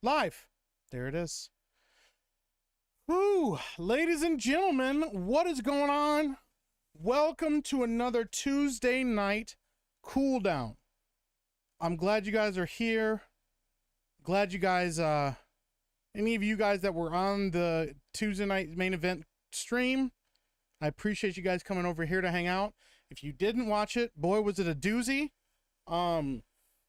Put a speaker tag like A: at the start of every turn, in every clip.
A: Live. There it is. Woo! Ladies and gentlemen, what is going on? Welcome to another Tuesday night cooldown. I'm glad you guys are here. Glad you guys, any of you guys that were on the Tuesday night main event stream, I appreciate you guys coming over here to hang out. If you didn't watch it, boy, was it a doozy.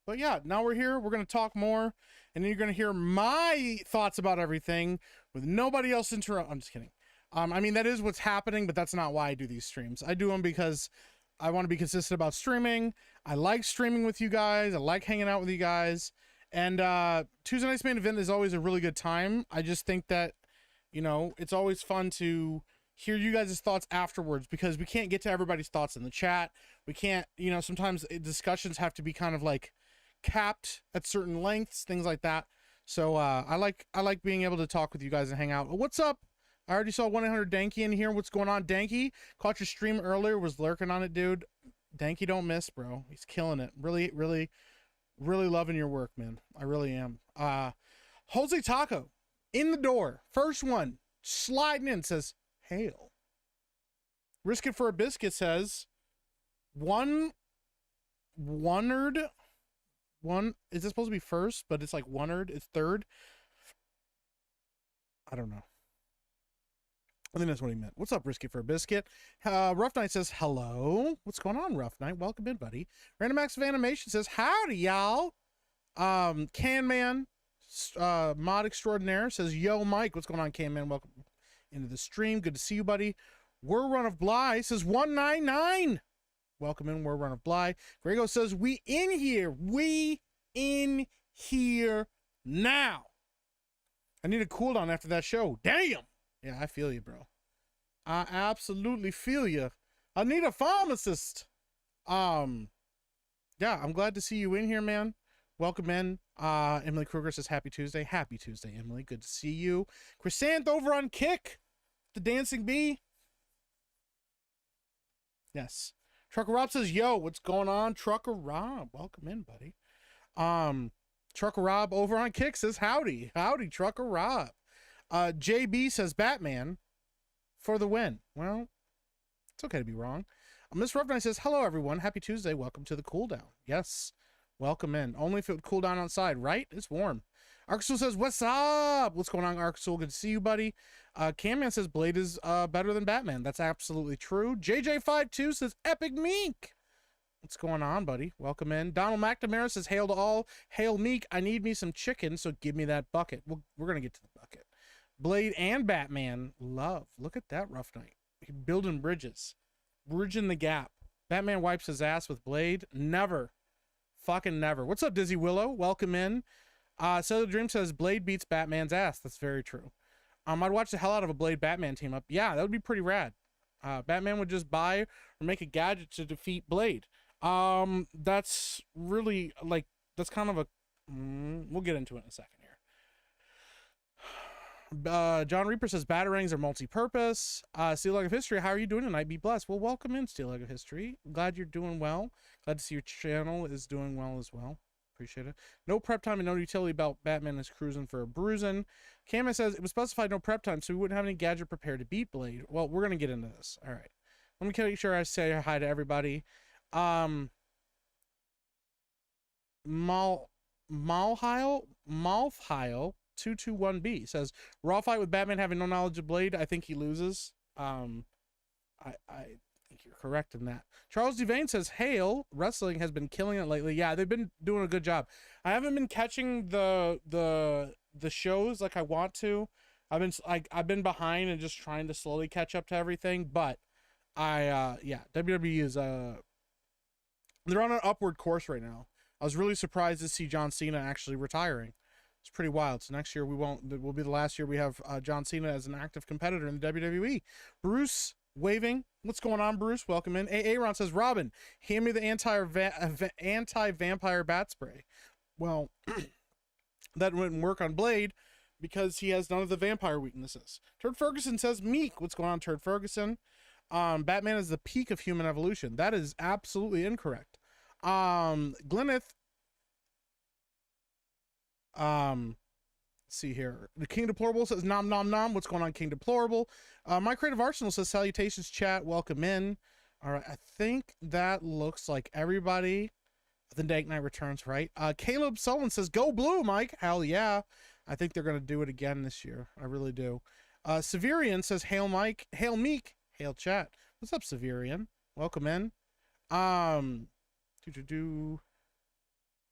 A: But yeah, now we're here. We're going to talk more, and then you're going to hear my thoughts about everything with nobody else interrupt. I'm just kidding. I mean, that is what's happening, but that's not why I do these streams. I do them because I want to be consistent about streaming. I like streaming with you guys. I like hanging out with you guys. And Tuesday night's main event is always a really good time. I just think that, you know, it's always fun to hear you guys' thoughts afterwards, because we can't get to everybody's thoughts in the chat. We can't, you know, sometimes discussions have to be kind of like capped at certain lengths, things like that. So I like being able to talk with you guys and hang out. What's up? I already saw 1-800 Danky in here. What's going on, Danky? Caught your stream earlier, was lurking on it, dude. Danky don't miss, bro. He's killing it. Really loving your work, man. I really am. Jose Taco in the door, first one sliding in, says hail. Risk it for a biscuit says one is this supposed to be first, but it's like one-erd, it's third. I don't know. I think that's what he meant. What's up, Risky for a Biscuit? Rough Knight says, hello. What's going on, Rough Knight? Welcome in, buddy. Random Acts of Animation says, howdy, y'all. Can Man, Mod Extraordinaire says, yo, Mike. What's going on, Can Man? Welcome into the stream. Good to see you, buddy. We're Run of Bly says, 199. Welcome in, We're Run of Bly. Grego says, we in here. We in here now. I need a cooldown after that show. Damn. Yeah, I feel you, bro. I absolutely feel you. I need a pharmacist. Yeah, I'm glad to see you in here, man. Welcome in. Emily Kruger says, happy Tuesday. Happy Tuesday, Emily. Good to see you. Chrysanth over on Kick. The Dancing Bee. Yes. Trucker Rob says, yo, what's going on? Trucker Rob. Welcome in, buddy. Trucker Rob over on Kick says, howdy. Howdy, Trucker Rob. JB says Batman for the win. Well, it's okay to be wrong. Miss Rough Knight says, hello, everyone. Happy Tuesday. Welcome to the cooldown. Yes. Welcome in. Only if it would cool down outside, right? It's warm. Arkasul says, what's up? What's going on, Arkasul? Good to see you, buddy. Camman says Blade is better than Batman. That's absolutely true. JJ52 says Epic Meek. What's going on, buddy? Welcome in. Donald McNamara says, hail to all. Hail Meek. I need me some chicken, so give me that bucket. We're going to get to the bucket. Blade and Batman love. Look at that, Rough Knight. Building bridges. Bridging the gap. Batman wipes his ass with Blade. Never. Fucking never. What's up, Dizzy Willow? Welcome in. Cellular Dream says Blade beats Batman's ass. That's very true. I'd watch the hell out of a Blade Batman team up. Yeah, that would be pretty rad. Batman would just buy or make a gadget to defeat Blade. That's really, like, that's kind of a... we'll get into it in a second here. John Reaper says batarangs are multi-purpose. Steel Leg of History, how are you doing tonight? Be blessed. Well, welcome in, Steel Leg of History. Glad you're doing well. Glad to see your channel is doing well as well. Appreciate it. No prep time and no utility belt. Batman is cruising for a bruising. Kama says it was specified no prep time, so we wouldn't have any gadget prepared to beat Blade. Well, we're gonna get into this. All right. Let me make sure I say hi to everybody. Malfheil 221B says raw fight with Batman having no knowledge of Blade. I think he loses. I think you're correct in that. Charles Devane says Hail wrestling has been killing it lately. Yeah, they've been doing a good job. I haven't been catching the shows like I want to. I've been behind and just trying to slowly catch up to everything, but yeah, WWE is they're on an upward course right now. I was really surprised to see John Cena actually retiring. It's pretty wild. So next year it will be the last year we have John Cena as an active competitor in the WWE. Bruce waving. What's going on, Bruce? Welcome in. Aaron says, Robin, hand me the anti-vampire bat spray. Well, that wouldn't work on Blade because he has none of the vampire weaknesses. Turd Ferguson says, Meek. What's going on, Turd Ferguson? Batman is the peak of human evolution. That is absolutely incorrect. Glyneth Let's see here. The King Deplorable says, nom, nom, nom. What's going on, King Deplorable? My Creative Arsenal says, salutations, chat. Welcome in. All right, I think that looks like everybody. The Dank Knight returns, right? Caleb Sullivan says, go blue, Mike. Hell yeah. I think they're going to do it again this year. I really do. Severian says, hail Mike, hail Meek, hail chat. What's up, Severian? Welcome in.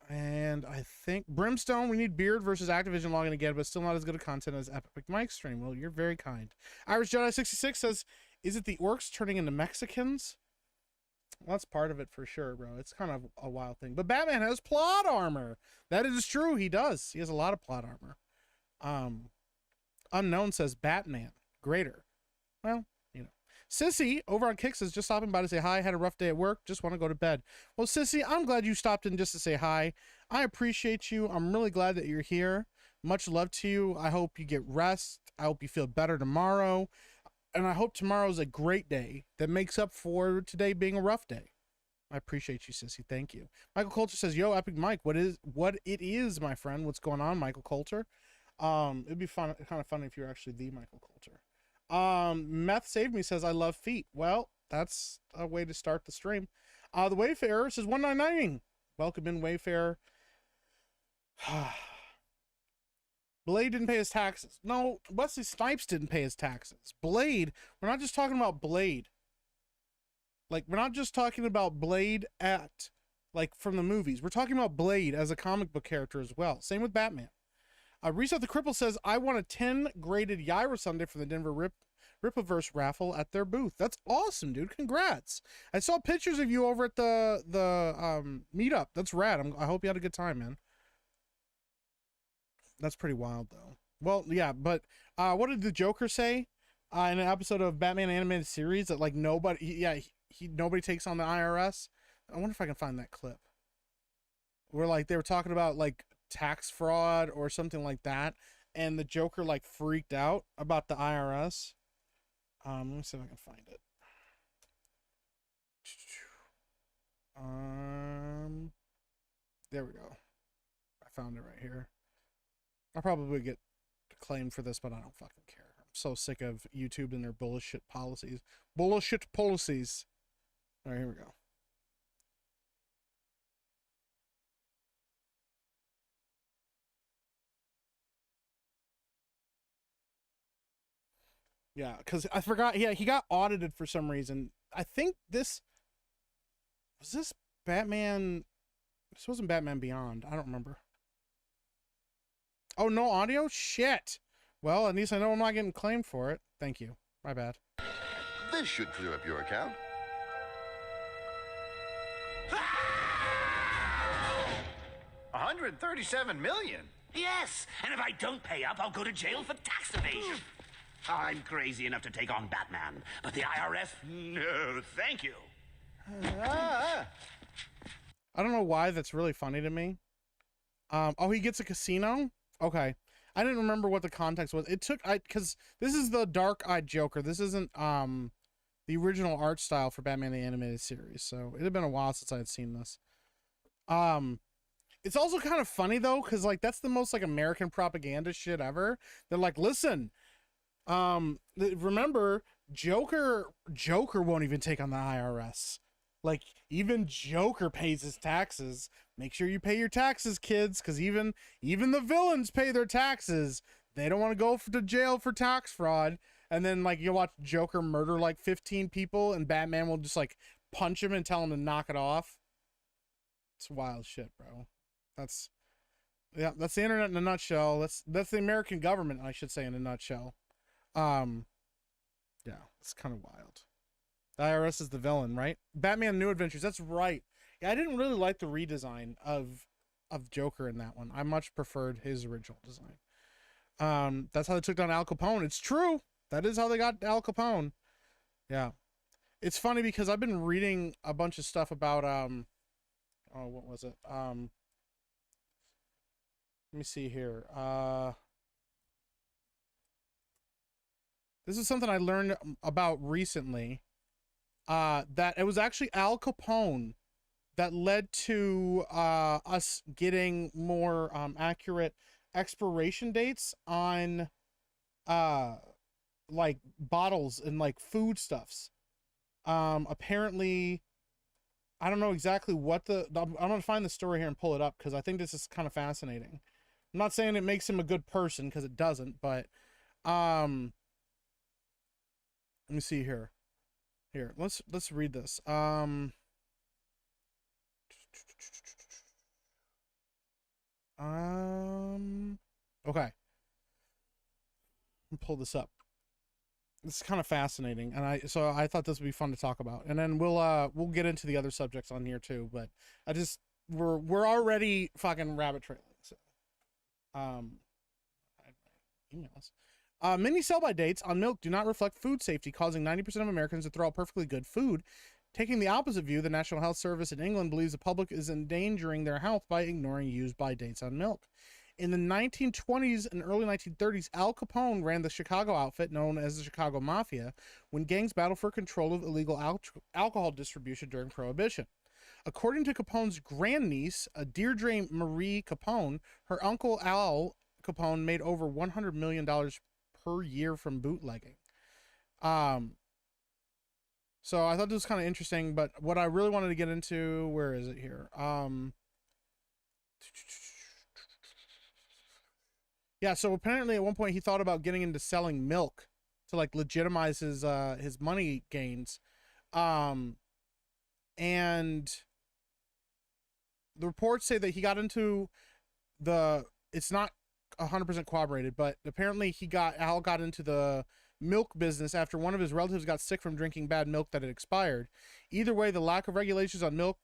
A: And I think Brimstone, we need Beard versus Activision logging again, but still not as good of content as Epic Mike's stream. Well, you're very kind. Irish Jedi 66 says, is it the orcs turning into Mexicans? Well, that's part of it for sure, bro. It's kind of a wild thing. But Batman has plot armor. That is true. He does. He has a lot of plot armor. Unknown says Batman. Greater. Well, you know. Sissy over on Kicks is just stopping by to say hi. Had a rough day at work. Just want to go to bed. Well, Sissy, I'm glad you stopped in just to say hi. I appreciate you. I'm really glad that you're here. Much love to you. I hope you get rest. I hope you feel better tomorrow. And I hope tomorrow's a great day that makes up for today being a rough day. I appreciate you, Sissy. Thank you. Michael Coulter says, yo, Epic Mike, what it is, my friend? What's going on, Michael Coulter? It'd be fun, kind of funny if you're actually the Michael Coulter. Meth Save Me says, I love feet. Well, that's a way to start the stream. The Wayfarer says 199. Welcome in, Wayfarer. Blade didn't pay his taxes. No, Wesley Snipes didn't pay his taxes. Blade, we're not just talking about Blade. Like, we're not just talking about Blade like, from the movies. We're talking about Blade as a comic book character as well. Same with Batman. Reset the Cripple says, I won a 10 graded Yaira Sunday from the Denver Ripaverse raffle at their booth. That's awesome, dude. Congrats. I saw pictures of you over at the meetup. That's rad. I hope you had a good time, man. That's pretty wild, though. Well, yeah, but what did the Joker say in an episode of Batman animated series that, like, nobody takes on the IRS? I wonder if I can find that clip. Where, like, they were talking about, like, tax fraud or something like that, and the Joker, like, freaked out about the IRS. Let me see if I can find it. There we go. I found it right here. I'll probably get claimed for this, but I don't fucking care. I'm so sick of YouTube and their bullshit policies. Bullshit policies. All right, here we go. Yeah, because I forgot. Yeah, he got audited for some reason. I think this Batman. This wasn't Batman Beyond. I don't remember. Oh, no audio? Shit. Well, at least I know I'm not getting claimed for it. Thank you. My bad.
B: This should clear up your account. $137 million.
C: Yes, and if I don't pay up, I'll go to jail for tax evasion. I'm crazy enough to take on Batman, but the IRS, no, thank you.
A: I don't know why that's really funny to me. Oh, he gets a casino? Okay. I didn't remember what the context was. Because this is the dark-eyed Joker. This isn't the original art style for Batman the Animated Series, so it had been a while since I had seen this. It's also kind of funny, though, because, like, that's the most, like, American propaganda shit ever. They're like, listen, remember, Joker won't even take on the IRS. Like, even Joker pays his taxes. Make sure you pay your taxes, kids, because even the villains pay their taxes. They don't want to go to jail for tax fraud. And then, like, you watch Joker murder, like, 15 people, and Batman will just, like, punch him and tell him to knock it off. It's wild shit, bro. That's the internet in a nutshell. That's the American government, I should say, in a nutshell. Yeah, it's kind of wild. The IRS is the villain, right? Batman New Adventures. That's right. Yeah, I didn't really like the redesign of Joker in that one. I much preferred his original design. That's how they took down Al Capone. It's true. That is how they got Al Capone. Yeah. It's funny because I've been reading a bunch of stuff about oh, what was it? Let me see here. This is something I learned about recently. That it was actually Al Capone that led to us getting more accurate expiration dates on like bottles and like foodstuffs. Apparently, I don't know exactly what I'm gonna find the story here and pull it up because I think this is kind of fascinating. I'm not saying it makes him a good person because it doesn't, but let me see here. Here, let's read this. Okay. Pull this up. It's kind of fascinating, and so I thought this would be fun to talk about, and then we'll get into the other subjects on here too. But we're already fucking rabbit trailing. So, emails. Many sell-by dates on milk do not reflect food safety, causing 90% of Americans to throw out perfectly good food. Taking the opposite view, the National Health Service in England believes the public is endangering their health by ignoring use-by dates on milk. In the 1920s and early 1930s, Al Capone ran the Chicago outfit known as the Chicago Mafia when gangs battled for control of illegal alcohol distribution during Prohibition. According to Capone's grandniece, Deirdre Marie Capone, her uncle Al Capone made over $100 million per year from bootlegging. So I thought this was kind of interesting, but what I really wanted to get into, where is it here? Yeah, so apparently at one point he thought about getting into selling milk to like legitimize his money gains. And the reports say that he got into it's not 100% corroborated, but apparently Al got into the milk business after one of his relatives got sick from drinking bad milk that had expired. Either way, the lack of regulations on milk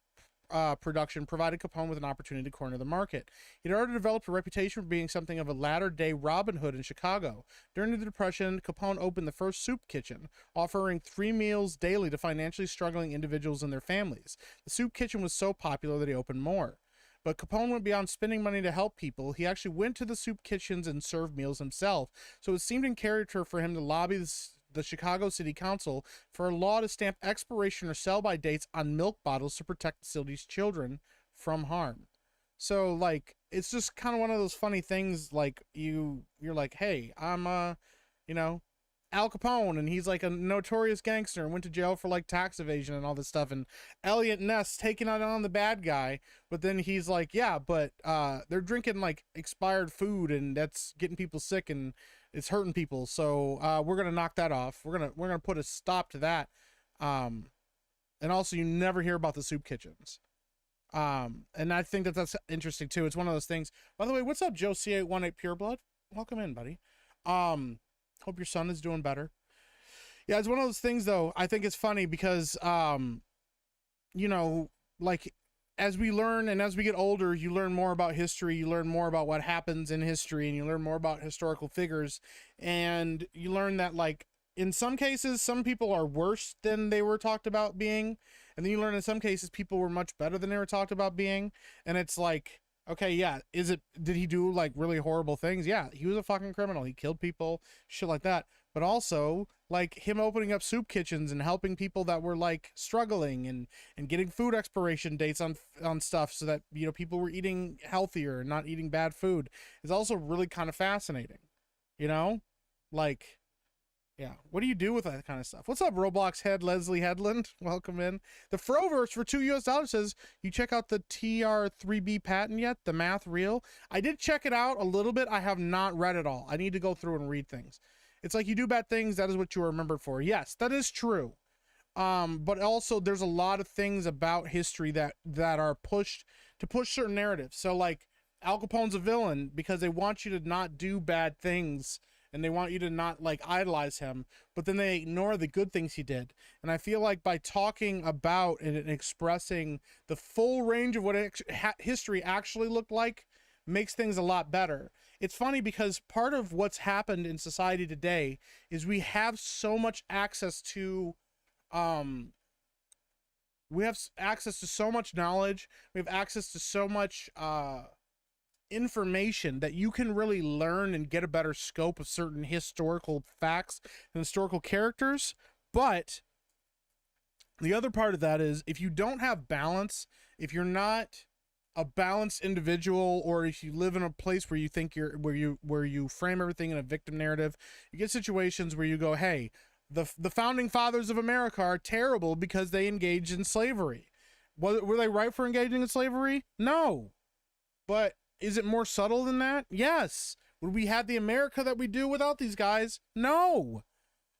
A: production provided Capone with an opportunity to corner the market. He'd already developed a reputation for being something of a latter-day Robin Hood in Chicago. During the Depression, Capone opened the first soup kitchen, offering 3 meals daily to financially struggling individuals and their families. The soup kitchen was so popular that he opened more. But Capone went beyond spending money to help people. He actually went to the soup kitchens and served meals himself. So it seemed in character for him to lobby the Chicago City Council for a law to stamp expiration or sell-by dates on milk bottles to protect the city's children from harm. So, like, it's just kind of one of those funny things, like, you're like, hey, I'm, Al Capone, and he's, like, a notorious gangster and went to jail for, like, tax evasion and all this stuff, and Elliot Ness taking out on the bad guy, but then he's like, yeah, but they're drinking, like, expired food, and that's getting people sick, and it's hurting people, so we're gonna knock that off. We're gonna put a stop to that. And also, you never hear about the soup kitchens. And I think that's interesting too. It's one of those things. By the way, what's up, Joe C818 Pureblood? Welcome in, buddy. Hope your son is doing better. Yeah, it's one of those things though. I think it's funny because like, as we learn and as we get older, you learn more about history, you learn more about what happens in history, and you learn more about historical figures, and you learn that, like, in some cases, some people are worse than they were talked about being, and then you learn in some cases people were much better than they were talked about being, and it's like, okay, yeah, did he do, like, really horrible things? Yeah, he was a fucking criminal. He killed people, shit like that. But also, like, him opening up soup kitchens and helping people that were, like, struggling and getting food expiration dates on stuff so that, people were eating healthier and not eating bad food is also really kind of fascinating, like, yeah, what do you do with that kind of stuff? What's up, Roblox head Leslie Headland? Welcome in. The Froverse for $2 says, you check out the TR3B patent yet? The math real? I did check it out a little bit. I have not read it all. I need to go through and read things. It's like, you do bad things, that is what you are remembered for. Yes, that is true. But also there's a lot of things about history that are pushed to push certain narratives. So, like, Al Capone's a villain because they want you to not do bad things and they want you to not, like, idolize him, but then they ignore the good things he did. And I feel like by talking about and expressing the full range of what history actually looked like makes things a lot better. It's funny because part of what's happened in society today is we have so much access to, so much knowledge. We have access to so much, information that you can really learn and get a better scope of certain historical facts and historical characters. But the other part of that is, if you don't have balance, if you're not a balanced individual, or if you live in a place where you think where you frame everything in a victim narrative, you get situations where you go, hey, the founding fathers of America are terrible because they engaged in slavery. Were they right for engaging in slavery? No. But is it more subtle than that? Yes. Would we have the America that we do without these guys? No.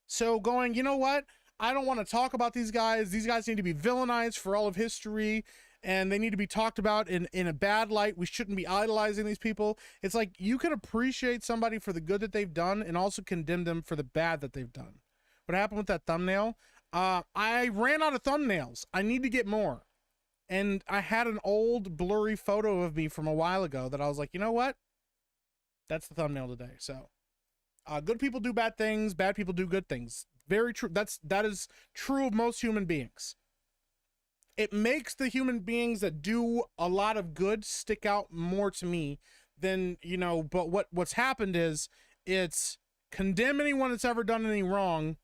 A: So going, you know what? I don't want to talk about these guys. These guys need to be villainized for all of history, and they need to be talked about in a bad light. We shouldn't be idolizing these people. It's like you can appreciate somebody for the good that they've done and also condemn them for the bad that they've done. What happened with that thumbnail? I ran out of thumbnails. I need to get more. And I had an old blurry photo of me from a while ago that I was like, you know what? That's the thumbnail today. So good people do bad things. Bad people do good things. Very true. That is true of most human beings. It makes the human beings that do a lot of good stick out more to me than, you know, but what's happened is it's condemn anyone that's ever done any wrong,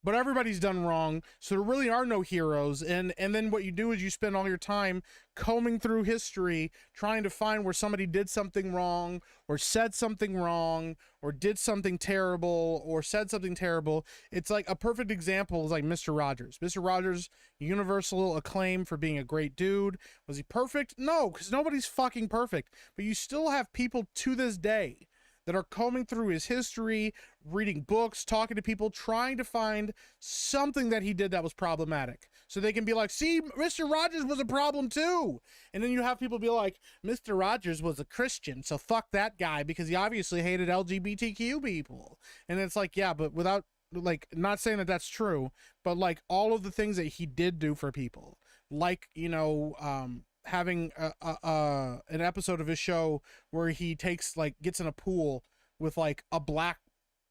A: but everybody's done wrong, so there really are no heroes. And then what you do is you spend all your time combing through history, trying to find where somebody did something wrong, or said something wrong, or did something terrible, or said something terrible. It's like a perfect example is like Mr. Rogers. Mr. Rogers, universal acclaim for being a great dude. Was he perfect? No, because nobody's fucking perfect. But you still have people to this day that are combing through his history, reading books, talking to people, trying to find something that he did that was problematic. So they can be like, see, Mr. Rogers was a problem too. And then you have people be like, Mr. Rogers was a Christian, so fuck that guy because he obviously hated LGBTQ people. And it's like, yeah, but without, like, not saying that that's true, but like all of the things that he did do for people, like, you know, having an episode of his show where he gets in a pool with like a black,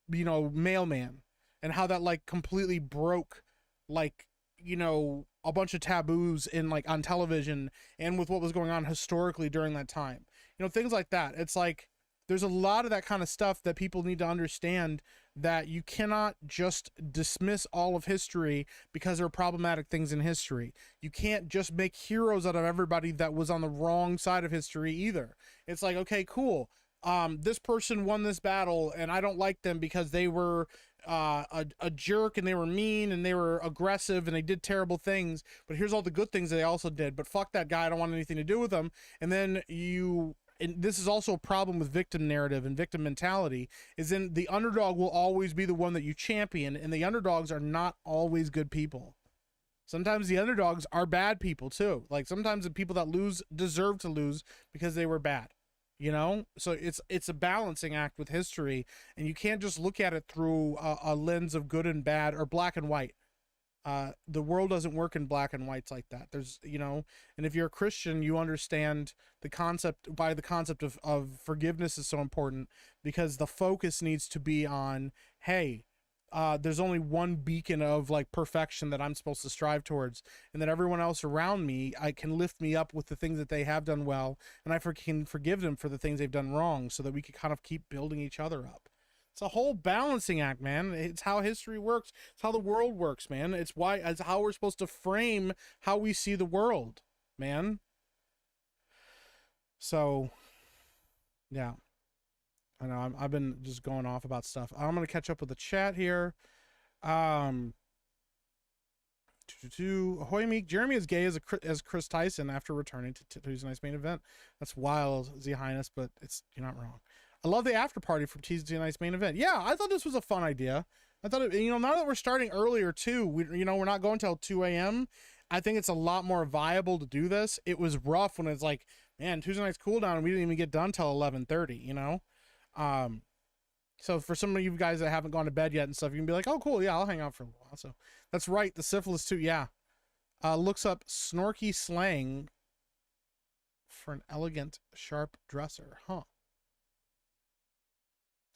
A: you know, mailman, and how that like completely broke like, you know, a bunch of taboos in like on television and with what was going on historically during that time, you know, things like that. It's like there's a lot of that kind of stuff that people need to understand, that you cannot just dismiss all of history because there are problematic things in history. You can't just make heroes out of everybody that was on the wrong side of history either. It's like, okay, cool. This person won this battle and I don't like them because they were a jerk and they were mean and they were aggressive and they did terrible things, but here's all the good things they also did, but fuck that guy, I don't want anything to do with them. And then and this is also a problem with victim narrative and victim mentality, is then the underdog will always be the one that you champion, and the underdogs are not always good people. Sometimes the underdogs are bad people too. Like sometimes the people that lose deserve to lose because they were bad, you know? So it's a balancing act with history, and you can't just look at it through a lens of good and bad or black and white. The world doesn't work in black and whites like that. There's, you know, and if you're a Christian, you understand the concept of forgiveness is so important, because the focus needs to be on, hey, there's only one beacon of like perfection that I'm supposed to strive towards, and that everyone else around me, I can lift me up with the things that they have done well, and I can forgive them for the things they've done wrong, so that we can kind of keep building each other up. It's a whole balancing act, man. It's how history works. It's how the world works, man. It's how we're supposed to frame how we see the world, man. So, yeah. I know I've been just going off about stuff. I'm going to catch up with the chat here. Ahoy Meek. Jeremy is gay as Chris Tyson after returning to Tuesday Night's Main Event. That's wild, Z Highness, but you're not wrong. I love the after party from Tuesday Night's Main Event. Yeah, I thought this was a fun idea. I thought, you know, now that we're starting earlier too, we're not going till 2 a.m. I think it's a lot more viable to do this. It was rough when it's like, man, Tuesday Night's Cooldown, and we didn't even get done till 11:30, you know? So for some of you guys that haven't gone to bed yet and stuff, you can be like, oh, cool, yeah, I'll hang out for a while. So that's right, the syphilis too, yeah. Looks up snorky slang for an elegant, sharp dresser, huh?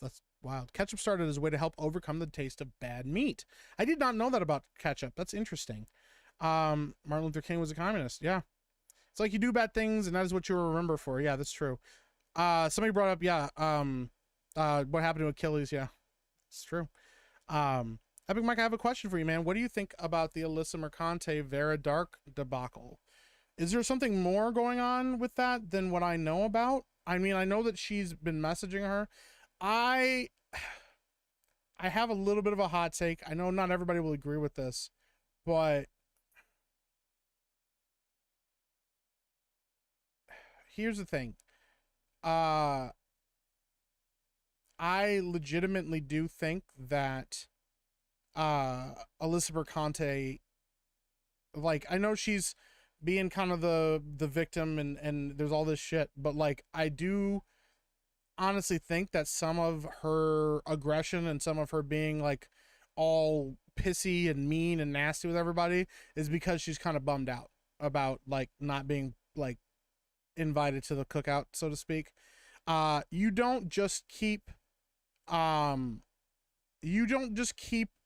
A: That's wild. Ketchup started as a way to help overcome the taste of bad meat. I did not know that about ketchup. That's interesting. Martin Luther King was a communist. Yeah. It's like you do bad things and that is what you'll remember for. Yeah, that's true. Somebody brought up, yeah, what happened to Achilles. Yeah, it's true. Epic Mike, I have a question for you, man. What do you think about the Alyssa Mercante Vera Dark debacle? Is there something more going on with that than what I know about? I mean, I know that she's been messaging her. I have a little bit of a hot take. I know not everybody will agree with this, but here's the thing. I legitimately do think that Alyssa Mercante, like, I know she's being kind of the victim and there's all this shit, but like, I do honestly think that some of her aggression and some of her being like all pissy and mean and nasty with everybody is because she's kind of bummed out about like not being like invited to the cookout, so to speak. You don't just keep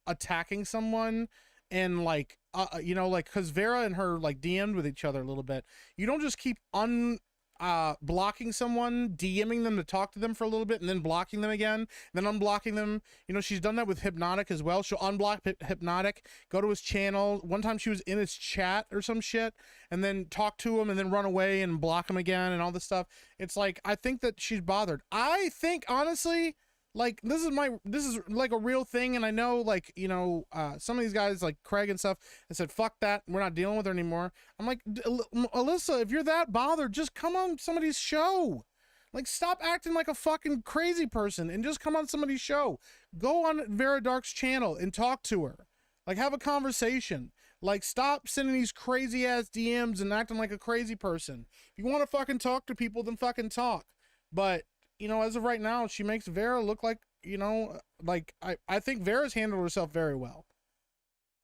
A: attacking someone and like you know, like, because Vera and her like DM'd with each other a little bit. You don't just keep blocking someone, DMing them to talk to them for a little bit, and then blocking them again, then unblocking them. You know, she's done that with Hypnotic as well. She'll unblock Hypnotic, go to his channel. One time she was in his chat or some shit, and then talk to him, and then run away and block him again, and all this stuff. It's like, I think that she's bothered. I think, honestly, like, this is like a real thing, and I know, like, you know, some of these guys, like Craig and stuff, and said, fuck that, we're not dealing with her anymore. I'm like, Alyssa, if you're that bothered, just come on somebody's show. Like, stop acting like a fucking crazy person and just come on somebody's show. Go on Vera Dark's channel and talk to her. Like, have a conversation. Like, stop sending these crazy ass DMs and acting like a crazy person. If you want to fucking talk to people, then fucking talk. But, you know, as of right now, she makes Vera look like, you know, like, I think Vera's handled herself very well.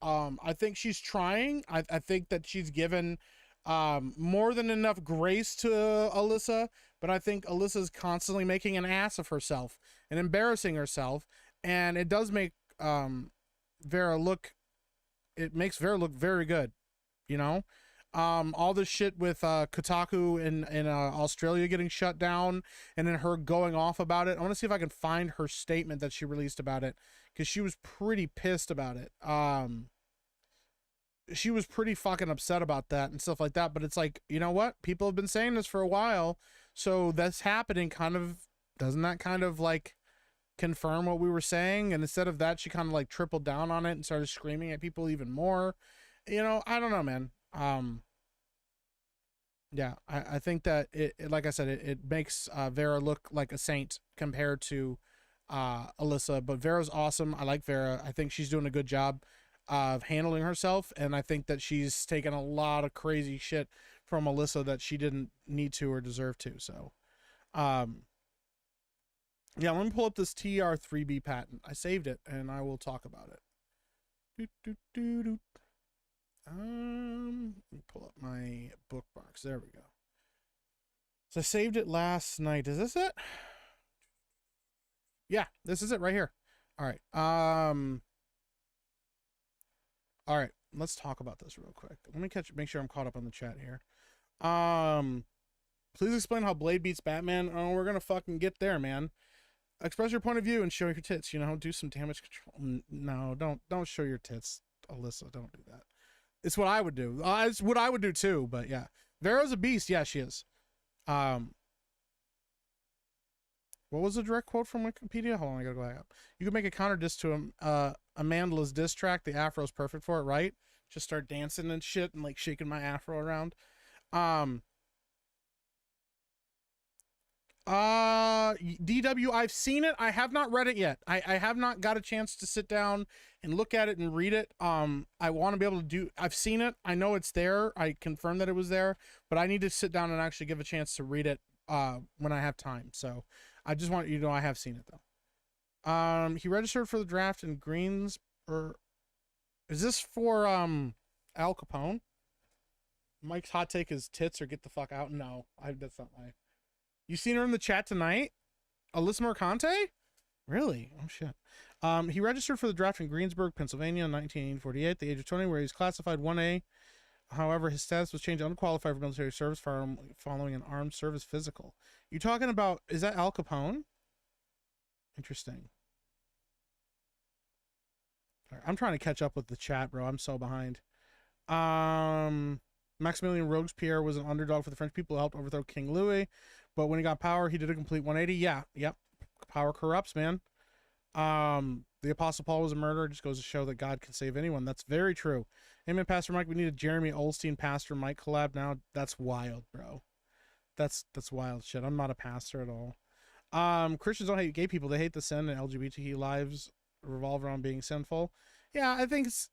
A: I think she's trying. I think that she's given more than enough grace to Alyssa, but I think Alyssa's constantly making an ass of herself and embarrassing herself, and it does make Vera look, it makes Vera look very good, you know? All this shit with Kotaku in Australia getting shut down, and then her going off about it. I want to see if I can find her statement that she released about it, because she was pretty pissed about it. She was pretty fucking upset about that and stuff like that. But it's like, you know what? People have been saying this for a while, so that's happening. Kind of, doesn't that kind of like confirm what we were saying? And instead of that, she kind of like tripled down on it and started screaming at people even more. You know, I don't know, man. Yeah, I think that it like I said, it makes Vera look like a saint compared to Alyssa. But Vera's awesome. I like Vera. I think she's doing a good job of handling herself, and I think that she's taken a lot of crazy shit from Alyssa that she didn't need to or deserve to. So, yeah, let me pull up this TR3B patent. I saved it, and I will talk about it. Let me pull up my bookmarks. There we go. So I saved it last night. Is this it? Yeah, this is it right here. All right. All right, let's talk about this real quick. Let me make sure I'm caught up on the chat here. Please explain how Blade beats Batman. Oh, we're gonna fucking get there, man. Express your point of view and show your tits. You know, do some damage control. No, don't show your tits, Alyssa. Don't do that. It's what I would do. It's what I would do too. But yeah, Vera's a beast. Yeah, she is. What was the direct quote from Wikipedia? Hold on, I gotta go back up. You could make a counter disc to him. Amanda's diss track. The Afro's perfect for it, right? Just start dancing and shit and like shaking my Afro around. DW, I've seen it. I have not read it yet. I have not got a chance to sit down and look at it and read it. I want to be able to do, I've seen it. I know it's there. I confirmed that it was there, but I need to sit down and actually give a chance to read it when I have time. So I just want you to know I have seen it though. He registered for the draft in Greens, or is this for Al Capone? Mike's hot take is tits or get the fuck out. No, that's not my. You seen her in the chat tonight? Alyssa Mercante? Really? Oh shit. He registered for the draft in Greensburg, Pennsylvania in 1948 at the age of 20, where he's classified 1A. However, his status was changed unqualified for military service following an armed service physical. You talking about, is that Al Capone? Interesting. All right, I'm trying to catch up with the chat, bro. I'm so behind. Maximilian Robespierre was an underdog for the French people who helped overthrow King Louis, but when he got power, he did a complete 180. Yeah, yep. Power corrupts, man. The Apostle Paul was a murderer. It just goes to show that God can save anyone. That's very true. Amen, Pastor Mike. We need a Jeremy Olstein Pastor Mike collab now. That's wild, bro. That's wild shit. I'm not a pastor at all. Christians don't hate gay people. They hate the sin, and LGBT lives revolve around being sinful. Yeah, I think it's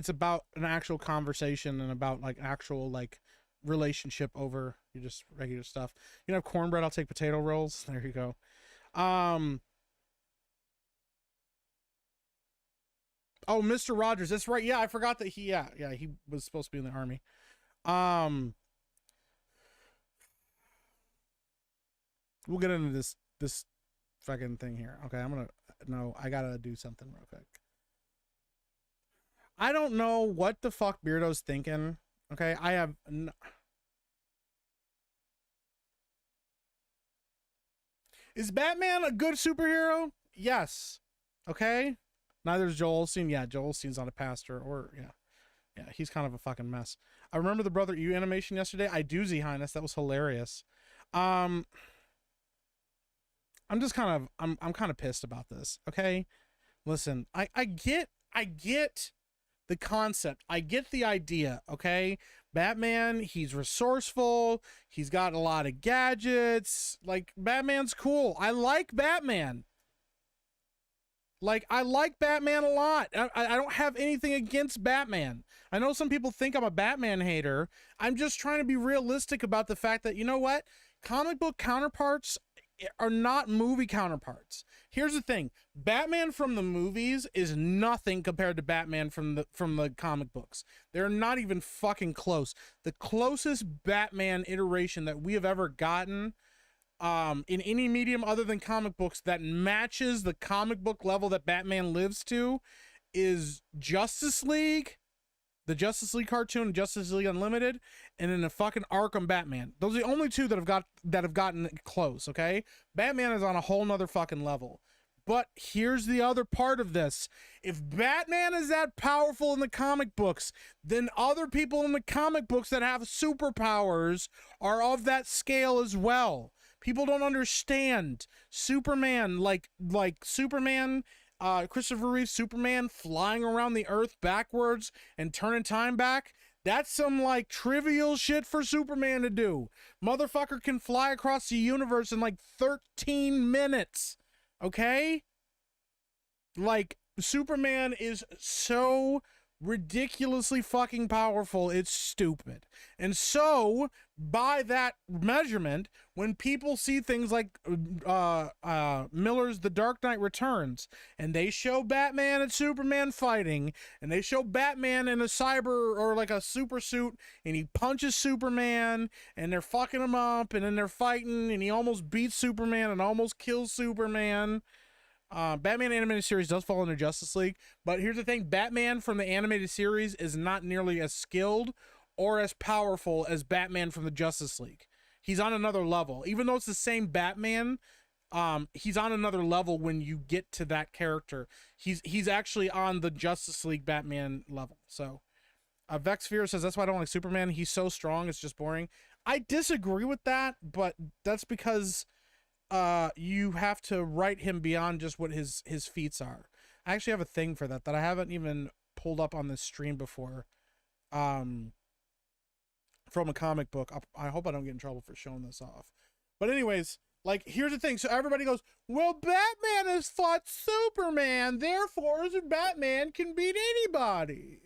A: about an actual conversation and about like actual like relationship over you just regular stuff. You know, cornbread, I'll take potato rolls. There you go. Oh, Mr. Rogers, that's right. Yeah, I forgot that he was supposed to be in the army. We'll get into this fucking thing here. Okay, I gotta do something real quick. I don't know what the fuck Beardo's thinking. Okay, Is Batman a good superhero? Yes. Okay. Neither is Joel Osteen. Yeah, Joel Osteen's not a pastor, or yeah, he's kind of a fucking mess. I remember the Brother You animation yesterday. I do, Z Highness. That was hilarious. I'm kind of pissed about this. Okay, listen, I get the concept. I get the idea. Okay, Batman, he's resourceful. He's got a lot of gadgets. Like, Batman's cool. I like Batman. Like, I like Batman a lot. I don't have anything against Batman. I know some people think I'm a Batman hater. I'm just trying to be realistic about the fact that, you know what? Comic book counterparts are not movie counterparts. Here's the thing. Batman from the movies is nothing compared to Batman from the comic books. They're not even fucking close. The closest Batman iteration that we have ever gotten in any medium other than comic books that matches the comic book level that Batman lives to is Justice League, the Justice League cartoon, Justice League Unlimited, and then the fucking Arkham Batman. Those are the only two that have gotten close. Okay, Batman is on a whole nother fucking level. But here's the other part of this. If Batman is that powerful in the comic books, then other people in the comic books that have superpowers are of that scale as well. People don't understand Superman, like Superman, Christopher Reeve's Superman flying around the earth backwards and turning time back. That's some like trivial shit for Superman to do. Motherfucker can fly across the universe in like 13 minutes. Okay? Like, Superman is so ridiculously fucking powerful, it's stupid. And so, by that measurement, when people see things like Miller's The Dark Knight Returns, and they show Batman and Superman fighting, and they show Batman in a cyber or like a super suit, and he punches Superman, and they're fucking him up, and then they're fighting, and he almost beats Superman and almost kills Superman. Batman animated series does fall under Justice League, but here's the thing. Batman from the animated series is not nearly as skilled or as powerful as Batman from the Justice League. He's on another level. Even though it's the same Batman, he's on another level when you get to that character. He's actually on the Justice League Batman level. So, Vex Fear says, that's why I don't like Superman. He's so strong, it's just boring. I disagree with that, but that's because you have to write him beyond just what his feats are. I actually have a thing for that I haven't even pulled up on this stream before. From a comic book. I hope I don't get in trouble for showing this off. But anyways, like, here's the thing. So everybody goes, well, Batman has fought Superman, therefore Batman can beat anybody.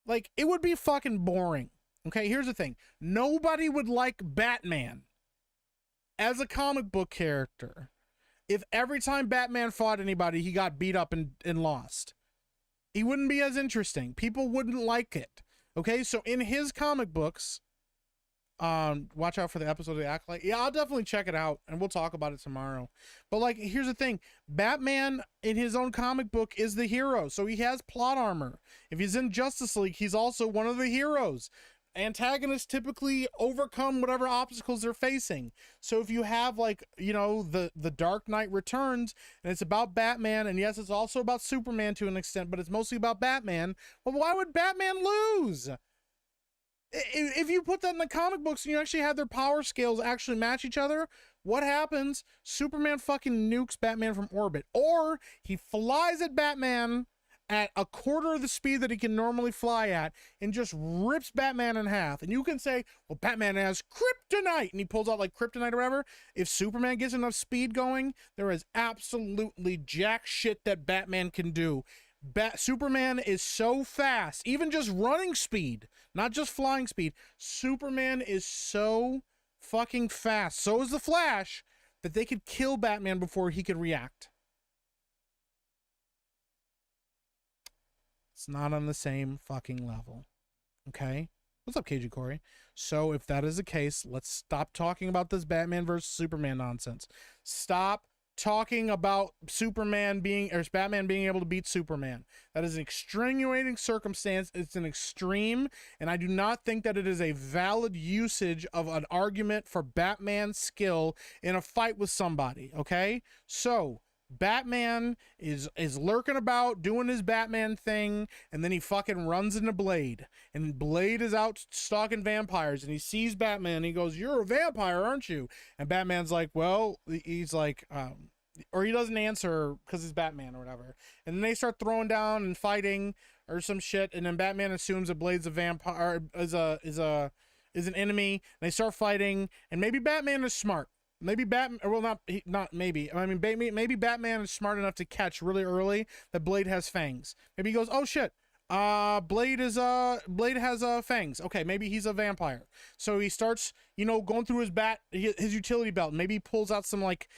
A: Like, it would be fucking boring. Okay, here's the thing. Nobody would like Batman as a comic book character if every time Batman fought anybody, he got beat up and lost. He wouldn't be as interesting. People wouldn't like it. Okay, so in his comic books, watch out for the episode of the Acolyte. Yeah, I'll definitely check it out, and we'll talk about it tomorrow. But, like, here's the thing. Batman, in his own comic book, is the hero, so he has plot armor. If he's in Justice League, he's also one of the heroes. antagonists typically overcome whatever obstacles they're facing. So if you have, like, you know, the Dark Knight Returns, and it's about Batman, and yes, it's also about Superman to an extent, but it's mostly about Batman, well, why would Batman lose? If you put that in the comic books and you actually have their power scales actually match each other, what happens? Superman fucking nukes Batman from orbit, or he flies at Batman at a quarter of the speed that he can normally fly at and just rips Batman in half. And you can say, well, Batman has kryptonite, and he pulls out like kryptonite or whatever. If Superman gets enough speed going, there is absolutely jack shit that Batman can do. Superman is so fast, even just running speed, not just flying speed. Superman is so fucking fast, so is the Flash, that they could kill Batman before he could react. It's not on the same fucking level. Okay? What's up, KG Corey? So if that is the case, let's stop talking about this Batman versus Superman nonsense. Stop talking about Batman being able to beat Superman. That is an extenuating circumstance. It's an extreme, and I do not think that it is a valid usage of an argument for Batman's skill in a fight with somebody. Okay? So Batman is lurking about doing his Batman thing, and then he fucking runs into Blade, and Blade is out stalking vampires, and he sees Batman, and he goes, "You're a vampire, aren't you?" And Batman's like, well, he's like, or he doesn't answer because he's Batman or whatever, and then they start throwing down and fighting or some shit, and then Batman assumes that Blade's a vampire, is an enemy, and they start fighting, and maybe Batman is smart. Maybe Batman, or well, not maybe. I mean, maybe Batman is smart enough to catch really early that Blade has fangs. Maybe he goes, "Oh shit, Blade has fangs. Okay, maybe he's a vampire." So he starts, you know, going through his utility belt. Maybe he pulls out some like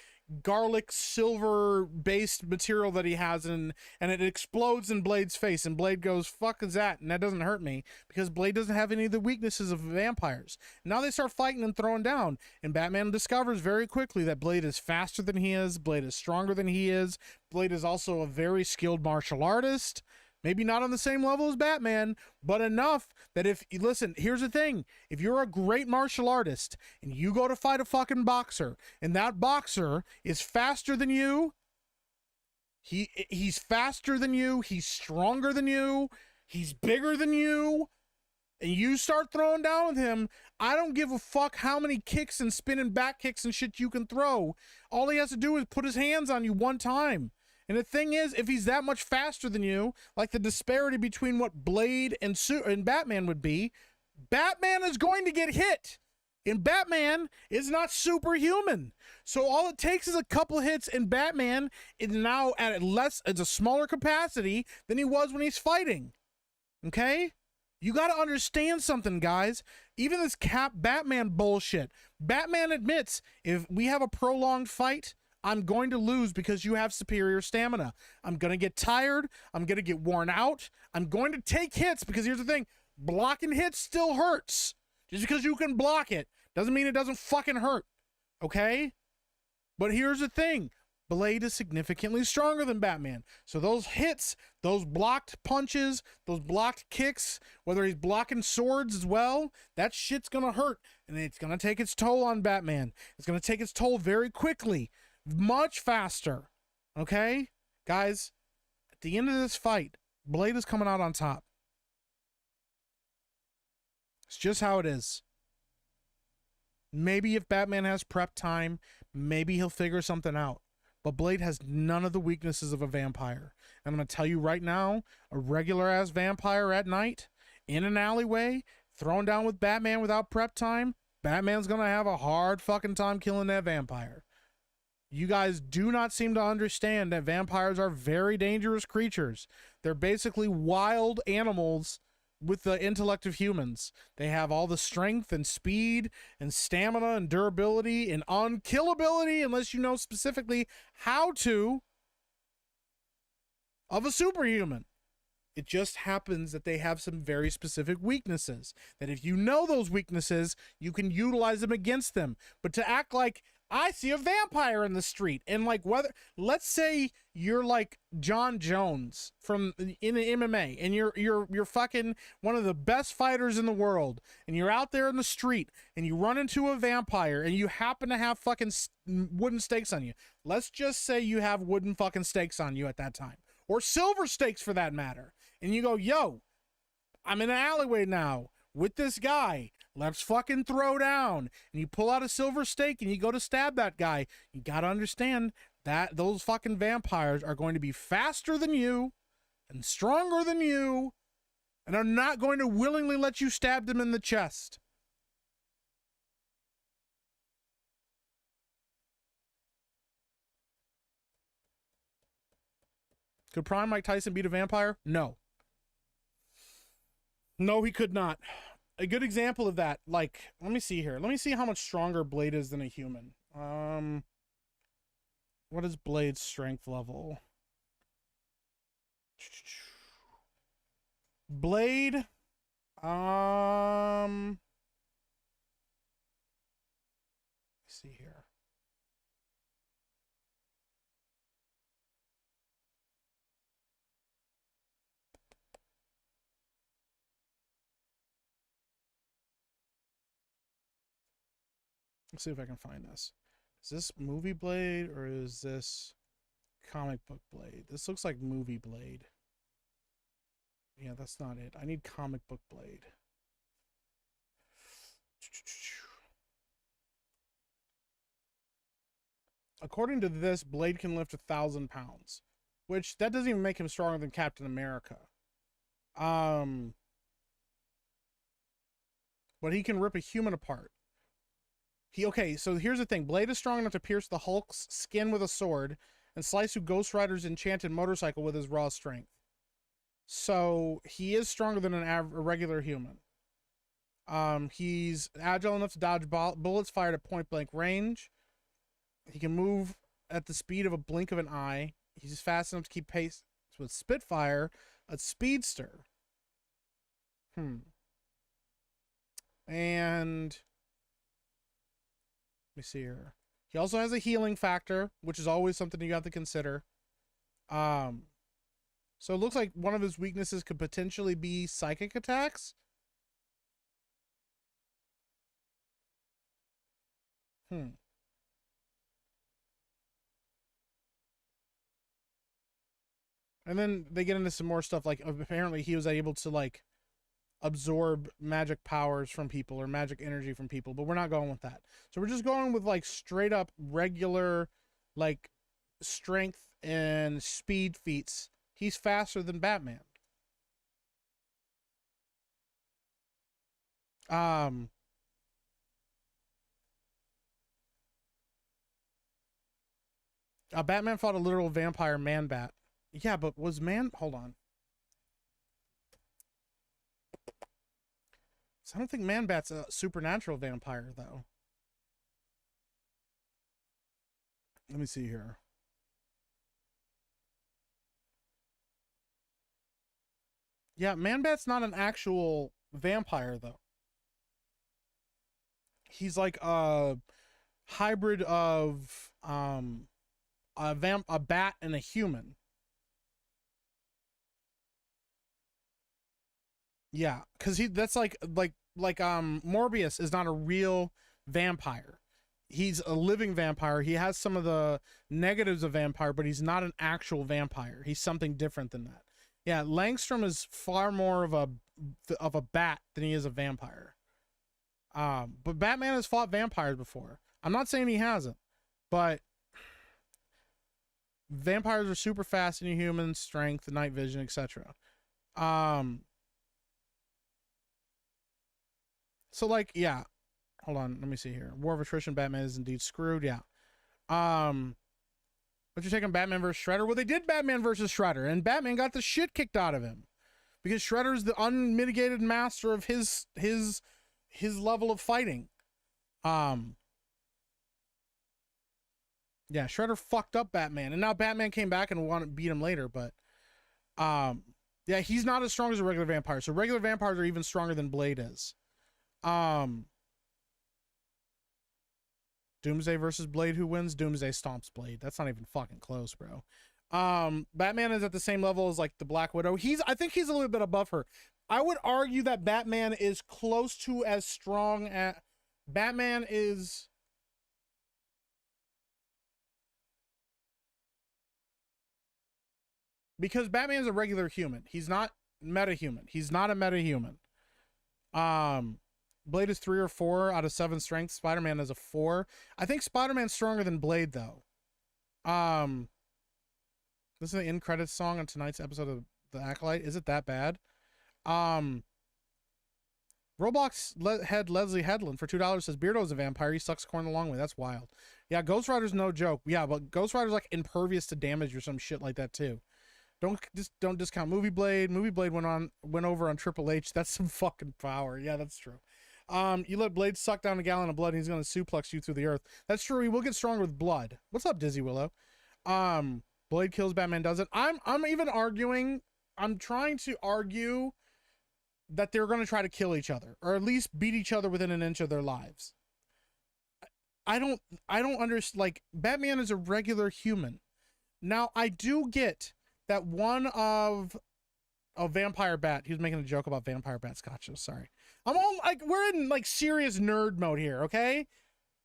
A: garlic silver based material that he has, and it explodes in Blade's face, and Blade goes, "Fuck is that?" And that doesn't hurt me because Blade doesn't have any of the weaknesses of vampires. Now they start fighting and throwing down, and Batman discovers very quickly that Blade is faster than he is, Blade is stronger than he is, Blade is also a very skilled martial artist. Maybe not on the same level as Batman, but enough that listen, here's the thing. If you're a great martial artist and you go to fight a fucking boxer, and that boxer is faster than you, he's faster than you, he's stronger than you, he's bigger than you, and you start throwing down with him, I don't give a fuck how many kicks and spinning back kicks and shit you can throw. All he has to do is put his hands on you one time. And the thing is, if he's that much faster than you, like the disparity between what Blade and Batman would be, Batman is going to get hit. And Batman is not superhuman. So all it takes is a couple hits, and Batman is now at a smaller capacity than he was when he's fighting. Okay? You got to understand something, guys. Even this Batman bullshit. Batman admits, if we have a prolonged fight, I'm going to lose because you have superior stamina. I'm going to get tired. I'm going to get worn out. I'm going to take hits because here's the thing. Blocking hits still hurts. Just because you can block it doesn't mean it doesn't fucking hurt. Okay? But here's the thing. Blade is significantly stronger than Batman. So those hits, those blocked punches, those blocked kicks, whether he's blocking swords as well, that shit's going to hurt. And it's going to take its toll on Batman. It's going to take its toll very quickly. Much faster. Okay? Guys, at the end of this fight, Blade is coming out on top. It's just how it is. Maybe if Batman has prep time, maybe he'll figure something out. But Blade has none of the weaknesses of a vampire. And I'm going to tell you right now, a regular-ass vampire at night, in an alleyway, thrown down with Batman without prep time, Batman's going to have a hard fucking time killing that vampire. You guys do not seem to understand that vampires are very dangerous creatures. They're basically wild animals with the intellect of humans. They have all the strength and speed and stamina and durability and unkillability, unless you know specifically how to, of a superhuman. It just happens that they have some very specific weaknesses, that if you know those weaknesses, you can utilize them against them. But to act like I see a vampire in the street, and like whether let's say you're like John Jones from in the MMA, and you're fucking one of the best fighters in the world, and you're out there in the street, and you run into a vampire, and you happen to have fucking wooden stakes on you. Let's just say you have wooden fucking stakes on you at that time, or silver stakes for that matter, and you go, yo, I'm in an alleyway now with this guy. Let's fucking throw down. And you pull out a silver stake and you go to stab that guy. You got to understand that those fucking vampires are going to be faster than you and stronger than you and are not going to willingly let you stab them in the chest. Could Prime Mike Tyson beat a vampire? No. No, he could not. A good example of that, like, let me see here. Let me see how much stronger Blade is than a human. What is Blade's strength level? Blade, let's see here. Let's see if I can find this. Is this movie Blade or is this comic book Blade? This looks like movie Blade. Yeah, that's not it. I need comic book Blade. According to this, Blade can lift 1,000 pounds, which that doesn't even make him stronger than Captain America. But he can rip a human apart. Okay, so here's the thing. Blade is strong enough to pierce the Hulk's skin with a sword and slice through Ghost Rider's enchanted motorcycle with his raw strength. So he is stronger than a regular human. He's agile enough to dodge bullets fired at point blank range. He can move at the speed of a blink of an eye. He's fast enough to keep pace with Spitfire, a speedster. And let me see here. He also has a healing factor, which is always something you have to consider. So it looks like one of his weaknesses could potentially be psychic attacks. And then they get into some more stuff, like apparently he was able to like absorb magic powers from people or magic energy from people, but we're not going with that. So we're just going with like straight up regular like strength and speed feats. He's faster than Batman. Batman fought a literal vampire Man-Bat. Yeah, but was hold on. So I don't think Man-Bat's a supernatural vampire, though. Let me see here. Yeah, Man-Bat's not an actual vampire, though. He's like a hybrid of a bat and a human. Yeah, because that's like Morbius is not a real vampire. He's a living vampire. He has some of the negatives of vampire, but he's not an actual vampire. He's something different than that. Yeah, Langstrom is far more of a bat than he is a vampire. But Batman has fought vampires before. I'm not saying he hasn't, but vampires are super fast in humans, strength, night vision, etc. So like, yeah. Hold on, let me see here. War of Attrition, Batman is indeed screwed, yeah. But you're taking Batman versus Shredder? Well, they did Batman versus Shredder, and Batman got the shit kicked out of him. Because Shredder's the unmitigated master of his level of fighting. Yeah, Shredder fucked up Batman, and now Batman came back and wanted to beat him later, but yeah, he's not as strong as a regular vampire. So regular vampires are even stronger than Blade is. Doomsday versus Blade, who wins? Doomsday stomps Blade. That's not even fucking close, bro. Batman is at the same level as like the Black Widow. I think he's a little bit above her. I would argue that Batman is close to as strong as Batman is. Because Batman is a regular human. He's not meta-human. He's not a meta-human. Blade is 3 or 4 out of 7 strength. Spider-Man is a 4. I think Spider-Man's stronger than Blade, though. This is the end credits song on tonight's episode of The Acolyte. Is it that bad? Roblox head Leslie Headland for $2 says Beardo's a vampire. He sucks corn the long way. That's wild. Yeah, Ghost Rider's no joke. Yeah, but Ghost Rider's like impervious to damage or some shit like that too. Don't discount Movie Blade. Movie Blade went over on Triple H. That's some fucking power. Yeah, that's true. You let Blade suck down a gallon of blood, and he's gonna suplex you through the earth. That's true. He will get stronger with blood. What's up, Dizzy Willow? Blade kills, Batman doesn't. I'm even arguing. I'm trying to argue that they're gonna try to kill each other, or at least beat each other within an inch of their lives. I don't understand. Like, Batman is a regular human. Now, I do get that one of a vampire bat. He was making a joke about vampire bats. Gotcha. Sorry. I'm all like, we're in like serious nerd mode here. Okay.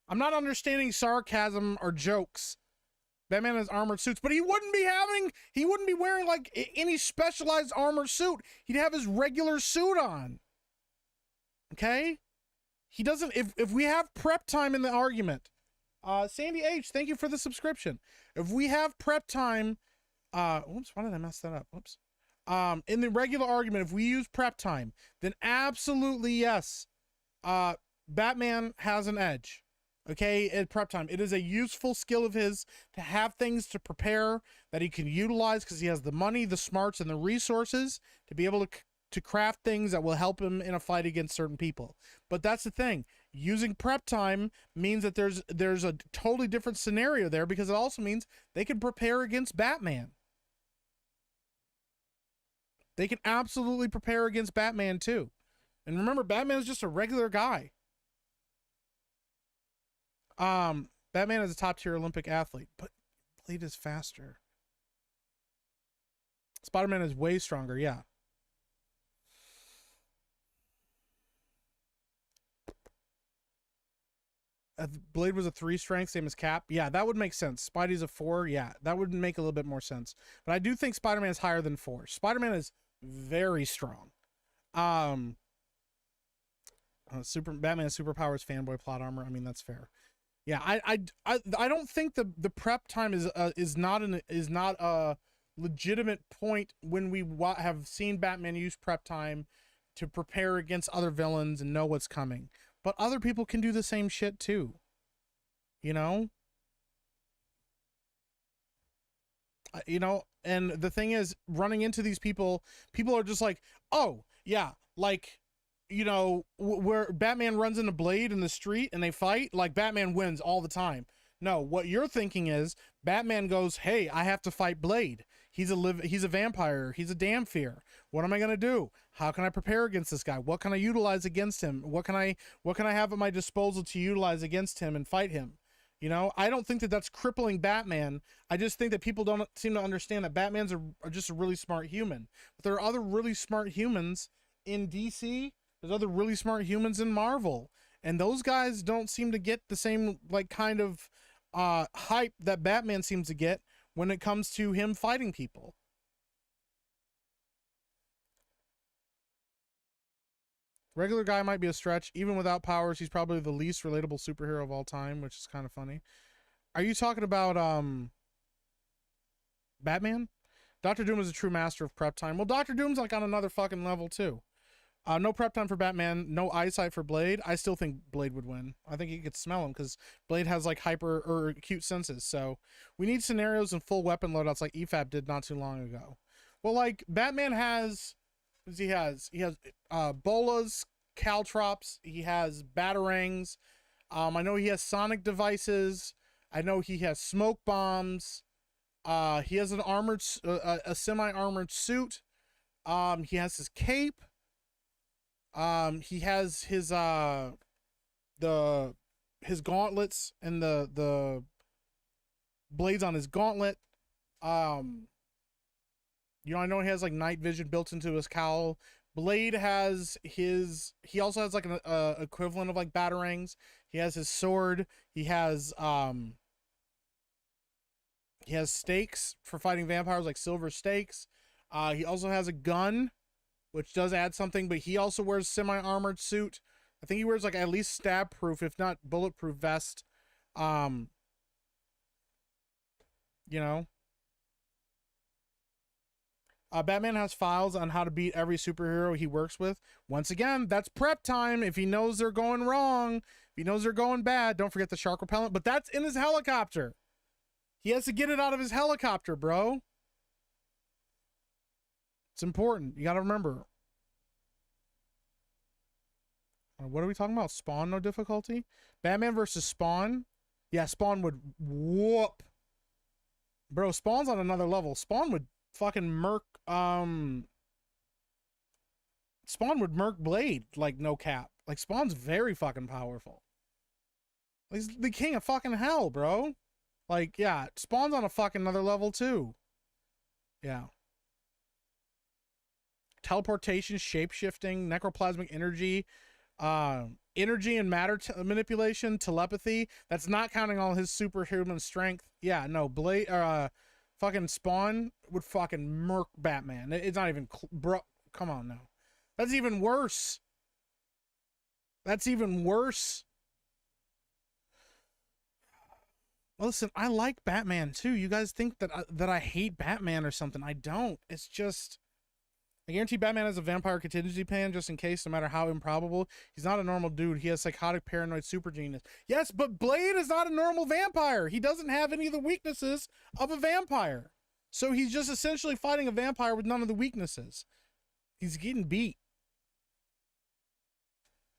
A: I'm not understanding sarcasm or jokes. Batman has armored suits, but he wouldn't be wearing like any specialized armored suit. He'd have his regular suit on. Okay. He doesn't, if we have prep time in the argument, Sandy H, thank you for the subscription. If we have prep time, oops, why did I mess that up? Whoops. In the regular argument, if we use prep time, then absolutely yes. Batman has an edge. Okay, at prep time. It is a useful skill of his to have things to prepare that he can utilize because he has the money, the smarts, and the resources to be able to craft things that will help him in a fight against certain people. But that's the thing. Using prep time means that there's a totally different scenario there, because it also means they can prepare against Batman. They can absolutely prepare against Batman too. And remember, Batman is just a regular guy. Batman is a top tier Olympic athlete, but Blade is faster. Spider-Man is way stronger, yeah. Blade was a 3 strength, same as Cap. Yeah, that would make sense. Spidey's a 4. Yeah, that would make a little bit more sense. But I do think Spider-Man is higher than 4. Spider-Man is very strong. Batman has superpowers, fanboy plot armor. I mean, that's fair. Yeah, I don't think the prep time is not a legitimate point when we have seen Batman use prep time to prepare against other villains and know what's coming. But other people can do the same shit too. You know? And the thing is, running into these people are just like, oh, yeah, like, where Batman runs into Blade in the street and they fight, like Batman wins all the time. No, what you're thinking is Batman goes, hey, I have to fight Blade. He's a vampire. He's a damn fear. What am I going to do? How can I prepare against this guy? What can I utilize against him? What can I have at my disposal to utilize against him and fight him? I don't think that that's crippling Batman. I just think that people don't seem to understand that Batman's are just a really smart human. But there are other really smart humans in DC. There's other really smart humans in Marvel. And those guys don't seem to get the same kind of hype that Batman seems to get when it comes to him fighting people. Regular guy might be a stretch. Even without powers, he's probably the least relatable superhero of all time, which is kind of funny. Are you talking about Batman? Dr. Doom is a true master of prep time. Well, Dr. Doom's like on another fucking level too. No prep time for Batman, no eyesight for Blade. I still think Blade would win. I think you could smell him because Blade has like hyper or acute senses. So we need scenarios and full weapon loadouts like EFAB did not too long ago. Well, like Batman has, what does he has? He has bolas, caltrops. He has batarangs. I know he has sonic devices. I know he has smoke bombs. He has an armored, a semi-armored suit. He has his cape. He has his the his gauntlets and the blades on his gauntlet. I know he has like night vision built into his cowl. Blade has he also has like an equivalent of like batarangs. He has his sword. He has stakes for fighting vampires, like silver stakes. He also has a gun, which does add something, but he also wears semi-armored suit. I think he wears like at least stab proof, if not bulletproof vest. You know. Batman has files on how to beat every superhero he works with. Once again, that's prep time. If he knows they're going wrong, if he knows they're going bad, don't forget the shark repellent. But that's in his helicopter. He has to get it out of his helicopter, bro. It's important. You got to remember. What are we talking about? Spawn, no difficulty? Batman versus Spawn? Yeah, Spawn would whoop. Bro, Spawn's on another level. Spawn would fucking murk Spawn would murk Blade like no cap. Like Spawn's very fucking powerful. He's the king of fucking hell, bro. Like, yeah, Spawn's on a fucking another level too. Yeah. Teleportation, shape-shifting, necroplasmic energy, energy and matter manipulation, telepathy. That's not counting all his superhuman strength. Yeah, no, Blade fucking Spawn would fucking murk Batman. It's not even bro. Come on now. That's even worse. That's even worse. Listen, I like Batman too. You guys think that I hate Batman or something? I don't. It's just I guarantee Batman has a vampire contingency plan just in case, no matter how improbable. He's not a normal dude. He has psychotic, paranoid, super genius. Yes, but Blade is not a normal vampire. He doesn't have any of the weaknesses of a vampire. So he's just essentially fighting a vampire with none of the weaknesses. He's getting beat.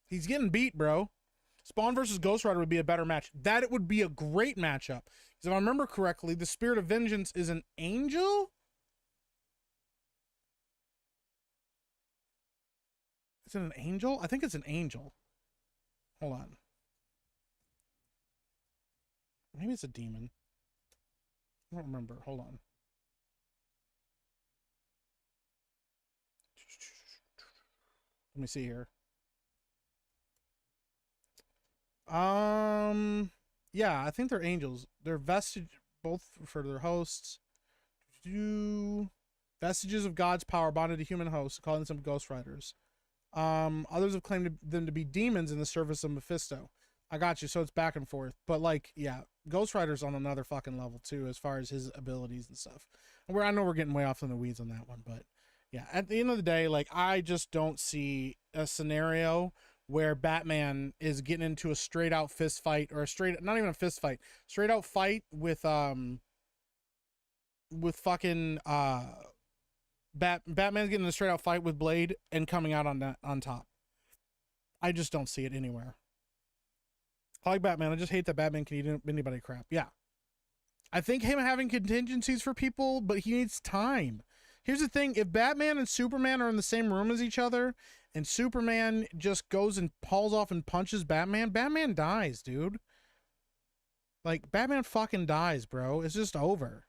A: He's getting beat, bro. Spawn versus Ghost Rider would be a better match. That it would be a great matchup. Because if I remember correctly, the Spirit of Vengeance is an angel? Is it an angel? I think it's an angel. Hold on. Maybe it's a demon. I don't remember. Hold on. Let me see here. Yeah, I think they're angels. They're vestige, both for their hosts. Vestiges of God's power bonded to human hosts, calling them Ghost Riders. Others have claimed them to be demons in the service of Mephisto. I got you. So it's back and forth. But like, yeah, Ghost Rider's on another fucking level too, as far as his abilities and stuff. I know we're getting way off in the weeds on that one, but yeah, at the end of the day, like, I just don't see a scenario where Batman is getting into a straight out fist fight, or not even a fist fight, straight out fight with fucking Batman's getting in a straight out fight with Blade and coming out on top. I just don't see it anywhere. I like Batman. I just hate that Batman can eat anybody crap. Yeah. I think him having contingencies for people, but he needs time. Here's the thing. If Batman and Superman are in the same room as each other and Superman just goes and hauls off and punches Batman, Batman dies, dude. Like, Batman fucking dies, bro. It's just over.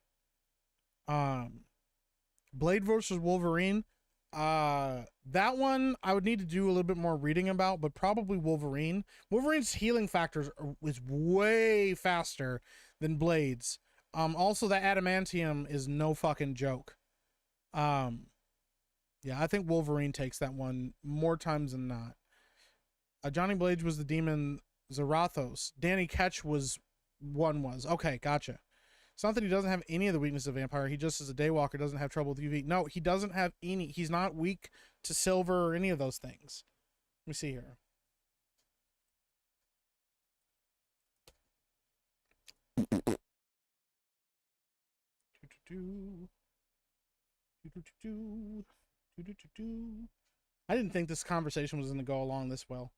A: Blade versus Wolverine. That one I would need to do a little bit more reading about, but probably Wolverine. Wolverine's healing factors is way faster than Blade's. Also, that adamantium is no fucking joke. Yeah, I think Wolverine takes that one more times than not. Johnny Blades was the demon Zarathos. Danny Ketch was. Okay, gotcha. It's not that he doesn't have any of the weaknesses of vampire. He just, as a daywalker, doesn't have trouble with UV. No, he doesn't have any. He's not weak to silver or any of those things. Let me see here. I didn't think this conversation was going to go along this well.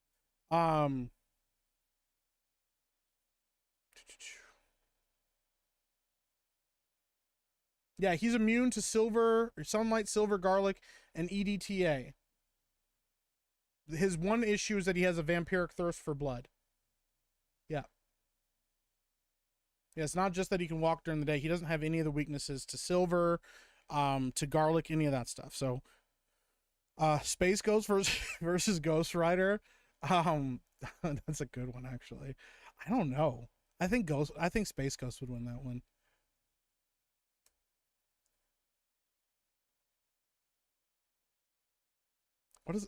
A: Yeah, he's immune to silver, or sunlight, silver, garlic, and EDTA. His one issue is that he has a vampiric thirst for blood. Yeah. Yeah, it's not just that he can walk during the day. He doesn't have any of the weaknesses to silver, to garlic, any of that stuff. So, Space Ghost versus Ghost Rider. That's a good one, actually. I don't know. I think Space Ghost would win that one.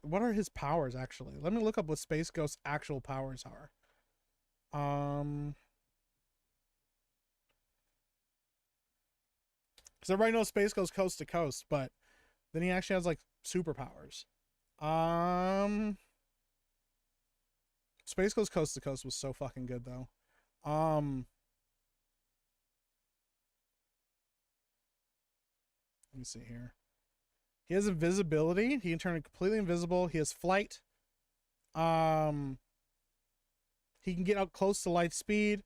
A: What are his powers, actually? Let me look up what Space Ghost's actual powers are. Because everybody knows Space Ghost coast to coast, but then he actually has like superpowers. Space Ghost coast to coast was so fucking good though. Let me see here. He has invisibility. He can turn completely invisible. He has flight. He can get up close to light speed.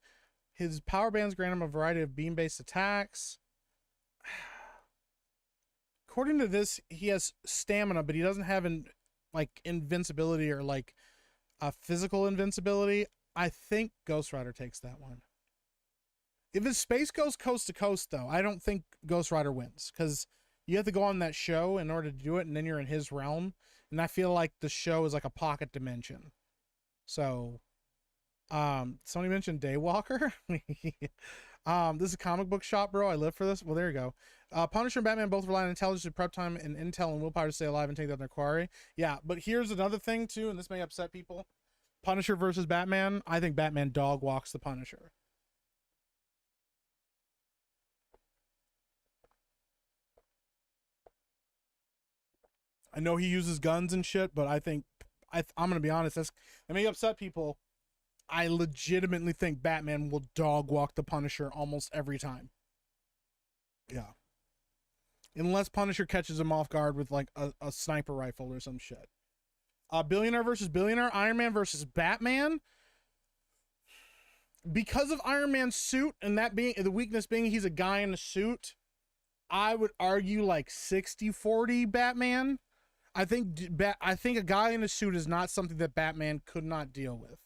A: His power bands grant him a variety of beam-based attacks. According to this, he has stamina, but he doesn't have invincibility or like physical invincibility. I think Ghost Rider takes that one. If it's Space Ghost coast to coast, though, I don't think Ghost Rider wins because you have to go on that show in order to do it, and then you're in his realm. And I feel like the show is like a pocket dimension. So, somebody mentioned Daywalker. This is a comic book shop, bro. I live for this. Well, there you go. Punisher and Batman both rely on intelligence, prep time, and intel and willpower to stay alive and take down their quarry. Yeah, but here's another thing, too, and this may upset people. Punisher versus Batman. I think Batman dog walks the Punisher. I know he uses guns and shit, but I think I'm gonna be honest. That may upset people. I legitimately think Batman will dog walk the Punisher almost every time. Yeah, unless Punisher catches him off guard with like a sniper rifle or some shit. Billionaire versus billionaire. Iron Man versus Batman. Because of Iron Man's suit and that being the weakness being he's a guy in a suit, I would argue like 60-40 Batman. I think a guy in a suit is not something that Batman could not deal with.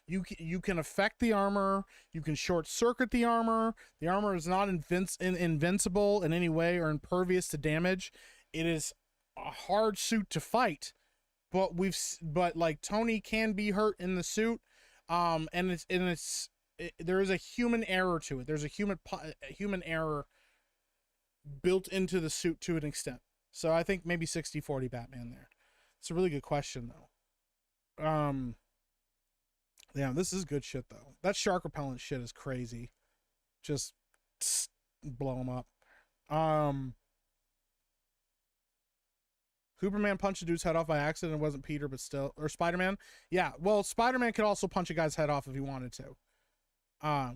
A: You can affect the armor. You can short circuit the armor. The armor is not invincible in any way or impervious to damage. It is a hard suit to fight, but like Tony can be hurt in the suit, and there is a human error to it. There's a human error built into the suit to an extent. So I think maybe 60-40 Batman there. It's a really good question though. Yeah, this is good shit though. That shark repellent shit is crazy. Just blow him up. Superman punched a dude's head off by accident. It wasn't Peter, but still, or Spider-Man. Yeah, well, Spider-Man could also punch a guy's head off if he wanted to. I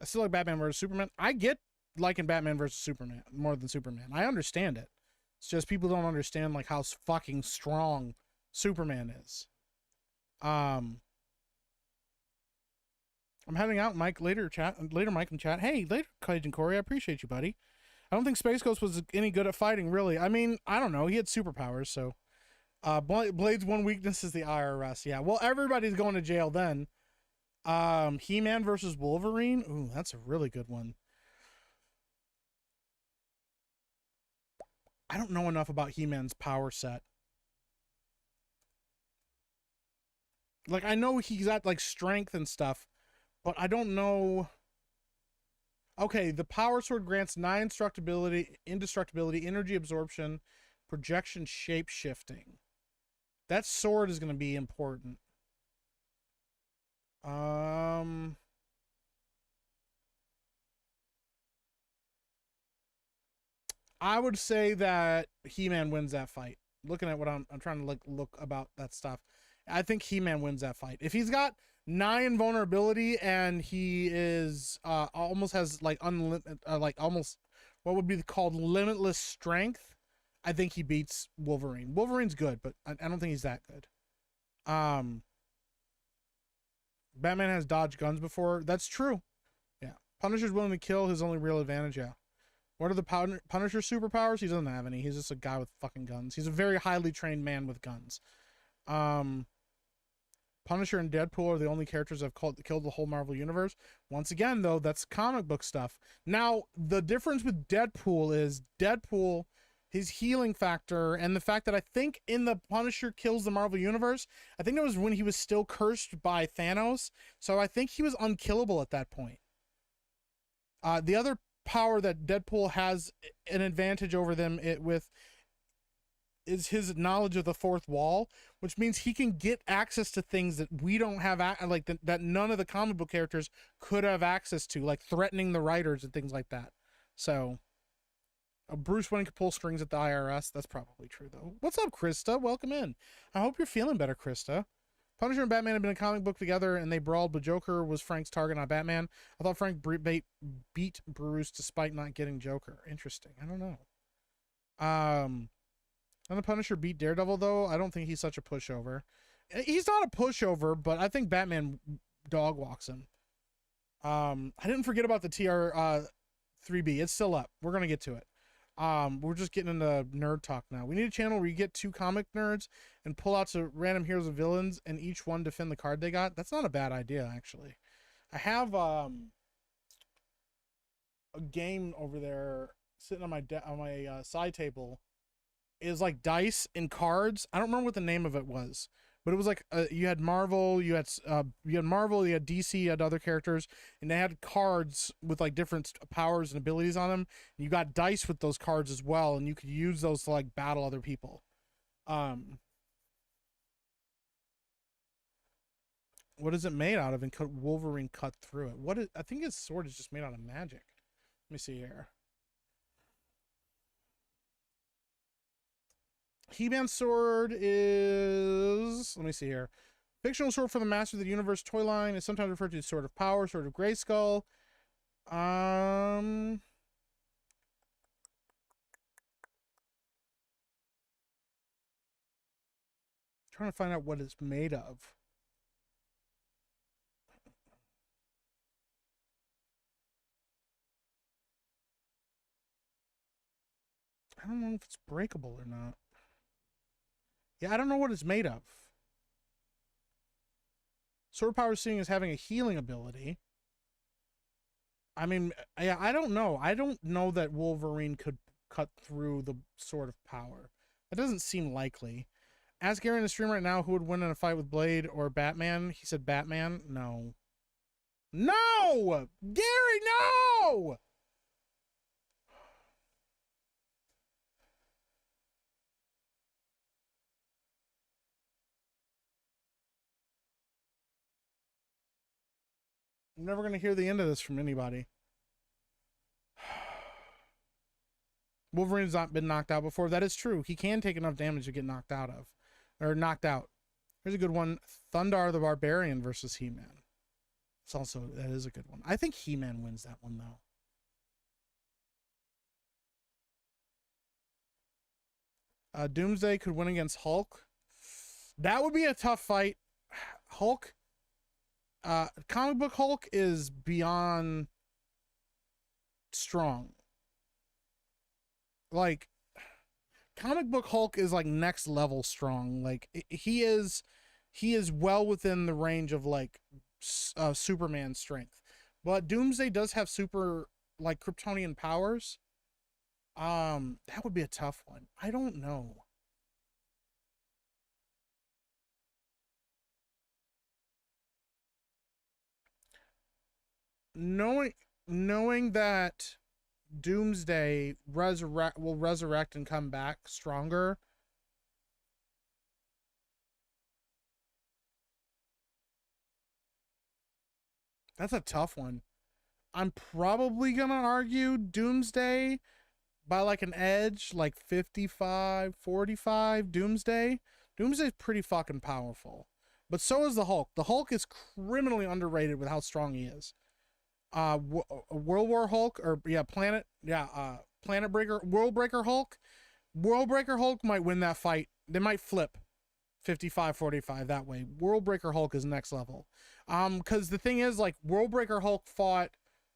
A: still like Batman versus Superman. I get liking Batman versus Superman more than Superman. I understand it. It's just people don't understand like how fucking strong Superman is. I'm heading out, Mike. Later, Mike in chat. Hey, later, Cajun Corey. I appreciate you, buddy. I don't think Space Ghost was any good at fighting, really. I mean, I don't know. He had superpowers, so. Blade's one weakness is the IRS. Yeah, well, everybody's going to jail then. He-Man versus Wolverine. Ooh, that's a really good one. I don't know enough about He-Man's power set. Like, I know he's got, like, strength and stuff, but I don't know. Okay, the Power Sword grants 9 indestructibility, energy absorption, projection, shape-shifting. That sword is going to be important. I would say that He-Man wins that fight. Looking at what I'm trying to look about that stuff. I think He-Man wins that fight. If he's got 9 vulnerability and he is almost has like almost what would be called limitless strength, I think he beats Wolverine. Wolverine's good, but I don't think he's that good. Batman has dodged guns before. That's true. Yeah. Punisher's willing to kill, his only real advantage. Yeah. What are the Punisher superpowers? He doesn't have any. He's just a guy with fucking guns. He's a very highly trained man with guns. Punisher and Deadpool are the only characters that have killed the whole Marvel universe. Once again, though, that's comic book stuff. Now, the difference with Deadpool is Deadpool, his healing factor, and the fact that I think in the Punisher kills the Marvel universe, I think it was when he was still cursed by Thanos. So I think he was unkillable at that point. The other power that Deadpool has an advantage over them is his knowledge of the fourth wall, which means he can get access to things that we don't have, that none of the comic book characters could have access to, like threatening the writers and things like that. So, Bruce Wayne could pull strings at the IRS. That's probably true, though. What's up, Krista? Welcome in. I hope you're feeling better, Krista. Punisher and Batman have been in a comic book together, and they brawled, but Joker was Frank's target, not Batman. I thought Frank beat Bruce despite not getting Joker. Interesting. I don't know. And the Punisher beat Daredevil, though. I don't think he's such a pushover. He's not a pushover, but I think Batman dog walks him. I didn't forget about the TR 3B. It's still up. We're gonna get to it. We're just getting into nerd talk now. We need a channel where you get two comic nerds and pull out some random heroes and villains, and each one defend the card they got. That's not a bad idea, actually. I have a game over there sitting on my side table. Is like dice and cards. I don't remember what the name of it was, but it was like you had Marvel, you had DC, you had other characters, and they had cards with like different powers and abilities on them. And you got dice with those cards as well, and you could use those to like battle other people. What is it made out of? And Wolverine cut through it. I think his sword is just made out of magic. Let me see here. He-Man's sword is, let me see here. Fictional sword for the Master of the Universe toy line is sometimes referred to as Sword of Power, Sword of Grayskull. Trying to find out what it's made of. I don't know if it's breakable or not. Yeah, I don't know what it's made of. Sword Power is seen as having a healing ability. I mean, yeah, I don't know. I don't know that Wolverine could cut through the Sword of Power. That doesn't seem likely. Ask Gary in the stream right now who would win in a fight with Blade or Batman. He said Batman. No. No! Gary, no! I'm never going to hear the end of this from anybody. Wolverine's not been knocked out before. That is true. He can take enough damage to get knocked out of. Or knocked out. Here's a good one. Thundar the Barbarian versus He-Man. That is a good one. I think He-Man wins that one, though. Doomsday could win against Hulk. That would be a tough fight. Hulk. Comic book Hulk is beyond strong. Like, comic book Hulk is like next level strong. Like, he is well within the range of like Superman's strength. But Doomsday does have super like Kryptonian powers. That would be a tough one. I don't know. Knowing that Doomsday will resurrect and come back stronger. That's a tough one. I'm probably gonna argue Doomsday by like an edge, like 55-45. Doomsday's pretty fucking powerful. But so is the Hulk. The Hulk is criminally underrated with how strong he is. World War Hulk, or Planet Breaker, World Breaker Hulk. World Breaker Hulk might win that fight. They might flip 55-45 that way. World Breaker Hulk is next level. Because the thing is, like, World Breaker Hulk fought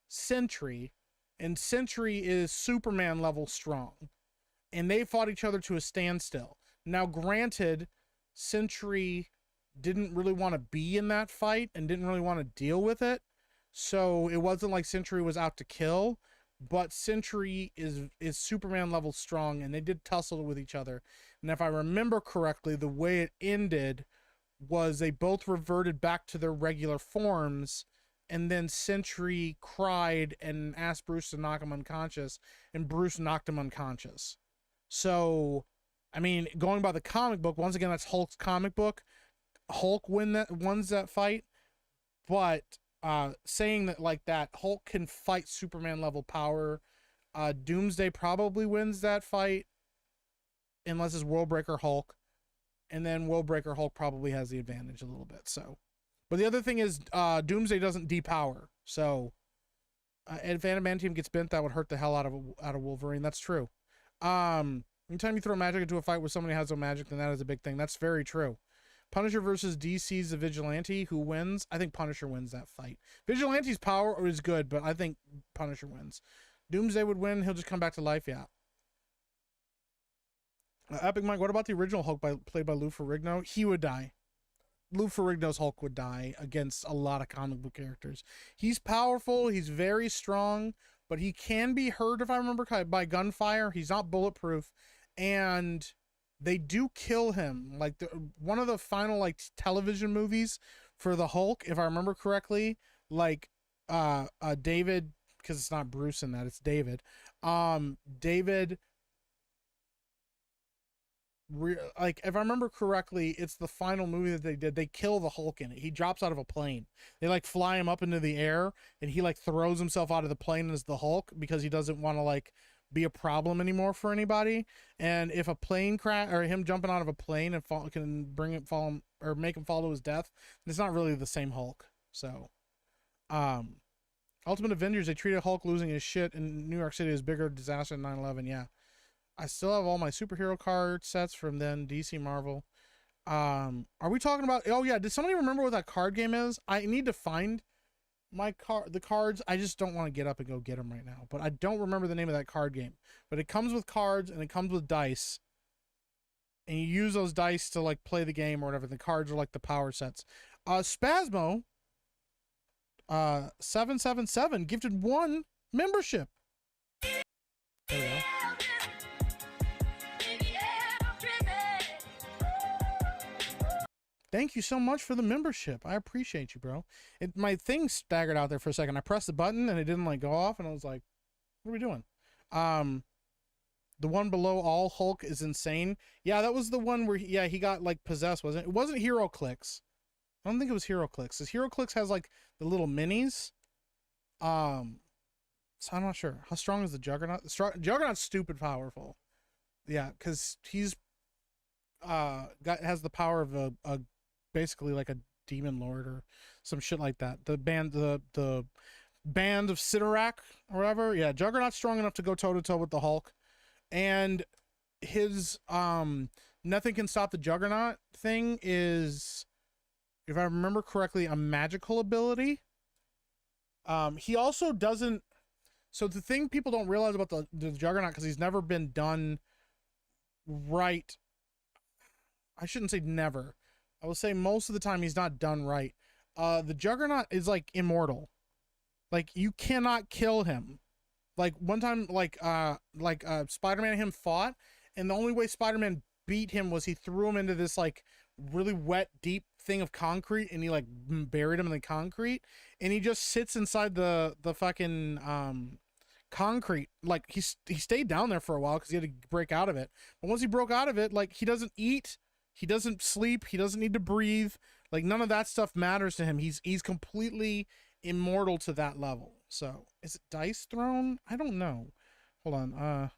A: Sentry, and Sentry is Superman level strong, and they fought each other to a standstill. Now, granted, Sentry didn't really want to be in that fight and didn't really want to deal with it. So it wasn't like Sentry was out to kill, but Sentry is Superman level strong, and they did tussle with each other. And if I remember correctly, the way it ended was they both reverted back to their regular forms, and then Sentry cried and asked Bruce to knock him unconscious, and Bruce knocked him unconscious. So, I mean, going by the comic book, once again, that's Hulk's comic book. Hulk wins that fight, but saying that like that, Hulk can fight Superman level power. Doomsday probably wins that fight, unless it's Worldbreaker Hulk, and then Worldbreaker Hulk probably has the advantage a little bit. So, but the other thing is, Doomsday doesn't depower, so if Adamantium gets bent, that would hurt the hell out of Wolverine. That's true. Anytime you throw magic into a fight where somebody has no magic, then that is a big thing. That's very true. Punisher versus DC's The Vigilante. Who wins? I think Punisher wins that fight. Vigilante's power is good, but I think Punisher wins. Doomsday would win. He'll just come back to life, yeah. Epic Mike, what about the original Hulk played by Lou Ferrigno? He would die. Lou Ferrigno's Hulk would die against a lot of comic book characters. He's powerful. He's very strong, but he can be hurt, if I remember, by gunfire. He's not bulletproof, and they do kill him. Like one of the final like television movies for the Hulk, if I remember correctly, like David, because it's not Bruce in that, it's David. David, like if I remember correctly, it's the final movie that they did. They kill the Hulk in it. He drops out of a plane. They like fly him up into the air, and he like throws himself out of the plane as the Hulk because he doesn't want to like be a problem anymore for anybody. And if a plane crash or him jumping out of a plane and can make him fall to his death, it's not really the same Hulk. So, Ultimate Avengers, they treated Hulk losing his shit in New York City as bigger disaster than 9/11. Yeah. I still have all my superhero card sets from then, DC, Marvel. Are we talking about, oh yeah, did somebody remember what that card game is? I need to find the cards. I just don't want to get up and go get them right now, but I don't remember the name of that card game. But it comes with cards and it comes with dice, and you use those dice to like play the game or whatever. The cards are like the power sets. Spasmo 777 gifted 1 membership. There we go. Thank you so much for the membership. I appreciate you, bro. My thing staggered out there for a second. I pressed the button and it didn't like go off, and I was like, what are we doing? The one below all Hulk is insane. Yeah, that was the one where he got like possessed, wasn't it? It wasn't Hero Clicks. I don't think it was Hero Clicks. Because Hero Clicks has like the little minis. So I'm not sure. How strong is the Juggernaut? Juggernaut's stupid powerful. Yeah, because he's has the power of a basically like a demon lord or some shit like that. The band of Sidorak or whatever. Yeah, Juggernaut's strong enough to go toe to toe with the Hulk, and his nothing can stop the Juggernaut thing is, if I remember correctly, a magical ability. He also doesn't. So the thing people don't realize about the Juggernaut, because he's never been done right. I shouldn't say never. I will say most of the time he's not done right. The Juggernaut is like immortal. Like you cannot kill him. Like one time, Spider-Man and him fought, and the only way Spider-Man beat him was he threw him into this like really wet, deep thing of concrete, and he like buried him in the concrete, and he just sits inside the fucking concrete. Like he stayed down there for a while because he had to break out of it. But once he broke out of it, like he doesn't eat. He doesn't sleep. He doesn't need to breathe. Like none of that stuff matters to him. He's completely immortal to that level. So is it Dice Throne? I don't know. Hold on.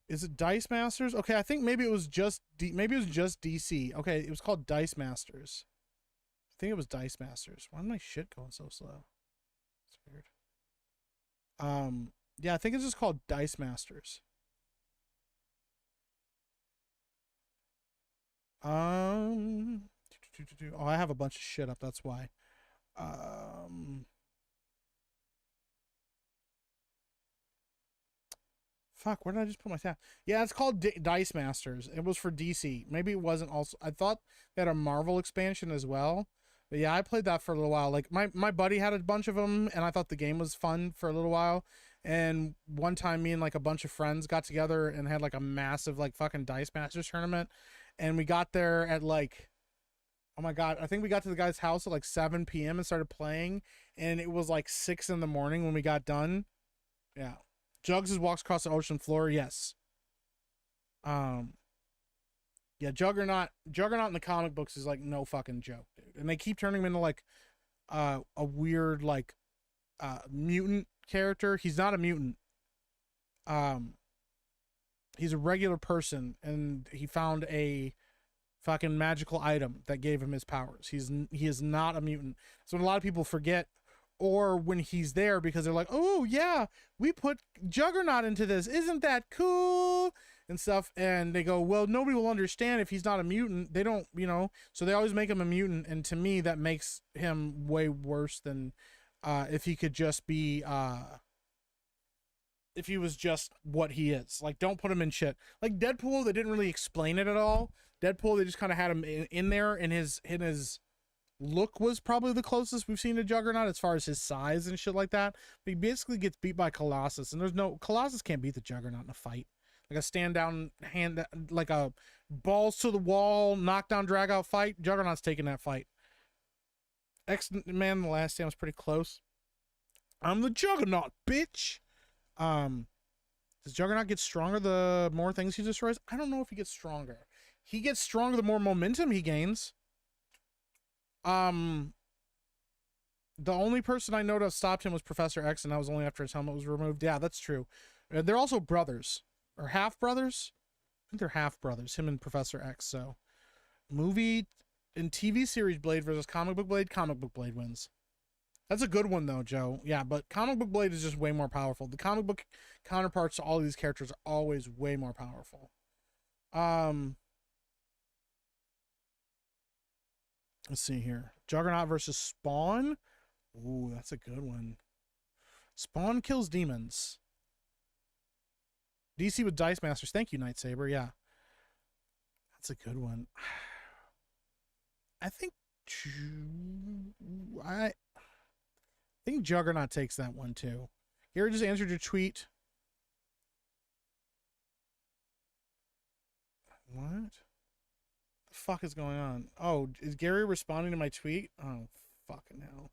A: Is it Dice Masters? Okay, I think maybe it was just DC. Okay, it was called Dice Masters. I think it was Dice Masters. Why is my shit going so slow? It's weird. Yeah, I think it's just called Dice Masters. Oh, I have a bunch of shit up, that's why. Fuck, where did I just put my tab? Yeah, it's called Dice Masters. It was for DC. Maybe it wasn't also. I thought they had a Marvel expansion as well. But yeah, I played that for a little while. Like my buddy had a bunch of them, and I thought the game was fun for a little while. And one time, me and like a bunch of friends got together and had like a massive like fucking Dice Masters tournament. And we got there at like, oh my God, I think we got to the guy's house at like 7 p.m. and started playing. And it was like 6 in the morning when we got done. Yeah. Jugs walks across the ocean floor. Yes. Yeah, Juggernaut in the comic books is like no fucking joke, dude. And they keep turning him into like a weird like mutant character. He's not a mutant. He's a regular person, and he found a fucking magical item that gave him his powers. He is not a mutant. So a lot of people forget, or when he's there, because they're like, oh yeah, we put Juggernaut into this, isn't that cool and stuff, and they go, well, nobody will understand if he's not a mutant. They don't, you know, so they always make him a mutant, and to me that makes him way worse than if he could just be if he was just what he is. Like, don't put him in shit like Deadpool. They didn't really explain it at all. Deadpool, they just kind of had him in there, and his look was probably the closest we've seen to Juggernaut as far as his size and shit like that. But he basically gets beat by Colossus, and Colossus can't beat the Juggernaut in a fight. Like a stand down hand, like a balls to the wall, knockdown, drag out fight. Juggernaut's taking that fight. X-Man: The Last Stand was pretty close. I'm the Juggernaut, bitch. Does Juggernaut get stronger the more things he destroys? I don't know if he gets stronger. He gets stronger the more momentum he gains. The only person I know that stopped him was Professor X, and that was only after his helmet was removed. Yeah, that's true. They're also brothers. Or half brothers? I think they're half brothers, him and Professor X. So, movie and TV series Blade versus comic book Blade wins. That's a good one though, Joe. Yeah, but comic book Blade is just way more powerful. The comic book counterparts to all of these characters are always way more powerful. Let's see here. Juggernaut versus Spawn. Ooh, that's a good one. Spawn kills demons. DC with Dice Masters. Thank you, Night Saber. Yeah. That's a good one. I think Juggernaut takes that one too. Gary just answered your tweet. What? The fuck is going on? Oh, is Gary responding to my tweet? Oh, fucking hell.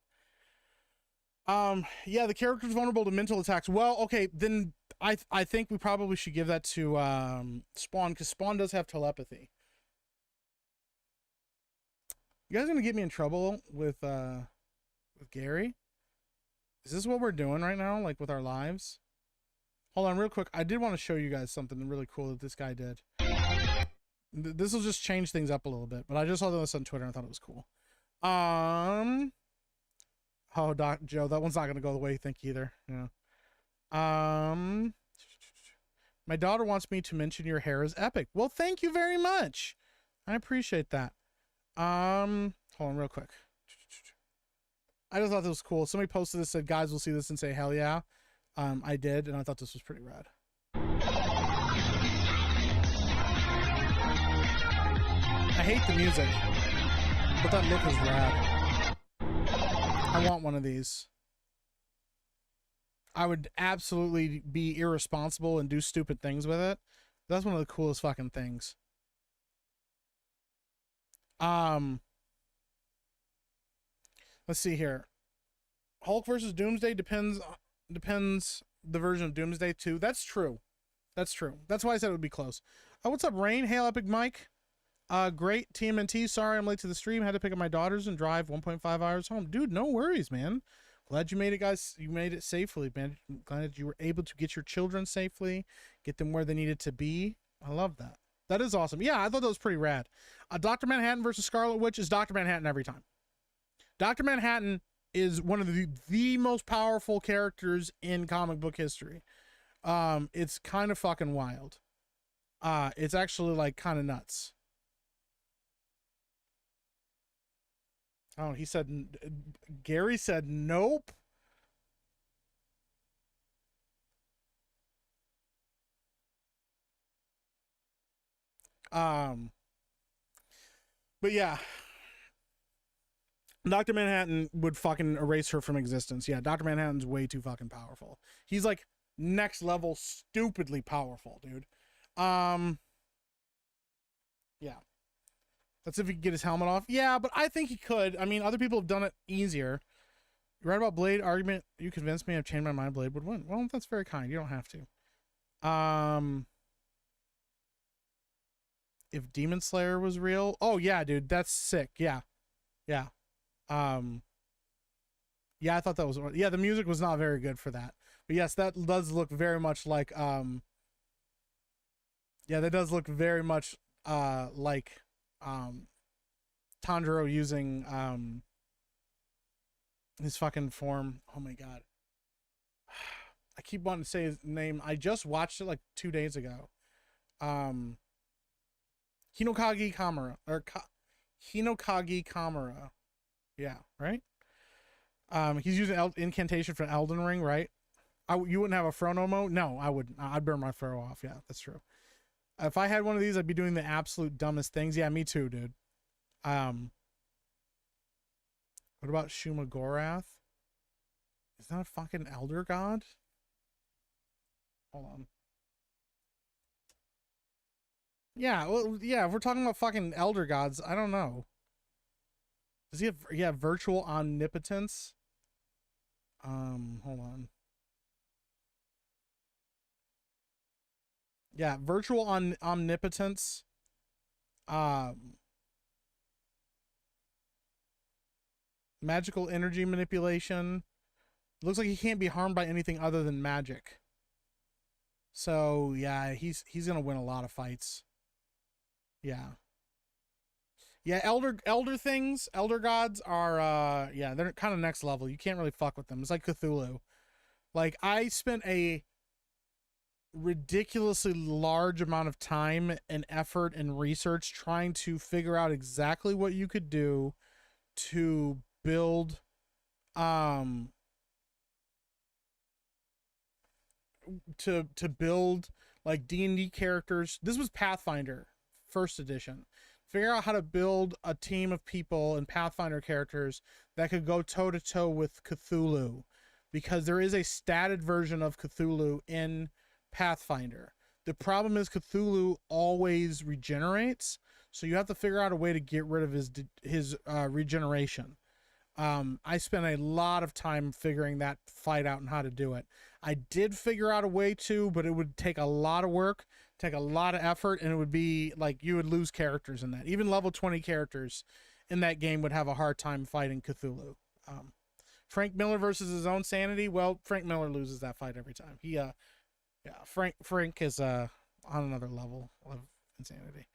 A: Yeah, the character's vulnerable to mental attacks. Well, okay, then I think we probably should give that to Spawn, because Spawn does have telepathy. You guys gonna get me in trouble with Gary? Is this what we're doing right now, like with our lives? Hold on real quick. I did want to show you guys something really cool that this guy did. This will just change things up a little bit, but I just saw this on Twitter and I thought it was cool. Oh, Doc Joe, that one's not gonna go the way you think either. Yeah. My daughter wants me to mention your hair is epic. Well, thank you very much. I appreciate that. Hold on real quick. I just thought this was cool. Somebody posted this, said guys will see this and say hell yeah. I did, and I thought this was pretty rad. I hate the music, but that look is rad. I want one of these. I would absolutely be irresponsible and do stupid things with it. That's one of the coolest fucking things. Let's see here. Hulk versus Doomsday depends the version of Doomsday too. That's true. That's true. That's why I said it would be close. What's up, Rain? Hail Epic Mike. Great TMNT. Sorry I'm late to the stream. Had to pick up my daughters and drive 1.5 hours home. Dude, no worries, man. Glad you made it, guys. You made it safely, man. Glad you were able to get your children safely, get them where they needed to be. I love that. That is awesome. Yeah, I thought that was pretty rad. Dr. Manhattan versus Scarlet Witch is Dr. Manhattan every time. Dr. Manhattan is one of the most powerful characters in comic book history. It's kind of fucking wild. It's actually like kind of nuts. Oh, he said, Gary said, nope. But yeah, Dr. Manhattan would fucking erase her from existence. Yeah, Dr. Manhattan's way too fucking powerful. He's like next level stupidly powerful, dude. Yeah. Let's see if he can get his helmet off. Yeah, but I think he could. I mean, other people have done it easier. You're right about Blade argument. You convinced me. I've changed my mind. Blade would win. Well, that's very kind. You don't have to. If Demon Slayer was real, oh yeah, dude, that's sick. Yeah, yeah. Yeah, I thought that was. Yeah, the music was not very good for that. But yes, that does look very much like. Yeah, that does look very much like Tanjiro using his fucking form. Oh my god. I keep wanting to say his name. I just watched it like 2 days ago. Hinokage Kamara or Hinokage Kamara. Yeah, right? He's using incantation for Elden Ring, right? You wouldn't have a Frono mode? No, I wouldn't. I'd burn my Fro off. Yeah, that's true. If I had one of these, I'd be doing the absolute dumbest things. Yeah, me too, dude. What about Shuma Gorath? Is that a fucking elder god? Hold on. Yeah, well, yeah, if we're talking about fucking elder gods, I don't know. Does he have, yeah, virtual omnipotence? Hold on. Yeah, virtual omnipotence. Magical energy manipulation. Looks like he can't be harmed by anything other than magic. So yeah, he's gonna win a lot of fights. Yeah. Yeah, elder things, elder gods are yeah, they're kind of next level. You can't really fuck with them. It's like Cthulhu. Like I spent a ridiculously large amount of time and effort and research trying to figure out exactly what you could do to build to build like D&D characters. This was Pathfinder first edition. Figure out how to build a team of people and Pathfinder characters that could go toe to toe with Cthulhu, because there is a statted version of Cthulhu in Pathfinder. The problem is Cthulhu always regenerates, so you have to figure out a way to get rid of his regeneration. I spent a lot of time figuring that fight out and how to do it. I did figure out a way to, but it would take a lot of work, take a lot of effort, and it would be like you would lose characters in that. Even level 20 characters in that game would have a hard time fighting Cthulhu. Frank Miller versus his own sanity. Well, Frank Miller loses that fight every time. He yeah, Frank is on another level of insanity.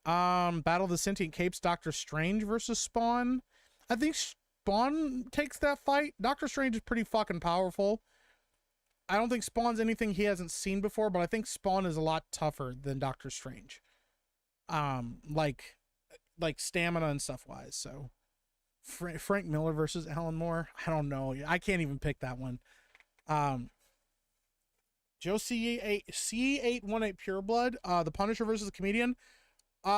A: Battle of the Sentient Capes, Doctor Strange versus Spawn. I think Spawn takes that fight. Doctor Strange is pretty fucking powerful. I don't think Spawn's anything he hasn't seen before, but I think Spawn is a lot tougher than Doctor Strange. Like stamina and stuff wise. So Frank Miller versus Alan Moore. I don't know. I can't even pick that one. Joe C818 Pureblood, the Punisher versus the Comedian.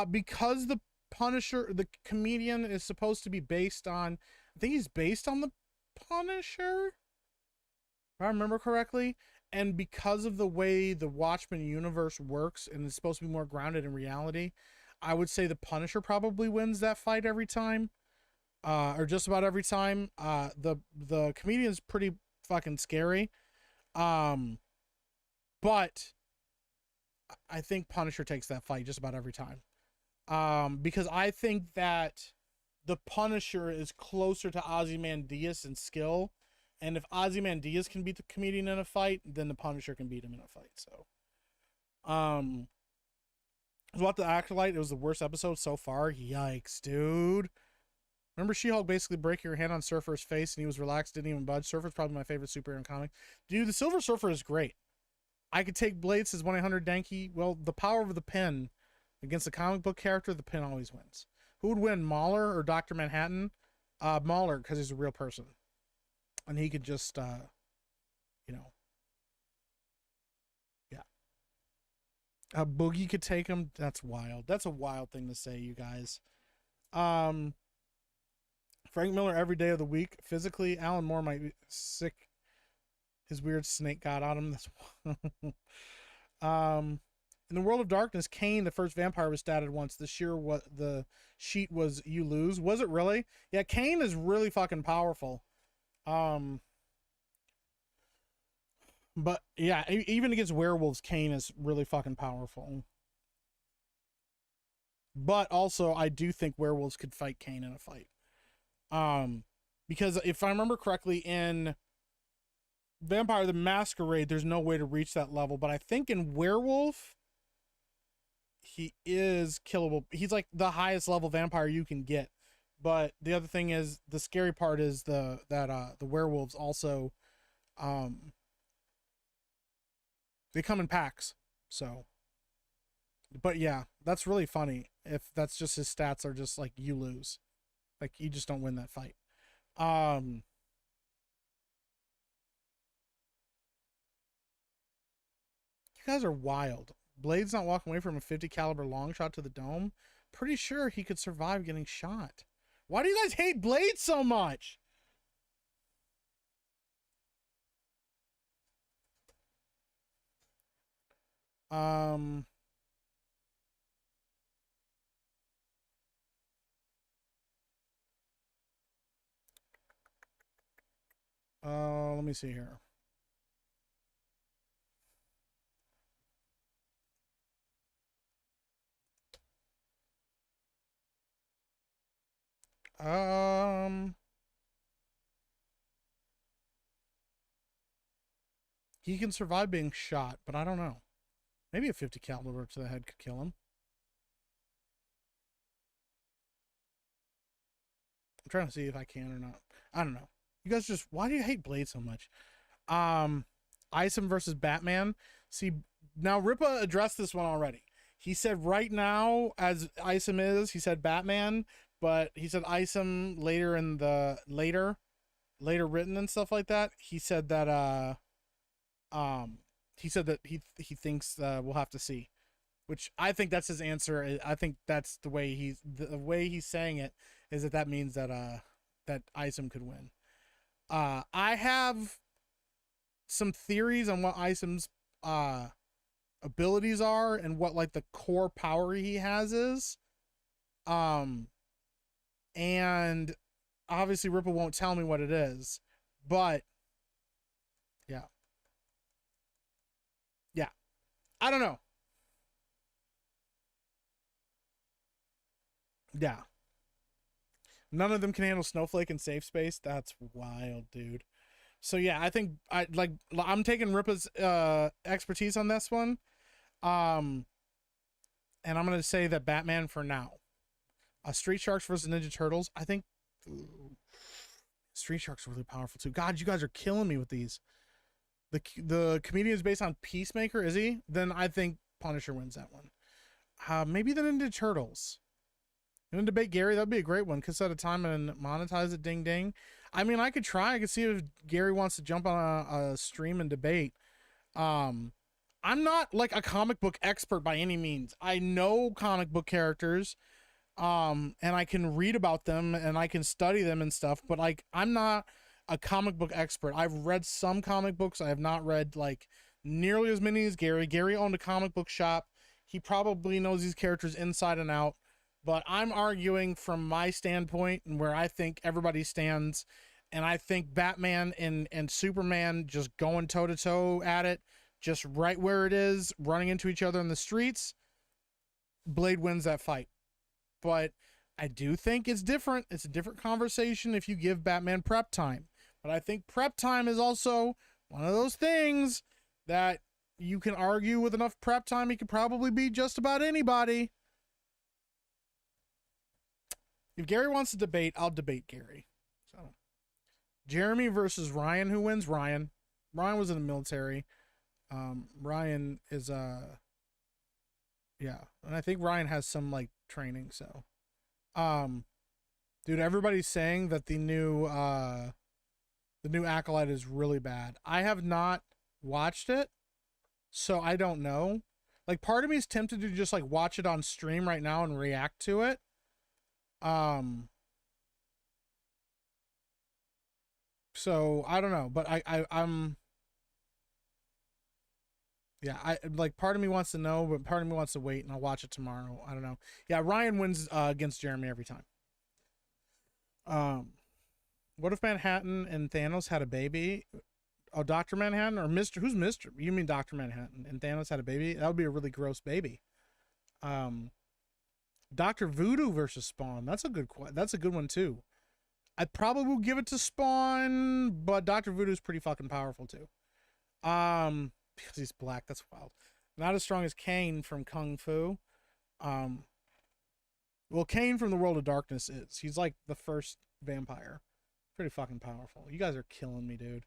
A: Because the Punisher, the Comedian is supposed to be based on, I think he's based on the Punisher, if I remember correctly. And because of the way the Watchmen universe works and it's supposed to be more grounded in reality, I would say the Punisher probably wins that fight every time. Or just about every time. The Comedian's pretty fucking scary. But I think Punisher takes that fight just about every time. Because I think that the Punisher is closer to Ozymandias in skill, and if Ozymandias can beat the Comedian in a fight, then the Punisher can beat him in a fight. So, what the Acolyte? It was the worst episode so far. Yikes, dude! Remember She-Hulk basically breaking her hand on Surfer's face, and he was relaxed, didn't even budge. Surfer's probably my favorite superhero in comic. Dude, the Silver Surfer is great. I could take Blade, says 1-800 Danky. Well, the power of the pen against a comic book character, the pen always wins. Who would win, Mauler or Dr. Manhattan? Mauler, because he's a real person. And he could just, you know. Yeah. A Boogie could take him. That's wild. That's a wild thing to say, you guys. Frank Miller every day of the week. Physically, Alan Moore might be sick. His weird snake got on him. That's in the World of Darkness, Kane, the first vampire, was statted once. The sheet was you lose. Was it really? Yeah, Kane is really fucking powerful. But yeah, even against werewolves, Kane is really fucking powerful. But also, I do think werewolves could fight Kane in a fight. Because if I remember correctly, in Vampire the Masquerade, there's no way to reach that level. But I think in Werewolf, he is killable. He's like the highest level vampire you can get. But the other thing is, the scary part is the werewolves also, they come in packs. So, but yeah, that's really funny. If that's just his stats are just like you lose, like you just don't win that fight. You guys are wild. Blade's not walking away from a 50 caliber long shot to the dome. Pretty sure he could survive getting shot. Why do you guys hate Blade so much? Let me see here. He can survive being shot, but I don't know. Maybe a 50 caliber to the head could kill him. I'm trying to see if I can or not. I don't know. You guys just, why do you hate Blade so much? ISAM versus Batman. See, now Ripa addressed this one already. He said right now, as ISAM is, he said Batman, but he said ISAM later in the later written and stuff like that. He said that he thinks we'll have to see, which I think that's his answer. I think that's the way he's saying it, is that means that that ISAM could win. I have some theories on what ISAM's abilities are and what like the core power he has is. And obviously Ripple won't tell me what it is, but yeah. Yeah. I don't know. Yeah. None of them can handle Snowflake in safe space. That's wild, dude. So yeah, I think I'm taking Ripa's expertise on this one. And I'm gonna say that Batman for now. Street Sharks versus Ninja Turtles. I think Street Sharks are really powerful too. God, you guys are killing me with these. The comedian is based on Peacemaker, is he? Then I think Punisher wins that one. Maybe the Ninja Turtles. You want to debate Gary? That'd be a great one. Could set a time and monetize it. Ding ding. I mean, I could try. I could see if Gary wants to jump on a stream and debate. I'm not like a comic book expert by any means. I know comic book characters, and I can read about them and I can study them and stuff. But like, I'm not a comic book expert. I've read some comic books. I have not read like nearly as many as Gary. Gary owned a comic book shop. He probably knows these characters inside and out. But I'm arguing from my standpoint and where I think everybody stands. And I think Batman and Superman just going toe-to-toe at it, just right where it is, running into each other in the streets. Blade wins that fight. But I do think it's different. It's a different conversation if you give Batman prep time. But I think prep time is also one of those things that you can argue with enough prep time, he could probably beat just about anybody. If Gary wants to debate, I'll debate Gary. So, Jeremy versus Ryan. Who wins? Ryan. Ryan was in the military. Ryan is yeah, and I think Ryan has some like training. So, dude, everybody's saying that the new Acolyte is really bad. I have not watched it, so I don't know. Like, part of me is tempted to just like watch it on stream right now and react to it. So I don't know, but I'm yeah, I like, part of me wants to know, but part of me wants to wait, and I'll watch it tomorrow. I don't know. Yeah, Ryan wins against Jeremy every time. What if Manhattan and Thanos had a baby? Oh, Dr. Manhattan or Mr. Who's Mr.? You mean Dr. Manhattan and Thanos had a baby? That would be a really gross baby. Dr. Voodoo versus Spawn. That's a good one too. I probably will give it to Spawn, but Dr. Voodoo is pretty fucking powerful too. Because he's black, that's wild. Not as strong as Kane from Kung Fu. Well, Kane from the World of Darkness is. He's like the first vampire. Pretty fucking powerful. You guys are killing me, dude.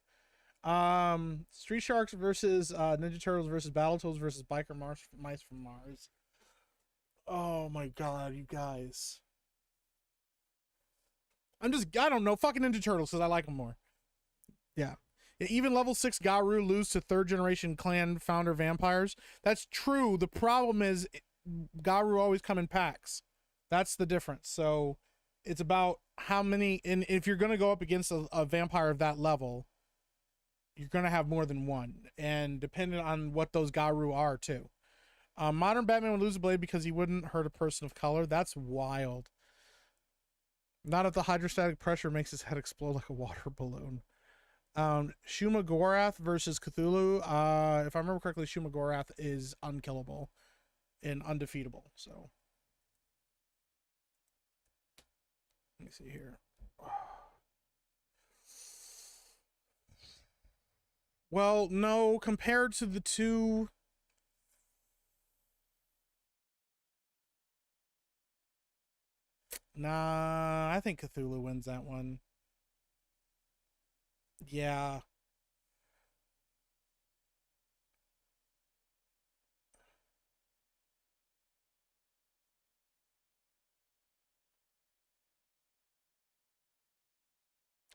A: Street Sharks versus Ninja Turtles versus Battletoads versus Biker Mice from Mars. Oh my god, you guys. I don't know. Fucking Ninja Turtles because I like them more. Yeah. Even level 6 Garu lose to 3rd generation clan founder vampires. That's true. The problem is Garu always come in packs. That's the difference. So it's about how many, and if you're going to go up against a vampire of that level, you're going to have more than one. And depending on what those Garu are too. Modern Batman would lose a blade because he wouldn't hurt a person of color. That's wild. Not if the hydrostatic pressure makes his head explode like a water balloon. Shuma Gorath versus Cthulhu. If I remember correctly, Shuma Gorath is unkillable and undefeatable. So let me see here. Well, no, compared to the two. Nah, I think Cthulhu wins that one. Yeah.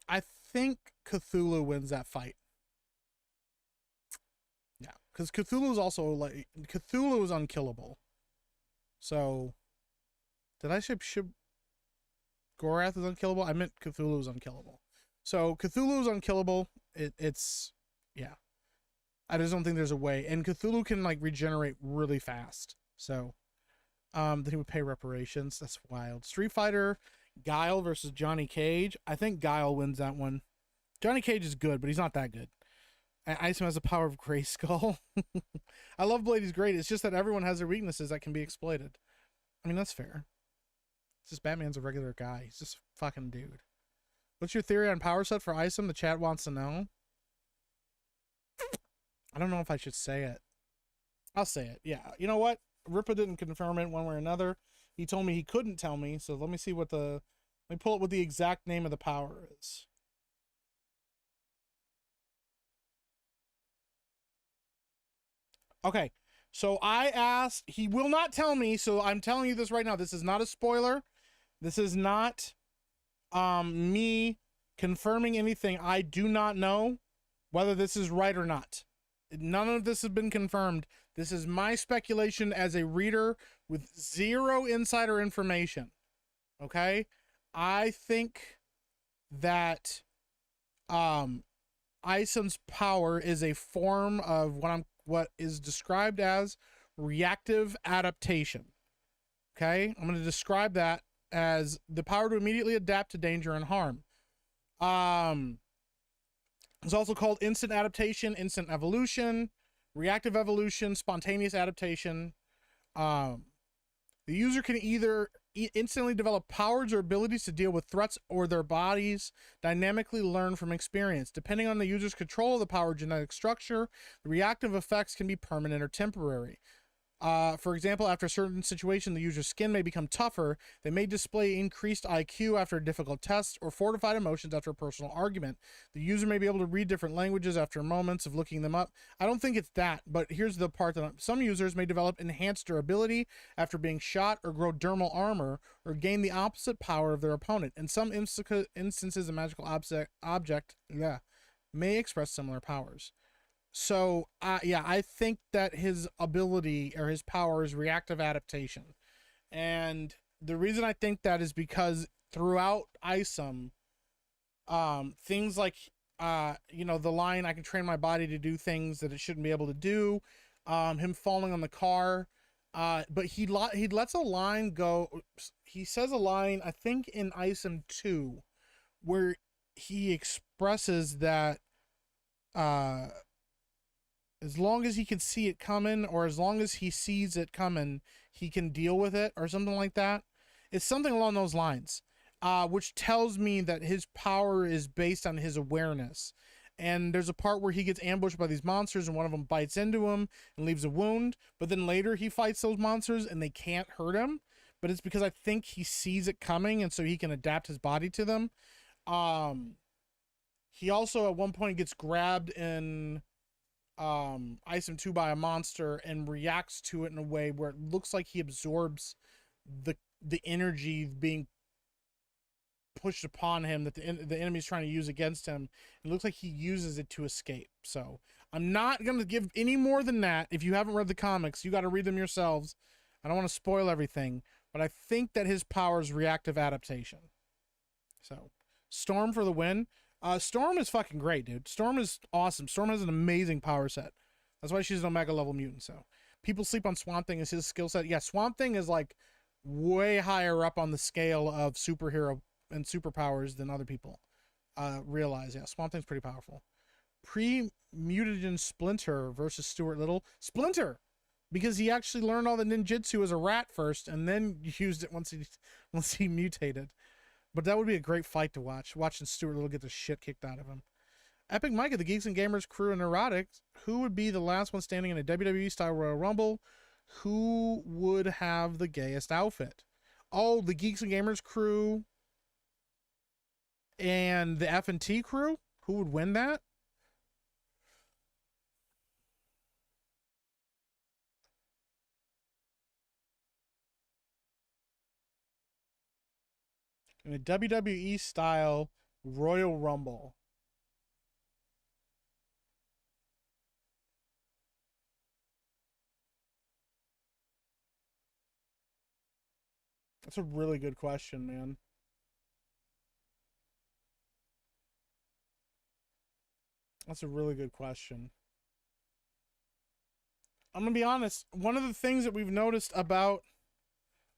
A: I think Cthulhu wins that fight. Yeah, because Cthulhu is also like, Cthulhu is unkillable. So, did I ship Gorath is unkillable? I meant Cthulhu is unkillable. So Cthulhu is unkillable. It's yeah. I just don't think there's a way. And Cthulhu can like regenerate really fast. So then he would pay reparations. That's wild. Street Fighter, Guile versus Johnny Cage. I think Guile wins that one. Johnny Cage is good, but he's not that good. And ISAM has the power of Grayskull. I love Blade, he's great. It's just that everyone has their weaknesses that can be exploited. I mean, that's fair. It's just Batman's a regular guy. He's just a fucking dude. What's your theory on power set for ISAM? The chat wants to know. I don't know if I should say it. I'll say it. Yeah. You know what? Ripa didn't confirm it one way or another. He told me he couldn't tell me. So let me see what let me pull up what the exact name of the power is. Okay. So I asked, he will not tell me. So I'm telling you this right now. This is not a spoiler. This is not me confirming anything. I do not know whether this is right or not. None of this has been confirmed. This is my speculation as a reader with zero insider information. Okay? I think that ISAM's power is a form of what is described as reactive adaptation. Okay? I'm going to describe that as the power to immediately adapt to danger and harm. It's also called instant adaptation, instant evolution, reactive evolution, spontaneous adaptation. The user can either instantly develop powers or abilities to deal with threats, or their bodies dynamically learn from experience. Depending on the user's control of the power genetic structure, the reactive effects can be permanent or temporary. For example, after a certain situation, the user's skin may become tougher. They may display increased IQ after a difficult test, or fortified emotions after a personal argument. The user may be able to read different languages after moments of looking them up. I don't think it's that, but here's the part that some users may develop enhanced durability after being shot, or grow dermal armor, or gain the opposite power of their opponent. In some instances, a magical object may express similar powers. So, yeah, I think that his ability or his power is reactive adaptation. And the reason I think that is because throughout ISAM, things like, you know, the line, I can train my body to do things that it shouldn't be able to do, him falling on the car, but he lets a line go. He says a line, I think in ISAM 2, where he expresses that, as long as he can see it coming, or as long as he sees it coming, he can deal with it, or something like that. It's something along those lines, which tells me that his power is based on his awareness. And there's a part where he gets ambushed by these monsters, and one of them bites into him and leaves a wound. But then later he fights those monsters, and they can't hurt him. But it's because I think he sees it coming, and so he can adapt his body to them. He also at one point gets grabbed in ISAM 2 by a monster and reacts to it in a way where it looks like he absorbs the energy being pushed upon him that the enemy's trying to use against him. It looks like he uses it to escape. So I'm not going to give any more than that. If you haven't read the comics, you got to read them yourselves. I don't want to spoil everything, but I think that his power is reactive adaptation. So Storm for the win. Storm is fucking great, dude. Storm is awesome. Storm has an amazing power set. That's why she's an Omega level mutant. So people sleep on Swamp Thing as his skill set. Yeah, Swamp Thing is like way higher up on the scale of superhero and superpowers than other people realize. Yeah, Swamp Thing's pretty powerful. Pre-mutagen Splinter versus Stuart Little. Splinter, because he actually learned all the ninjutsu as a rat first, and then used it once he mutated. But that would be a great fight to watch. Watching Stuart Little get the shit kicked out of him. Epic Mike of the Geeks and Gamers crew and Neurotics. Who would be the last one standing in a WWE style Royal Rumble? Who would have the gayest outfit? Oh, the Geeks and Gamers crew and the F&T crew? Who would win that? In a WWE style Royal Rumble. That's a really good question, man. That's a really good question. I'm gonna be honest. One of the things that we've noticed about,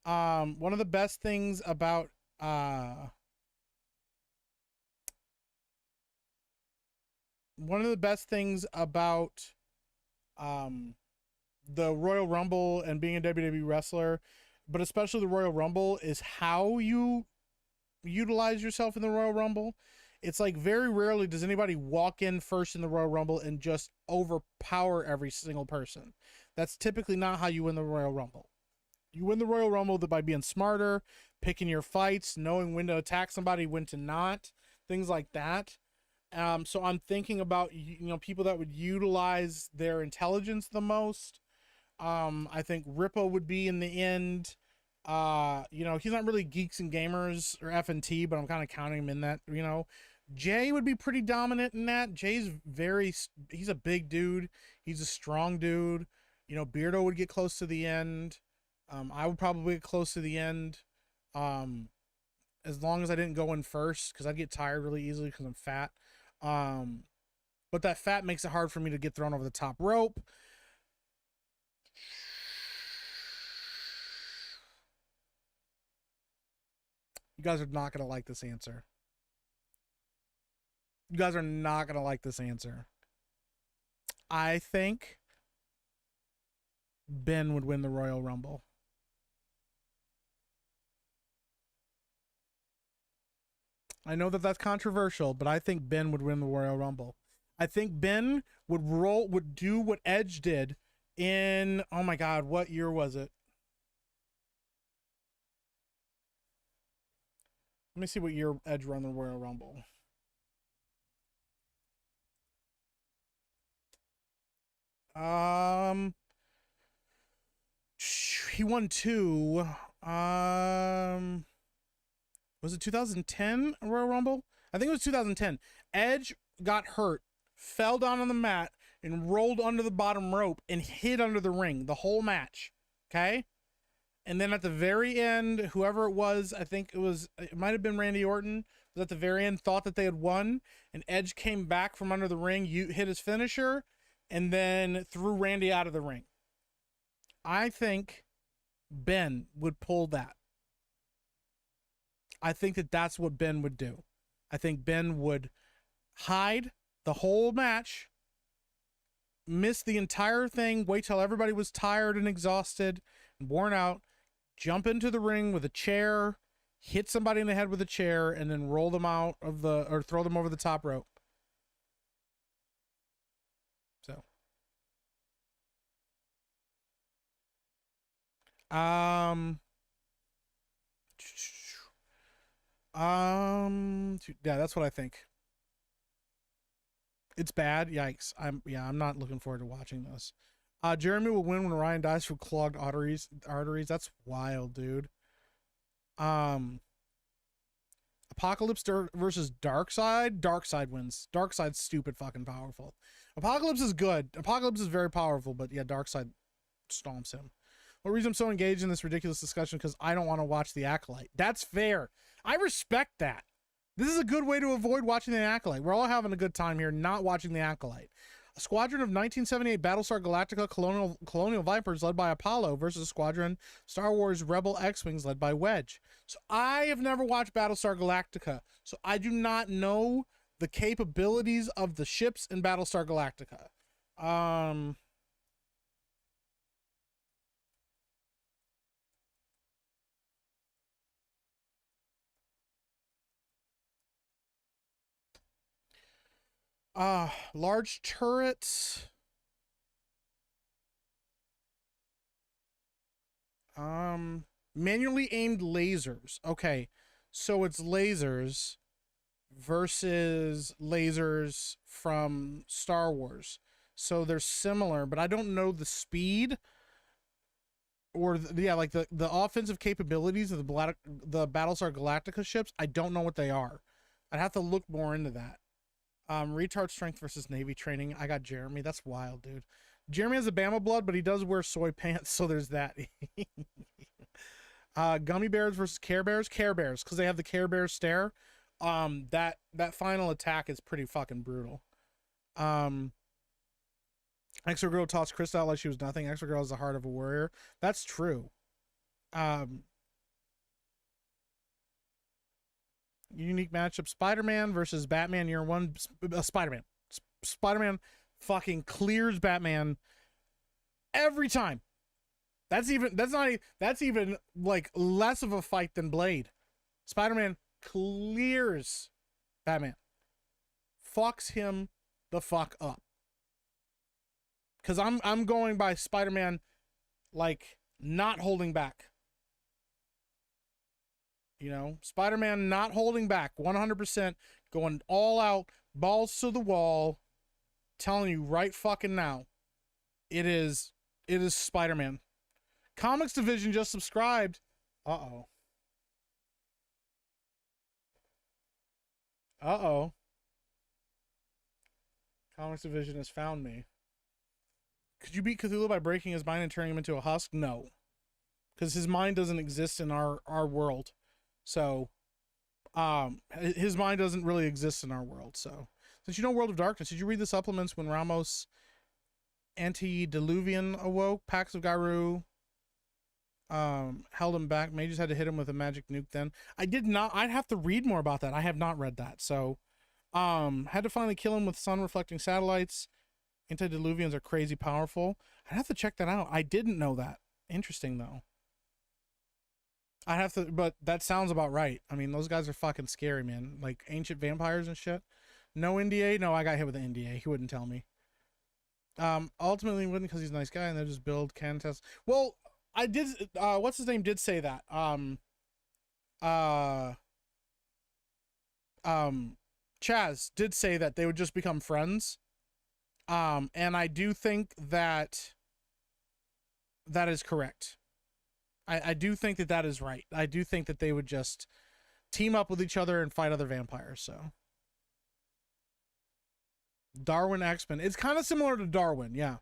A: one of the best things about, the Royal Rumble and being a WWE wrestler, but especially the Royal Rumble, is how you utilize yourself in the Royal Rumble. It's like very rarely does anybody walk in first in the Royal Rumble and just overpower every single person. That's typically not how you win the Royal Rumble. You win the Royal Rumble by being smarter, picking your fights, knowing when to attack somebody, when to not, things like that. So I'm thinking about, people that would utilize their intelligence the most. I think Rippo would be in the end. He's not really Geeks and Gamers or F&T, but I'm kind of counting him in that, Jay would be pretty dominant in that. Jay's he's a big dude. He's a strong dude. Beardo would get close to the end. I would probably get close to the end. As long as I didn't go in first, because I'd get tired really easily because I'm fat. But that fat makes it hard for me to get thrown over the top rope. You guys are not going to like this answer. You guys are not going to like this answer. I think Ben would win the Royal Rumble. I know that that's controversial, but I think Ben would win the Royal Rumble. I think Ben would do what Edge did in, oh my God, what year was it? Let me see what year Edge won the Royal Rumble. He won 2. Was it 2010 Royal Rumble? I think it was 2010. Edge got hurt, fell down on the mat, and rolled under the bottom rope and hid under the ring the whole match. Okay? And then at the very end, whoever it was, I think it might have been Randy Orton, was at the very end, thought that they had won, and Edge came back from under the ring, hit his finisher, and then threw Randy out of the ring. I think Ben would pull that. I think that that's what Ben would do. I think Ben would hide the whole match, miss the entire thing, wait till everybody was tired and exhausted and worn out, jump into the ring with a chair, hit somebody in the head with a chair, and then roll them out of or throw them over the top rope. So. Yeah, that's what I think. It's bad. Yikes. I'm not looking forward to watching this. Jeremy will win when Ryan dies from clogged arteries. That's wild, dude. Apocalypse versus Darkseid. Darkseid wins. Darkseid's stupid fucking powerful. Apocalypse is good. Apocalypse is very powerful, but yeah, Darkseid stomps him. The reason I'm so engaged in this ridiculous discussion because I don't want to watch The Acolyte. That's fair. I respect that. This is a good way to avoid watching The Acolyte. We're all having a good time here not watching The Acolyte. A squadron of 1978 Battlestar Galactica Colonial Vipers led by Apollo versus a squadron Star Wars Rebel X-Wings led by Wedge. So I have never watched Battlestar Galactica, so I do not know the capabilities of the ships in Battlestar Galactica. Large turrets. Manually aimed lasers. Okay, so it's lasers versus lasers from Star Wars. So they're similar, but I don't know the speed or like the offensive capabilities of the Battlestar Galactica ships. I don't know what they are. I'd have to look more into that. Retard strength versus Navy training. I got Jeremy. That's wild, dude. Jeremy has a Bama blood, but he does wear soy pants, so there's that. Gummy bears versus Care Bears. Care Bears, because they have the Care Bear stare. That final attack is pretty fucking brutal. Extra Girl tossed Chris out like she was nothing. Extra Girl has the heart of a warrior. That's true. Unique matchup: Spider-Man versus Batman Year One. Spider-Man. Spider-Man fucking clears Batman every time. That's even like less of a fight than Blade. Spider-Man clears Batman. Fucks him the fuck up. Cause I'm going by Spider-Man like not holding back. You know, Spider-Man not holding back, 100% going all out, balls to the wall, telling you right fucking now, it is Spider-Man. Comics Division just subscribed. Uh-oh. Comics Division has found me. Could you beat Cthulhu by breaking his mind and turning him into a husk? No. Because his mind doesn't exist in our world. So, his mind doesn't really exist in our world. So, since you know World of Darkness, did you read the supplements when Ramos Antediluvian awoke? Pax of Garu held him back. Mages had to hit him with a magic nuke then. I did not. I'd have to read more about that. I have not read that. So, had to finally kill him with sun-reflecting satellites. Antediluvians are crazy powerful. I'd have to check that out. I didn't know that. Interesting, though. I have to, but that sounds about right. I mean, those guys are fucking scary, man. Like ancient vampires and shit. No NDA? No, I got hit with an NDA. He wouldn't tell me. Ultimately, he wouldn't because he's a nice guy and they just build can test. Well, I did, what's his name did say that. Chaz did say that they would just become friends. And I do think that that is correct. I do think that that is right. I do think that they would just team up with each other and fight other vampires, so. Darwin X-Men. It's kind of similar to Darwin, yeah.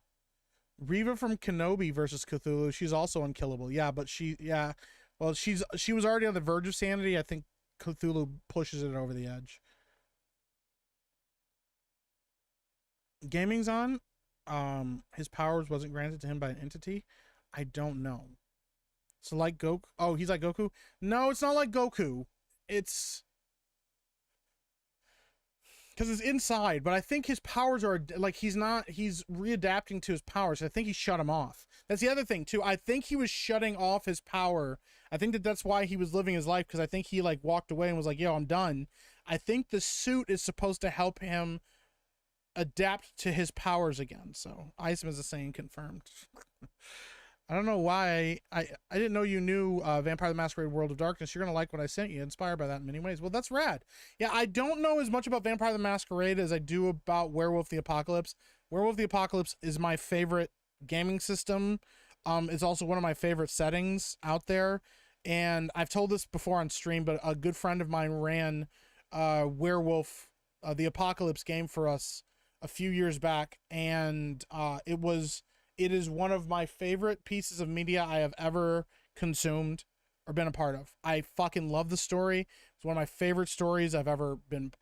A: Reva from Kenobi versus Cthulhu. She's also unkillable. Yeah, but well, she was already on the verge of sanity. I think Cthulhu pushes it over the edge. Gaming's on. His powers wasn't granted to him by an entity. I don't know. So like Goku. Oh, he's like Goku? No, it's not like Goku. It's because it's inside, but I think his powers are like he's readapting to his powers. I think he shut him off. That's the other thing too. I think he was shutting off his power. I think that's why he was living his life, because I think he like walked away and was like, yo, I'm done. I think the suit is supposed to help him adapt to his powers again. So ISAM is the same, confirmed. I don't know why. I didn't know you knew Vampire the Masquerade World of Darkness. You're going to like what I sent you. Inspired by that in many ways. Well, that's rad. Yeah, I don't know as much about Vampire the Masquerade as I do about Werewolf the Apocalypse. Werewolf the Apocalypse is my favorite gaming system. It's also one of my favorite settings out there. And I've told this before on stream, but a good friend of mine ran Werewolf the Apocalypse game for us a few years back. And it is one of my favorite pieces of media I have ever consumed or been a part of. I fucking love the story. It's one of my favorite stories I've ever been.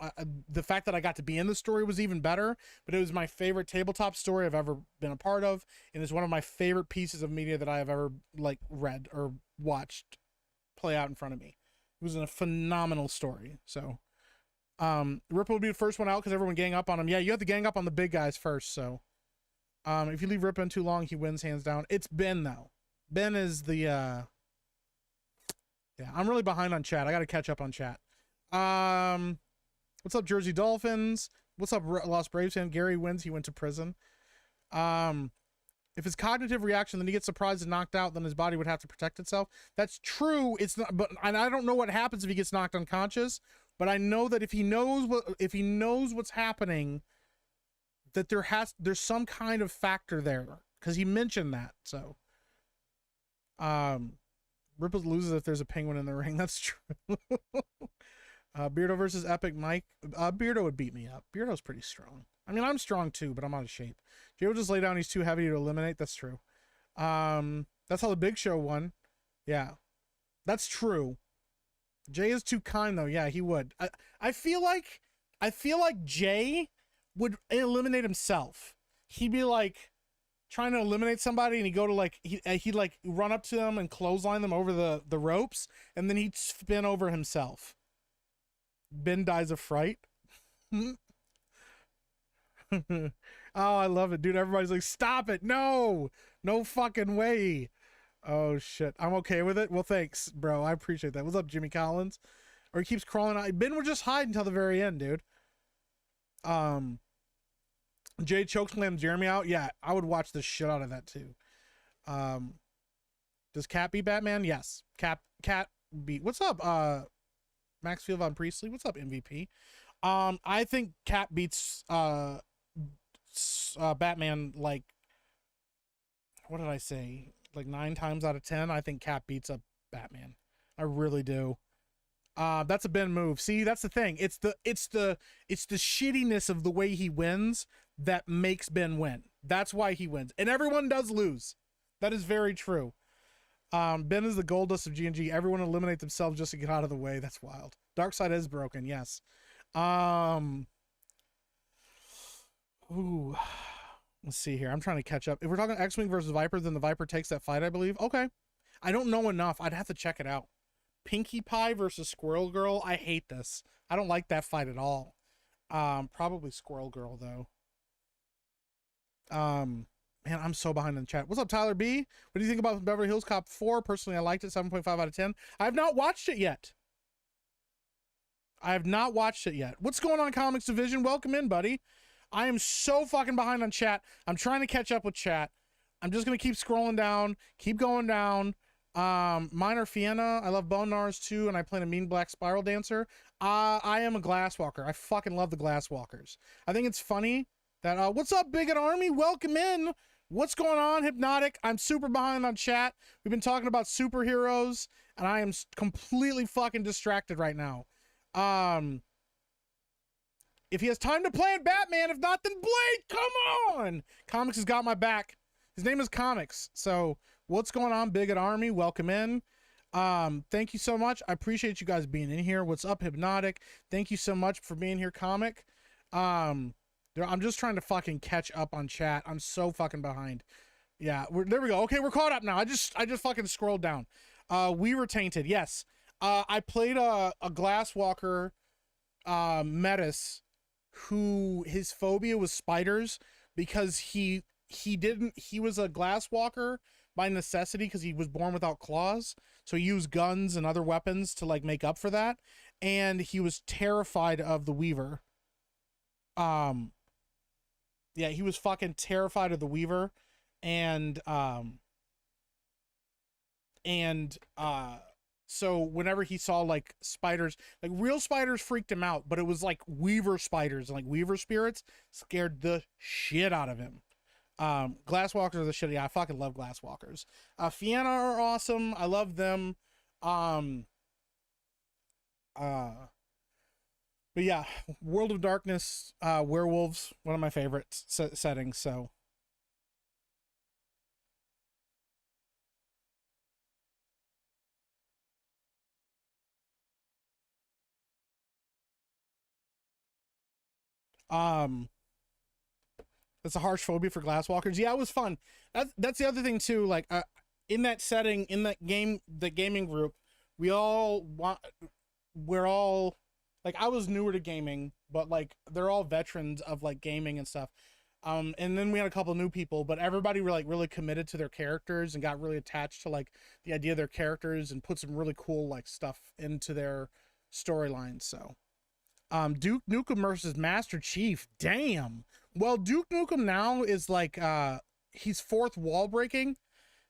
A: The fact that I got to be in the story was even better, but it was my favorite tabletop story I've ever been a part of. And it's one of my favorite pieces of media that I have ever like read or watched play out in front of me. It was a phenomenal story. So, Ripple would be the first one out because everyone gang up on him. Yeah, you have to gang up on the big guys first. So, if you leave Rip in too long, he wins hands down. It's Ben though. Ben is the yeah, I'm really behind on chat. I got to catch up on chat. What's up, Jersey Dolphins? What's up, Lost Braves fan? Gary wins. He went to prison. If it's cognitive reaction, then he gets surprised and knocked out, then his body would have to protect itself. That's true. It's not, but and I don't know what happens if he gets knocked unconscious, but I know that if he knows what's happening, that there's some kind of factor there, because he mentioned that. So Ripples loses if there's a penguin in the ring. That's true. Beardo versus Epic Mike. Beardo would beat me up. Beardo's pretty strong. I mean, I'm strong too, but I'm out of shape. Jay will just lay down. He's too heavy to eliminate. That's true. That's how the Big Show won. Yeah, that's true. Jay is too kind though. Yeah, he would. I feel like Jay would eliminate himself. He'd be like trying to eliminate somebody, and he'd go to like he'd like run up to them and clothesline them over the ropes, and then he'd spin over himself. Ben dies of fright. Oh, I love it, dude. Everybody's like, stop it. No fucking way. Oh shit, I'm okay with it. Well, thanks, bro. I appreciate that. What's up, Jimmy Collins? Or he keeps crawling out. Ben would just hide until the very end, dude. Jay chokeslam Jeremy out. Yeah, I would watch the shit out of that too. Does Cat beat Batman? Yes. Cat beat. What's up? Maxfield Von Priestley. What's up, MVP? I think Cat beats Batman like, what did I say? Like 9 times out of 10. I think Cat beats up Batman. I really do. That's a Ben move. See, that's the thing. It's the shittiness of the way he wins that makes Ben win. That's why he wins. And everyone does lose. That is very true. Ben is the Goldust of G&G. Everyone eliminate themselves just to get out of the way. That's wild. Darkseid is broken, yes. Ooh. Let's see here. I'm trying to catch up. If we're talking X-Wing versus Viper, then the Viper takes that fight, I believe. Okay. I don't know enough. I'd have to check it out. Pinkie Pie versus Squirrel Girl. I hate this. I don't like that fight at all. Probably Squirrel Girl, though. Man, I'm so behind in the chat. What's up, Tyler B? What do you think about Beverly Hills Cop 4? Personally, I liked it. 7.5 out of 10. I have not watched it yet. What's going on, Comics Division? Welcome in, buddy. I am so fucking behind on chat. I'm trying to catch up with chat. I'm just going to keep scrolling down, keep going down. Mine are Fienna. I love Bone Nars too, and I play a mean black spiral dancer. I am a Glasswalker. I fucking love the Glasswalkers. I think it's funny that, what's up, Bigot Army? Welcome in. What's going on, Hypnotic? I'm super behind on chat. We've been talking about superheroes, and I am completely fucking distracted right now. If he has time to plan Batman, if not, then Blade, come on! Comics has got my back. His name is Comics. So what's going on, Bigot Army? Welcome in. Thank you so much. I appreciate you guys being in here. What's up, Hypnotic? Thank you so much for being here, Comic. I'm just trying to fucking catch up on chat. I'm so fucking behind. Yeah, there we go. Okay, we're caught up now. I just fucking scrolled down. We were tainted. Yes. I played a Glasswalker Metis who his phobia was spiders because he was a Glasswalker by necessity because he was born without claws. So he used guns and other weapons to like make up for that. And he was terrified of the Weaver. Yeah, he was fucking terrified of the Weaver. So whenever he saw like spiders, like real spiders freaked him out, but it was like Weaver spiders and like Weaver spirits scared the shit out of him. Glasswalkers are the shit. Yeah, I fucking love Glasswalkers. Fianna are awesome. I love them. But yeah, World of Darkness, werewolves, one of my favorite settings. So. That's a harsh phobia for Glasswalkers. Yeah, it was fun. That's the other thing too. Like, in that setting, in that game, the gaming group, we're all like, I was newer to gaming, but like they're all veterans of like gaming and stuff. And then we had a couple new people, but everybody were like really committed to their characters and got really attached to like the idea of their characters and put some really cool like stuff into their storylines. So. Duke Nukem versus Master Chief. Damn. Well, Duke Nukem now is like, he's fourth wall breaking.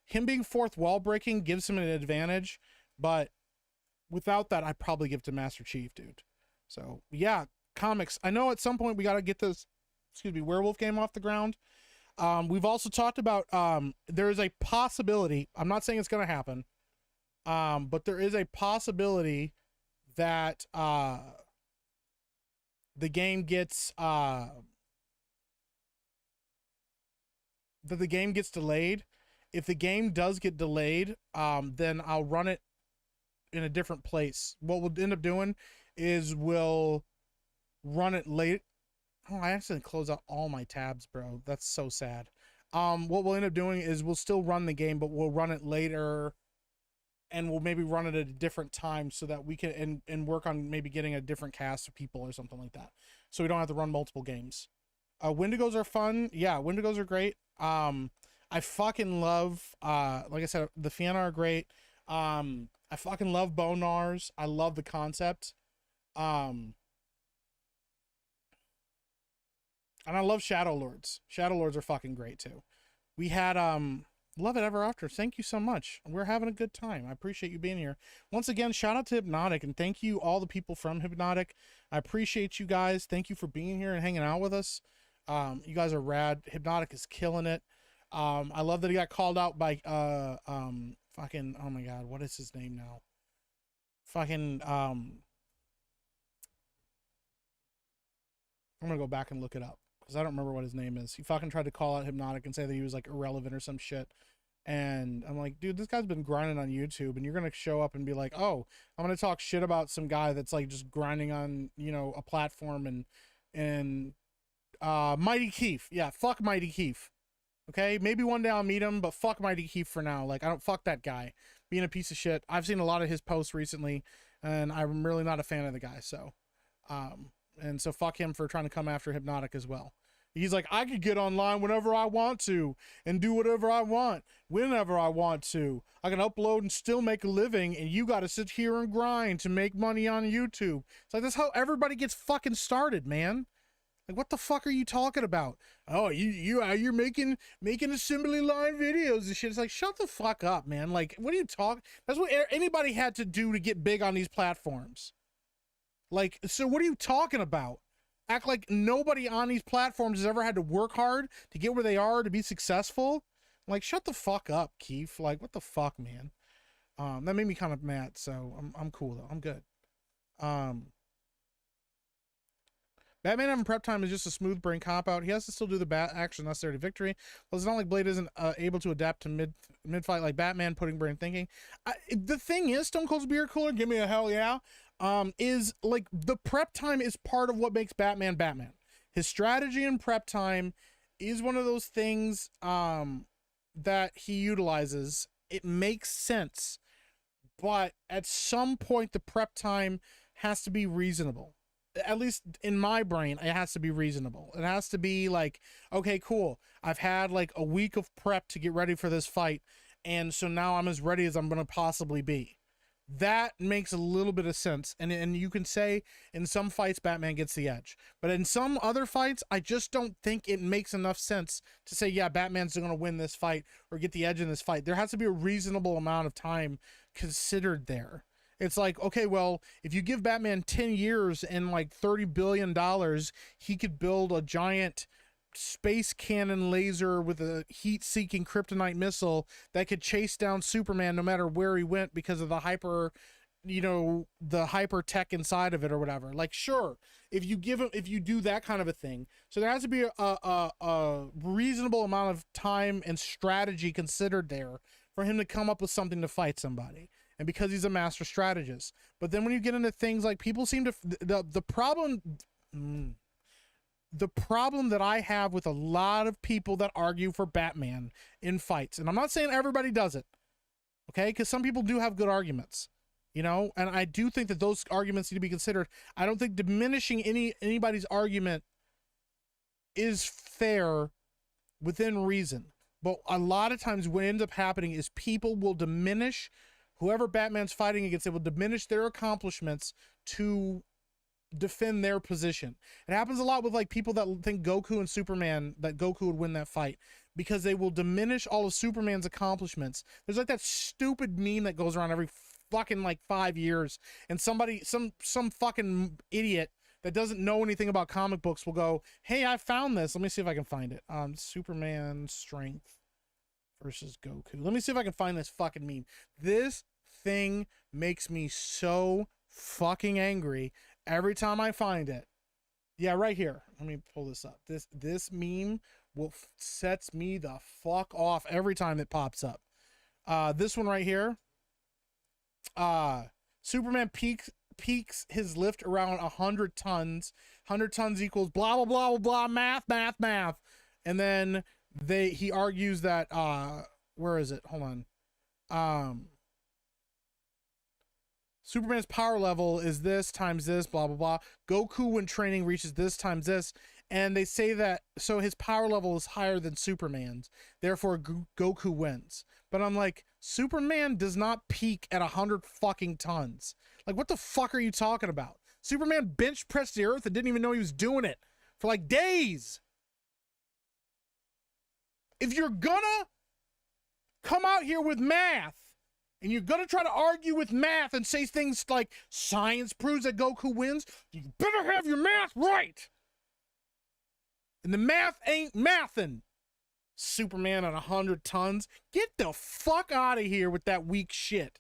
A: Him being fourth wall breaking gives him an advantage, but without that, I'd probably give to Master Chief, dude. So yeah, Comics. I know at some point we got to get this, werewolf game off the ground. We've also talked about, there is a possibility, I'm not saying it's going to happen, but there is a possibility that, the game gets delayed. If the game does get delayed, then I'll run it in a different place. What we'll end up doing is we'll run it late. Oh, I accidentally closed out all my tabs, bro. That's so sad. What we'll end up doing is we'll still run the game, but we'll run it later. And we'll maybe run it at a different time so that we can and work on maybe getting a different cast of people or something like that. So we don't have to run multiple games. Wendigos are fun. Yeah, Wendigos are great. I fucking love, like I said, the Fianna are great. I fucking love Bonars. I love the concept. And I love Shadow Lords. Shadow Lords are fucking great too. We had, Love It Ever After. Thank you so much. We're having a good time. I appreciate you being here. Once again, shout out to Hypnotic, and thank you all the people from Hypnotic. I appreciate you guys. Thank you for being here and hanging out with us. You guys are rad. Hypnotic is killing it. I love that he got called out by fucking, oh my god, what is his name now? Fucking I'm gonna go back and look it up because I don't remember what his name is. He fucking tried to call out Hypnotic and say that he was like irrelevant or some shit. And I'm like, dude, this guy's been grinding on YouTube, and you're going to show up and be like, oh, I'm going to talk shit about some guy that's like just grinding on, you know, a platform and Mighty Keith. Yeah, fuck Mighty Keith. Okay, maybe one day I'll meet him, but fuck Mighty Keith for now. Like, I don't fuck that guy being a piece of shit. I've seen a lot of his posts recently, and I'm really not a fan of the guy. So, and so fuck him for trying to come after Hypnotic as well. He's like, I could get online whenever I want to and do whatever I want, whenever I want to. I can upload and still make a living, and you got to sit here and grind to make money on YouTube. It's like, that's how everybody gets fucking started, man. Like, what the fuck are you talking about? Oh, you're making assembly line videos and shit. It's like, shut the fuck up, man. Like, what are you talking? That's what anybody had to do to get big on these platforms. Like, so what are you talking about? Act like nobody on these platforms has ever had to work hard to get where they are to be successful. Like, shut the fuck up, Keith. Like, what the fuck, man? That made me kind of mad. So I'm cool though. I'm good. Batman having prep time is just a smooth brain cop-out. He has to still do the bat action necessary to victory. Well, it's not like Blade isn't able to adapt to mid-fight like Batman, putting brain thinking. The thing is, Stone Cold's beer cooler, give me a hell yeah, is like the prep time is part of what makes Batman Batman. His strategy and prep time is one of those things that he utilizes. It makes sense, but at some point the prep time has to be reasonable. At least in my brain, it has to be reasonable. It has to be like, okay, cool. I've had like a week of prep to get ready for this fight, and so now I'm as ready as I'm going to possibly be. That makes a little bit of sense. And you can say in some fights, Batman gets the edge. But in some other fights, I just don't think it makes enough sense to say, yeah, Batman's going to win this fight or get the edge in this fight. There has to be a reasonable amount of time considered there. It's like, okay, well, if you give Batman 10 years and like $30 billion, he could build a giant space cannon laser with a heat-seeking kryptonite missile that could chase down Superman no matter where he went because of the hyper, the hyper tech inside of it or whatever. Like, sure, if you do that kind of a thing. So there has to be a reasonable amount of time and strategy considered there for him to come up with something to fight somebody. And because he's a master strategist. But then when you get into things like people seem to, the problem that I have with a lot of people that argue for Batman in fights, and I'm not saying everybody does it, okay? Because some people do have good arguments, and I do think that those arguments need to be considered. I don't think diminishing anybody's argument is fair within reason. But a lot of times what ends up happening is people will diminish whoever Batman's fighting against. It will diminish their accomplishments to defend their position. It happens a lot with like people that think Goku and Superman, that Goku would win that fight, because they will diminish all of Superman's accomplishments. There's like that stupid meme that goes around every fucking like 5 years, and somebody, some fucking idiot that doesn't know anything about comic books will go, hey, I found this. Let me see if I can find it. Superman strength versus Goku. Let me see if I can find this fucking meme. This thing makes me so fucking angry every time I find it. Yeah, right here. Let me pull this up. This meme sets me the fuck off every time it pops up. This one right here. Superman peaks his lift around 100 tons. 100 tons equals blah blah blah blah blah, math. And then he argues that where is it? Hold on. Superman's power level is this times this, blah blah blah. Goku when training reaches this times this, and they say that so his power level is higher than Superman's, therefore Goku wins. But I'm like, Superman does not peak at 100 fucking tons. Like, what the fuck are you talking about? Superman bench pressed the earth and didn't even know he was doing it for like days. If you're gonna come out here with math and you're gonna try to argue with math and say things like science proves that Goku wins, you better have your math right. And the math ain't mathin'. Superman at 100 tons. Get the fuck out of here with that weak shit.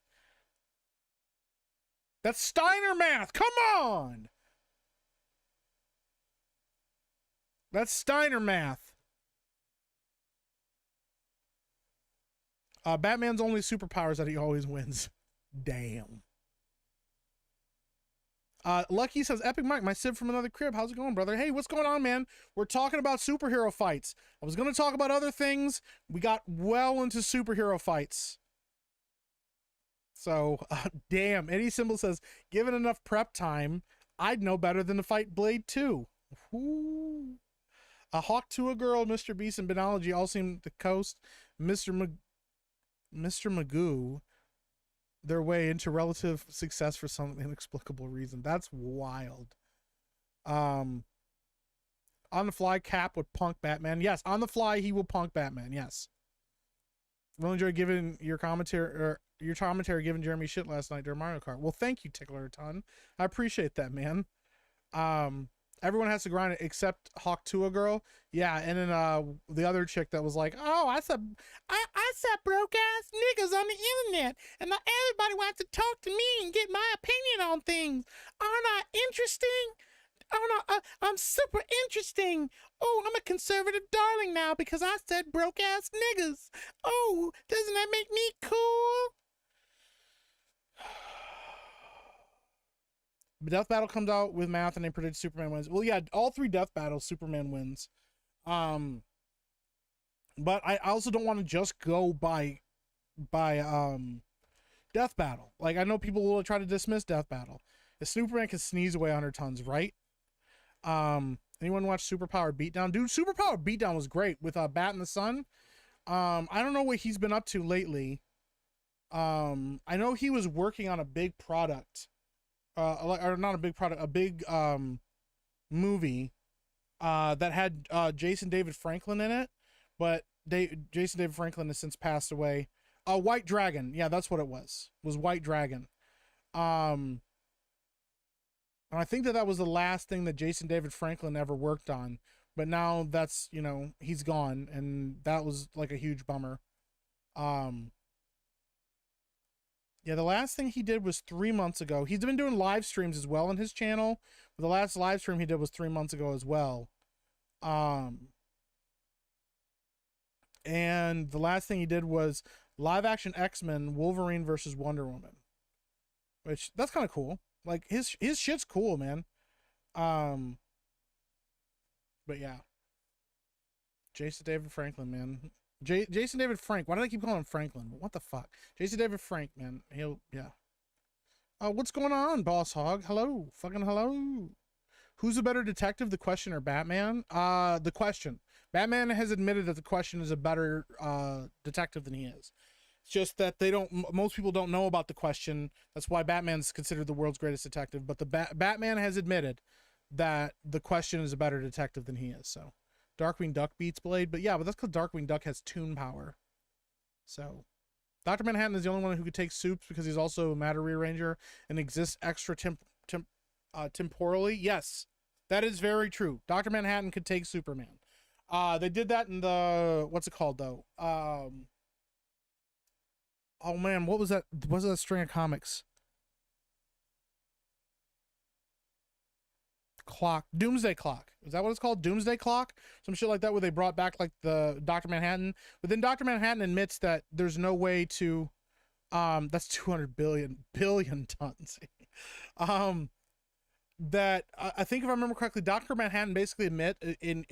A: That's Steiner math. Come on. That's Steiner math. Batman's only superpower is that he always wins. Damn. Lucky says, Epic Mike, my Sid from another crib. How's it going, brother? Hey, what's going on, man? We're talking about superhero fights. I was going to talk about other things. We got well into superhero fights. So, damn. Eddie Symbol says, given enough prep time, I'd know better than to fight Blade 2. Ooh. A Hawk to a Girl, Mr. Beast, and Benology all seem to coast Mr. Magoo their way into relative success for some inexplicable reason. That's wild. On the fly, Cap would punk Batman. Yes, on the fly, he will punk Batman. Yes. Really enjoyed giving your commentary giving Jeremy shit last night during Mario Kart. Well, thank you, Tickler a ton. I appreciate that, man. Everyone has to grind it except Hawk to a Girl. Yeah, and then the other chick that was like, oh, I saw broke ass niggas on the internet, and not everybody wants to talk to me and get my opinion on things. Aren't I interesting? Oh no, I'm super interesting. Oh, I'm a conservative darling now because I said broke ass niggas. Oh, doesn't that make me cool? Death Battle comes out with math and they predict Superman wins. Well, yeah, all 3 Death Battles, Superman wins. But I also don't want to just go by Death Battle. Like, I know people will try to dismiss Death Battle. If Superman can sneeze away 100 tons, right? Anyone watch Superpower Beatdown? Dude, Superpower Beatdown was great with Bat in the Sun. I don't know what he's been up to lately. I know he was working on a big product. Or not a big product, a big movie that had Jason David Franklin in it, but Jason David Franklin has since passed away. White Dragon, yeah, that's what it was White Dragon. And I think that was the last thing that Jason David Franklin ever worked on, but now that's, you know, he's gone, and that was like a huge bummer. Yeah, the last thing he did was 3 months ago. He's been doing live streams as well on his channel, but the last live stream he did was 3 months ago as well. And the last thing he did was live action X-Men Wolverine versus Wonder Woman, which that's kind of cool. Like his shit's cool, man. But yeah, Jason David Franklin, man. Jason David Frank. Why did I keep calling him Franklin? What the fuck? Jason David Frank, man. Yeah. What's going on, Boss Hog? Hello. Fucking hello. Who's a better detective, The Question or Batman? The Question. Batman has admitted that The Question is a better detective than he is. It's just that most people don't know about The Question. That's why Batman's considered the world's greatest detective. But Batman has admitted that The Question is a better detective than he is, so. Darkwing Duck beats Blade, but that's because Darkwing Duck has toon power. So, Dr. Manhattan is the only one who could take soups because he's also a matter rearranger and exists extra temporally. Yes, that is very true. Dr. Manhattan could take Superman. They did that in the, what's it called though? Oh man, what was that? Was that string of comics? Clock, Doomsday Clock. Is that what it's called? Doomsday Clock? Some shit like that, where they brought back like the Dr. Manhattan, but then Dr. Manhattan admits that there's no way to that's 200 billion tons. That I think if I remember correctly, Dr. Manhattan basically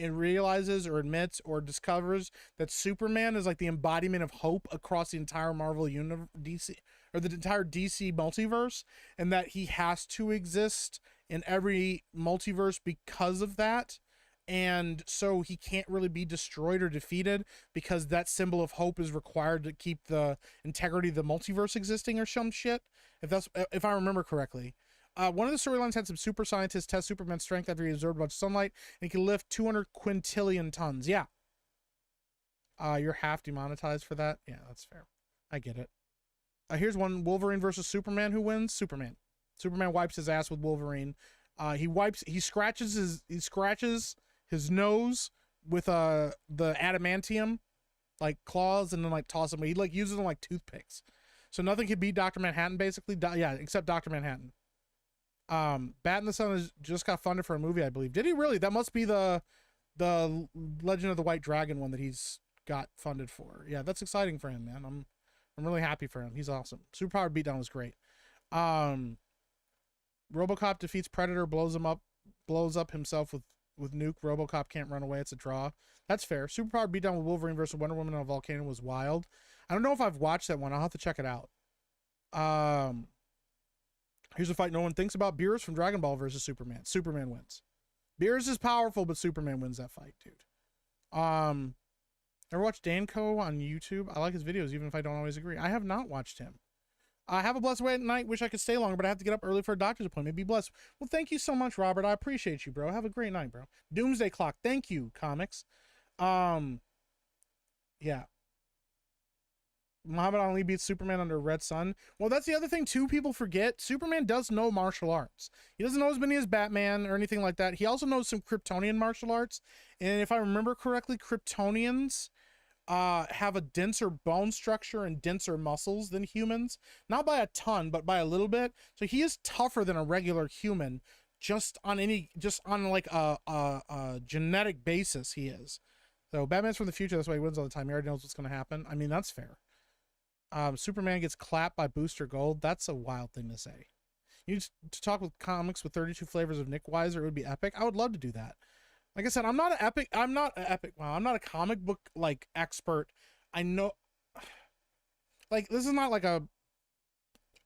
A: realizes or admits or discovers that Superman is like the embodiment of hope across the entire Marvel universe, DC, or the entire DC multiverse, and that he has to exist in every multiverse because of that. And so he can't really be destroyed or defeated because that symbol of hope is required to keep the integrity of the multiverse existing or some shit. If I remember correctly. One of the storylines had some super scientists test Superman's strength after he absorbed a bunch of sunlight, and he can lift 200 quintillion tons. Yeah. You're half demonetized for that? Yeah, that's fair. I get it. Here's one. Wolverine versus Superman. Who wins? Superman. Superman wipes his ass with Wolverine. He scratches his nose with the adamantium like claws, and then like toss them. He like uses them like toothpicks. So nothing can beat Dr. Manhattan basically. Except Dr. Manhattan. Bat in the Sun has just got funded for a movie, I believe. Did he really? That must be the Legend of the White Dragon one that he's got funded for. Yeah, that's exciting for him, man. I'm really happy for him. He's awesome. Superpower Beatdown was great. RoboCop defeats Predator, blows up himself with nuke. RoboCop can't run away. It's a draw. That's fair. Superpower Beatdown with Wolverine versus Wonder Woman on a volcano was wild. I don't know if I've watched that one. I'll have to check it out. Here's a fight no one thinks about. Beerus from Dragon Ball versus Superman. Superman wins. Beerus is powerful, but Superman wins that fight, dude. Ever watch Danco on YouTube? I like his videos, even if I don't always agree. I have not watched him. I have a blessed way at night. Wish I could stay longer, but I have to get up early for a doctor's appointment. Be blessed. Well, thank you so much, Robert. I appreciate you, bro. Have a great night, bro. Doomsday Clock. Thank you, comics. Yeah. Muhammad Ali beats Superman under Red Sun. Well, that's the other thing too. People forget Superman does know martial arts. He doesn't know as many as Batman or anything like that. He also knows some Kryptonian martial arts. And if I remember correctly, Kryptonians have a denser bone structure and denser muscles than humans. Not by a ton, but by a little bit. So he is tougher than a regular human. just on like a genetic basis, he is. So Batman's from the future, that's why he wins all the time. He already knows what's going to happen. I mean, that's fair. Superman gets clapped by Booster Gold. That's a wild thing to say. You need to talk with comics with 32 flavors of Nick Weiser. It would be epic. I would love to do that. Like I said, I'm not a comic book like expert. I know, like, this is not like a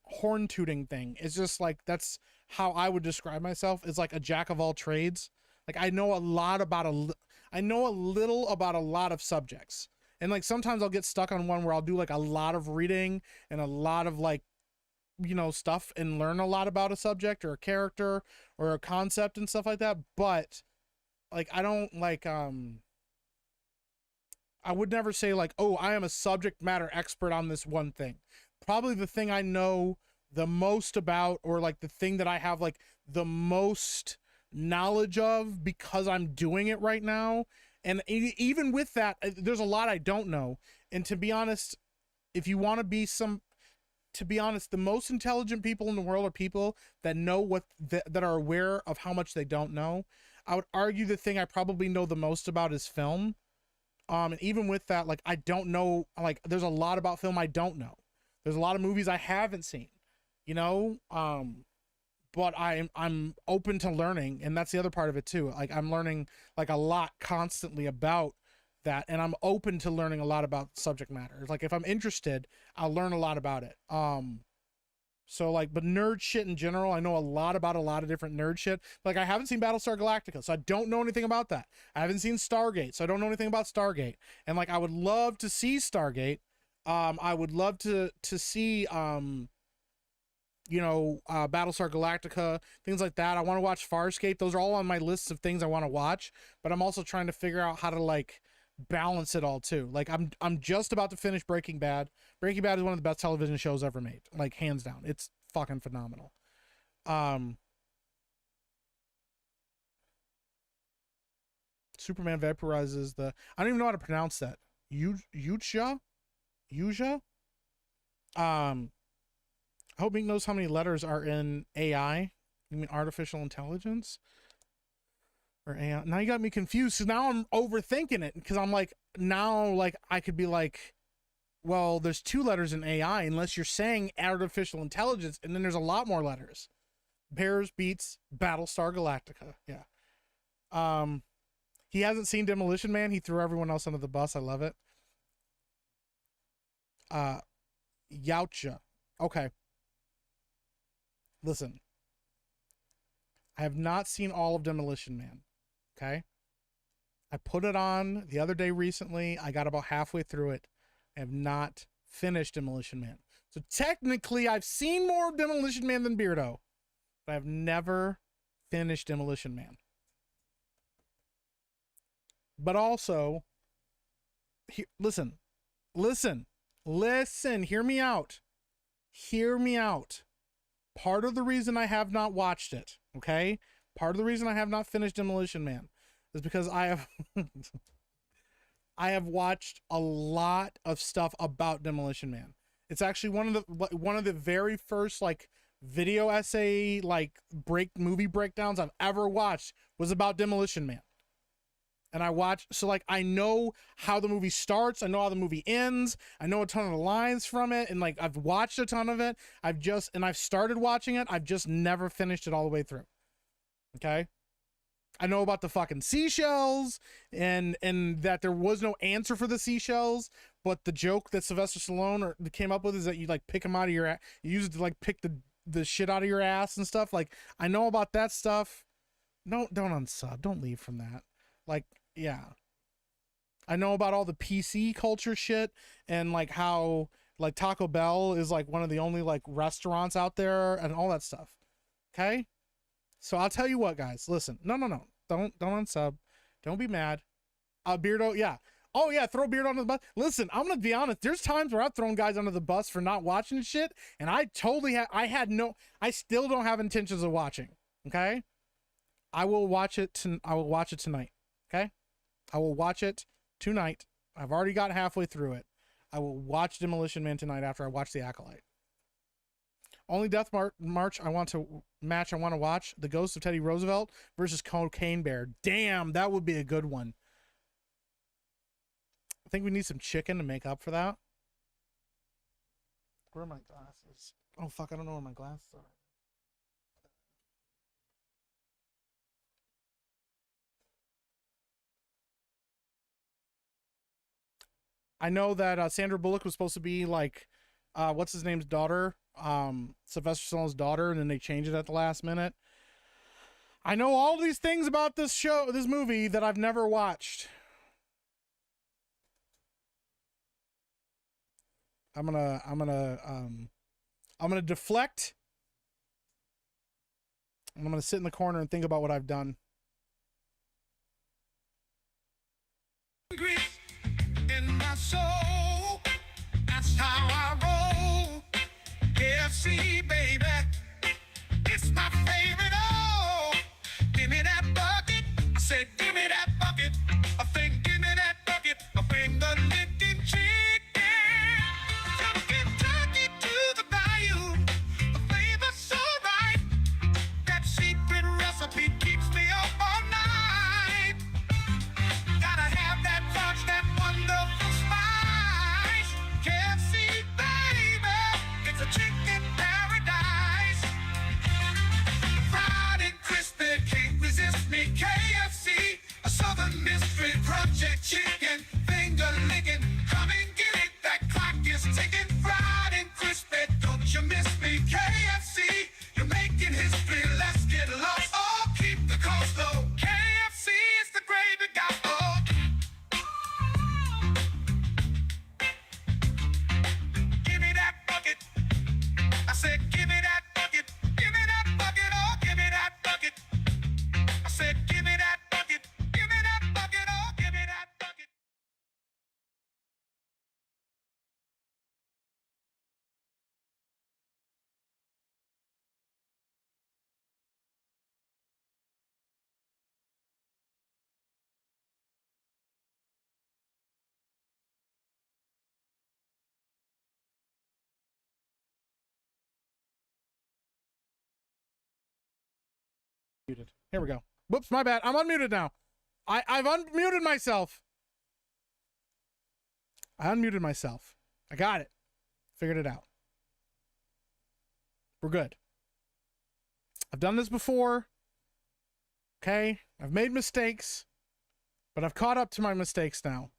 A: horn tooting thing. It's just like, that's how I would describe myself, is like a jack of all trades. Like, I know a little about a lot of subjects. And like, sometimes I'll get stuck on one where I'll do like a lot of reading and a lot of like, you know, stuff, and learn a lot about a subject or a character or a concept and stuff like that. But like, I don't like, I would never say like, oh, I am a subject matter expert on this one thing. Probably the thing I know the most about, or like the thing that I have like the most knowledge of because I'm doing it right now. And even with that, there's a lot I don't know. And to be honest, if you want to be to be honest, the most intelligent people in the world are people that know that are aware of how much they don't know. I would argue the thing I probably know the most about is film. And even with that, like, I don't know, like, there's a lot about film I don't know. There's a lot of movies I haven't seen, you know? But I'm open to learning, and that's the other part of it too. Like, I'm learning like a lot constantly about that, and I'm open to learning a lot about subject matter. Like, if I'm interested, I'll learn a lot about it. So like, but nerd shit in general, I know a lot about a lot of different nerd shit. Like, I haven't seen Battlestar Galactica, so I don't know anything about that. I haven't seen Stargate, so I don't know anything about Stargate. And like, I would love to see Stargate. I would love to see, Battlestar Galactica, things like that. I want to watch Farscape. Those are all on my list of things I want to watch, but I'm also trying to figure out how to like balance it all too. Like, I'm just about to finish Breaking Bad. Breaking Bad is one of the best television shows ever made, like, hands down. It's fucking phenomenal. Superman vaporizes I don't even know how to pronounce that. Yuja. I hope Mink knows how many letters are in AI. You mean artificial intelligence? Or AI? Now you got me confused, because now I'm overthinking it, because I'm like, now, like, I could be like, well, there's 2 letters in AI, unless you're saying artificial intelligence, and then there's a lot more letters. Bears beats Battlestar Galactica. Yeah. He hasn't seen Demolition Man. He threw everyone else under the bus. I love it. Yautja. Okay. Listen. I have not seen all of Demolition Man. Okay? I put it on the other day recently. I got about halfway through it. I have not finished Demolition Man. So technically, I've seen more Demolition Man than Beardo, but I've never finished Demolition Man. But also, listen, hear me out. Hear me out. Part of the reason I have not watched it, okay? Part of the reason I have not finished Demolition Man is because I have I have watched a lot of stuff about Demolition Man. It's actually one of the very first like video essay like movie breakdowns I've ever watched was about Demolition Man. And I know how the movie starts. I know how the movie ends. I know a ton of the lines from it. And like, I've watched a ton of it. I've started watching it. I've just never finished it all the way through. Okay. I know about the fucking seashells and that there was no answer for the seashells, but the joke that Sylvester Stallone came up with is that you like pick them out of your ass. You use it to like pick the shit out of your ass and stuff. Like, I know about that stuff. No, don't unsub. Don't leave from that. Like, yeah. I know about all the PC culture shit and like how like Taco Bell is like one of the only like restaurants out there and all that stuff. Okay? So I'll tell you what, guys. Listen. No. Don't unsub. Don't be mad. Beardo, yeah. Oh yeah, throw Beardo under the bus. Listen, I'm gonna be honest. There's times where I've thrown guys under the bus for not watching shit, and I still don't have intentions of watching. Okay? I will watch it tonight. Okay? I will watch it tonight. I've already got halfway through it. I will watch Demolition Man tonight after I watch The Acolyte. Only death march I want to watch: The Ghost of Teddy Roosevelt versus Cocaine Bear. Damn, that would be a good one. I think we need some chicken to make up for that. Where are my glasses? Oh fuck, I don't know where my glasses are. I know that Sandra Bullock was supposed to be like, what's his name's daughter? Sylvester Stallone's daughter, and then they changed it at the last minute. I know all these things about this movie that I've never watched. I'm gonna deflect, and I'm gonna sit in the corner and think about what I've done.
D: In my soul, that's how I roll. KFC, baby, it's my favorite. Oh, give me that bucket. I said, give me that bucket. I think, give me that bucket. I bring the licking chicken from Kentucky to the bayou. The flavor's so right. That secret recipe keeps me up all night. Gotta have that touch, that wonderful spice. KFC, baby, it's a chicken paradise. Fried and crispy, can't resist me. KFC, a southern mystery project chicken. Finger licking, come and get it. That clock is ticking. Fried and crispy, don't you miss me. KFC, you're making history. Let's get lost. Oh, keep the coast low. KFC is the gravy got. Oh. Give me that bucket. I said, give me that bucket. Give me that bucket. Oh, give me that bucket. I said, give me that bucket. Give me that bucket. Oh, give me that bucket.
A: Muted. Here we go. Whoops, my bad. I'm unmuted now. I've unmuted myself. I unmuted myself. I got it. Figured it out. We're good. I've done this before. Okay? I've made mistakes, but I've caught up to my mistakes now.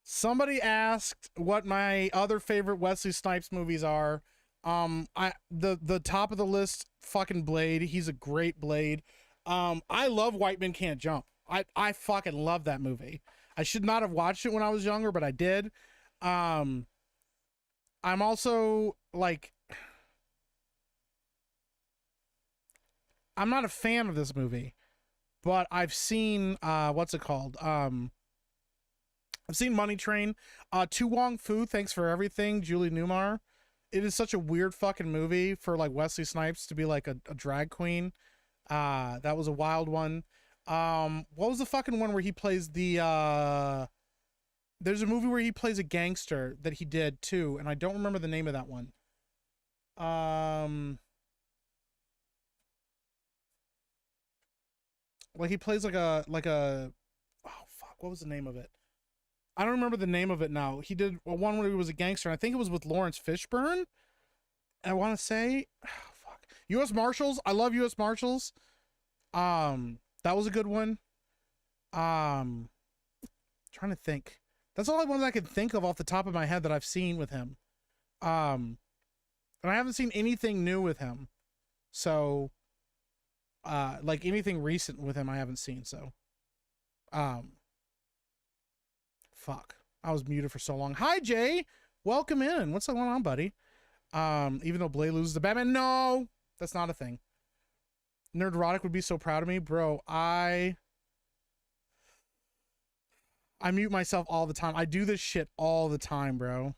A: Somebody asked what my other favorite Wesley Snipes movies are. The top of the list, fucking Blade. He's a great Blade. I love White Men Can't Jump. I fucking love that movie. I should not have watched it when I was younger, but I did. I'm also like, I'm not a fan of this movie, but I've seen what's it called? I've seen Money Train. To Wong Fu, Thanks for Everything, Julie Newmar. It is such a weird fucking movie for like Wesley Snipes to be like a drag queen. That was a wild one. What was the fucking one where he plays the there's a movie where he plays a gangster that he did too, and I don't remember the name of that one. Like he plays like a oh fuck, what was the name of it? I don't remember the name of it now. He did one where he was a gangster, and I think it was with Lawrence Fishburne. I want to say, oh, fuck, U.S. Marshals. I love U.S. Marshals. That was a good one. Trying to think. That's all I can think of off the top of my head that I've seen with him. And I haven't seen anything new with him. So, like anything recent with him, I haven't seen. So, fuck. I was muted for so long. Hi, Jay. Welcome in. What's going on, buddy? Even though Blade loses the Batman. No, that's not a thing. Nerderotic would be so proud of me. Bro, I mute myself all the time. I do this shit all the time, bro.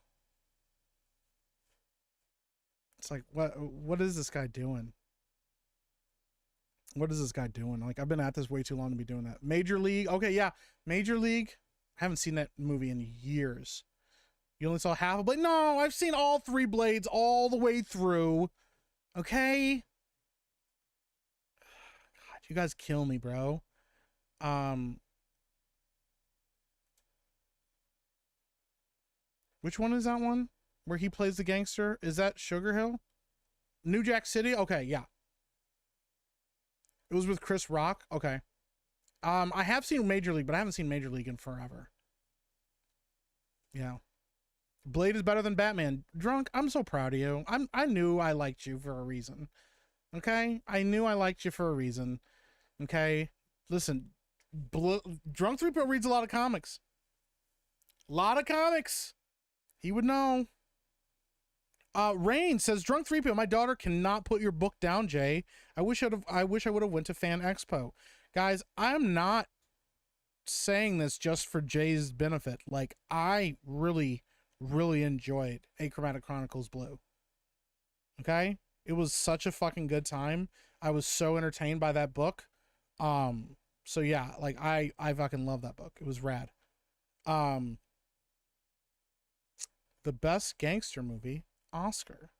A: It's like, what is this guy doing? What is this guy doing? Like, I've been at this way too long to be doing that. Major League. Okay, yeah. Major League. I haven't seen that movie in years. You only saw half a Blade? No, I've seen all 3 Blades all the way through. Okay? God, you guys kill me, bro. Which one is that one? Where he plays the gangster? Is that Sugar Hill? New Jack City? Okay, yeah. It was with Chris Rock? Okay. I have seen Major League, but I haven't seen Major League in forever. Yeah. Blade is better than Batman. Drunk, I'm so proud of you. I knew I liked you for a reason. Okay? I knew I liked you for a reason. Okay? Listen, Drunk 3PO reads a lot of comics. A lot of comics. He would know. Rain says, Drunk 3PO, my daughter cannot put your book down, Jay. I wish I would have went to Fan Expo. Guys, I'm not saying this just for Jay's benefit. Like, I really, really enjoyed Achromatic Chronicles Blue. Okay? It was such a fucking good time. I was so entertained by that book. So yeah, like I fucking love that book. It was rad. The best gangster movie, Oscar.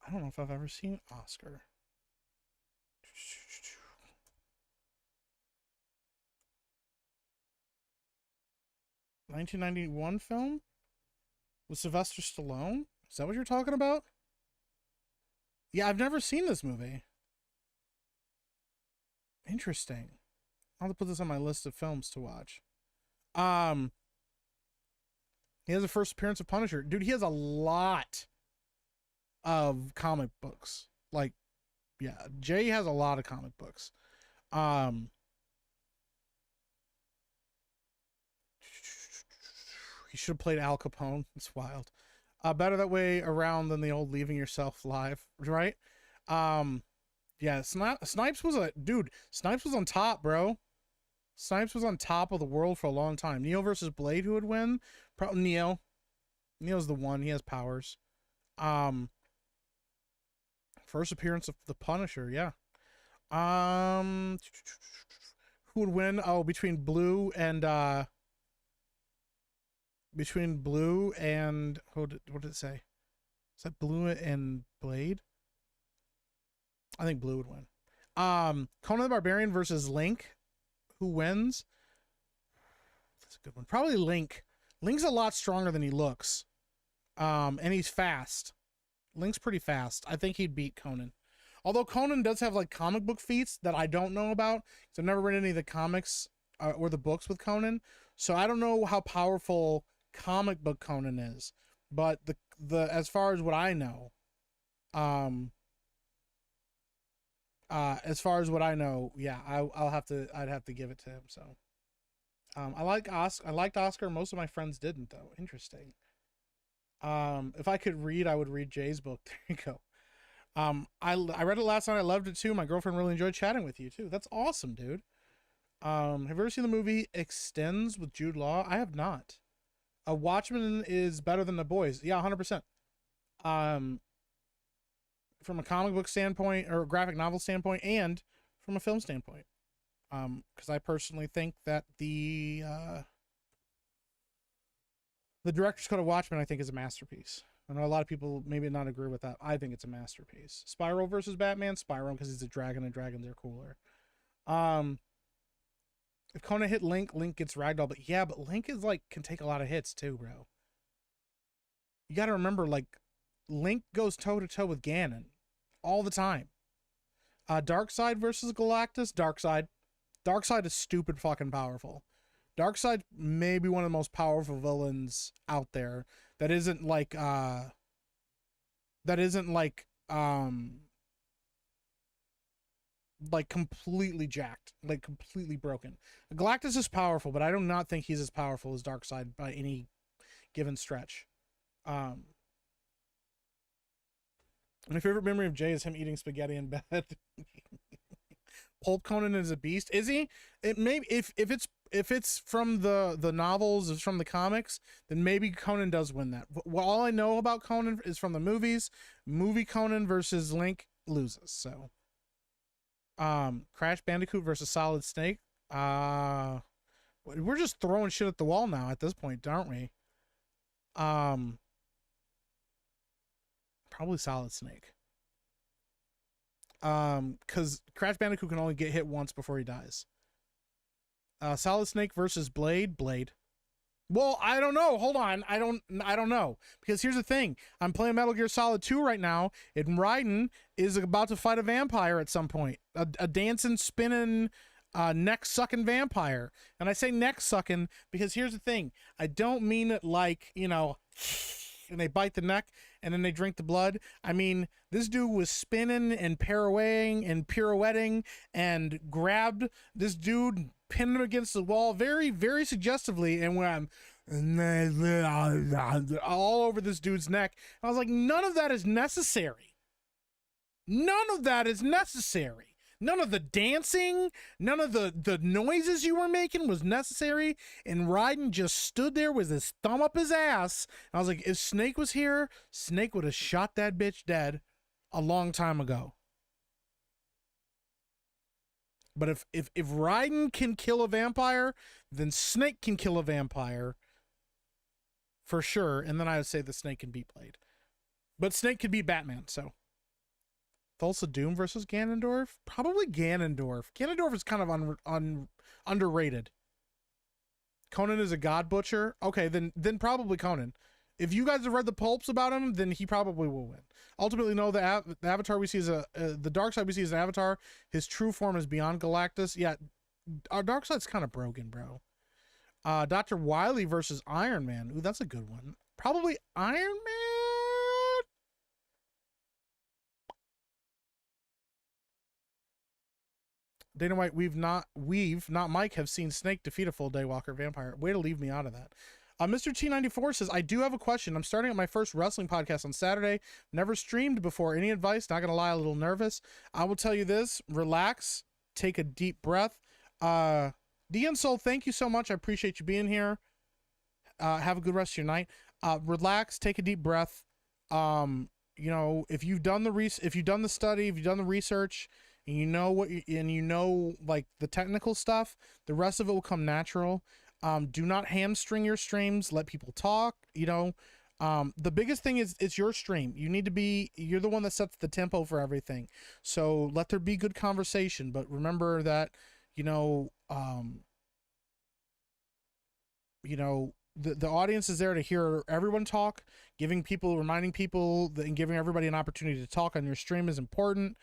A: I don't know if I've ever seen Oscar. 1991 film with Sylvester Stallone? Is that what you're talking about? Yeah, I've never seen this movie. Interesting. I'll have to put this on my list of films to watch. He has a first appearance of Punisher. Dude, he has a lot of comic books. Like, yeah, Jay has a lot of comic books. He should have played Al Capone. It's wild. Better that way around than the old leaving yourself live, right? Yeah, Snipes was Snipes was on top, bro. Snipes was on top of the world for a long time. Neo versus Blade, who would win? Probably Neo. Neo's the one. He has powers. First appearance of the Punisher, yeah. Who would win? Oh, between Blue and what did it say? Is that Blue and Blade? I think Blue would win. Conan the Barbarian versus Link. Who wins? That's a good one. Probably Link. Link's a lot stronger than he looks. And he's fast. Link's pretty fast. I think he'd beat Conan. Although Conan does have like comic book feats that I don't know about. Because I've never read any of the comics or the books with Conan. So I don't know how powerful comic book Conan is. But the as far as what I know, yeah, I'd have to give it to him. So, I liked Oscar. Most of my friends didn't though. Interesting. If I could read, I would read Jay's book. There you go. I read it last night. I loved it too. My girlfriend really enjoyed chatting with you too. That's awesome, dude. Have you ever seen the movie Extends with Jude Law? I have not. Watchmen is better than The Boys. Yeah, 100%. From a comic book standpoint or a graphic novel standpoint and from a film standpoint. Because I personally think that the director's cut of Watchmen, I think, is a masterpiece. I know a lot of people maybe not agree with that. I think it's a masterpiece. Spyro versus Batman, Spyro, because he's a dragon and dragons are cooler. If Conan hit Link, Link gets ragdoll. But yeah, but Link is like, can take a lot of hits too, bro. You got to remember, like, Link goes toe-to-toe with Ganon all the time. Darkseid versus Galactus, Darkseid. Darkseid is stupid fucking powerful. Darkseid may be one of the most powerful villains out there that isn't like completely jacked, like completely broken. Galactus is powerful, but I do not think he's as powerful as Darkseid by any given stretch. My favorite memory of Jay is him eating spaghetti in bed. Pulp Conan is a beast. Is he? It may if it's from the novels, it's from the comics, then maybe Conan does win that. Well, all I know about Conan is from the movies. Movie Conan versus Link loses. So, Crash Bandicoot versus Solid Snake. We're just throwing shit at the wall now at this point, aren't we? Probably Solid Snake. Because Crash Bandicoot can only get hit once before he dies. Solid Snake versus Blade. Well, I don't know. Hold on. I don't know. Because here's the thing. I'm playing Metal Gear Solid 2 right now, and Raiden is about to fight a vampire at some point. A dancing, spinning, neck-sucking vampire. And I say neck-sucking because here's the thing. I don't mean it like, you know, and they bite the neck and then they drink the blood. I mean, this dude was spinning and pirouetting and grabbed this dude, pinned him against the wall very, very suggestively. And when I'm all over this dude's neck, I was like, none of that is necessary. None of that is necessary. None of the dancing, none of the noises you were making was necessary. And Raiden just stood there with his thumb up his ass. And I was like, if Snake was here, Snake would have shot that bitch dead a long time ago. But if Raiden can kill a vampire, then Snake can kill a vampire for sure. And then I would say the Snake can beat Blade. But Snake could beat Batman, so. Thulsa Doom versus Ganondorf? Probably Ganondorf. Ganondorf is kind of underrated. Conan is a god butcher? Okay, then probably Conan. If you guys have read the pulps about him, then he probably will win. Ultimately, no, the avatar we see is the dark side we see is an avatar. His true form is beyond Galactus. Yeah, our dark side's kind of broken, bro. Dr. Wily versus Iron Man. Ooh, that's a good one. Probably Iron Man? Dana White, we've not Mike have seen Snake defeat a full Daywalker vampire. Way to leave me out of that. Mr. T94 says, I do have a question. I'm starting up my first wrestling podcast on Saturday. Never streamed before. Any advice? Not gonna lie, a little nervous. I will tell you this: relax, take a deep breath. DN Soul, thank you so much. I appreciate you being here. Have a good rest of your night. Relax, take a deep breath. You know, if you've done the study, if you've done the research, and you know like the technical stuff, the rest of it will come natural. Do not hamstring your streams. Let people talk. You know, the biggest thing is it's your stream. You're the one that sets the tempo for everything. So let there be good conversation. But remember that, the audience is there to hear everyone talk. Reminding people and giving everybody an opportunity to talk on your stream is important.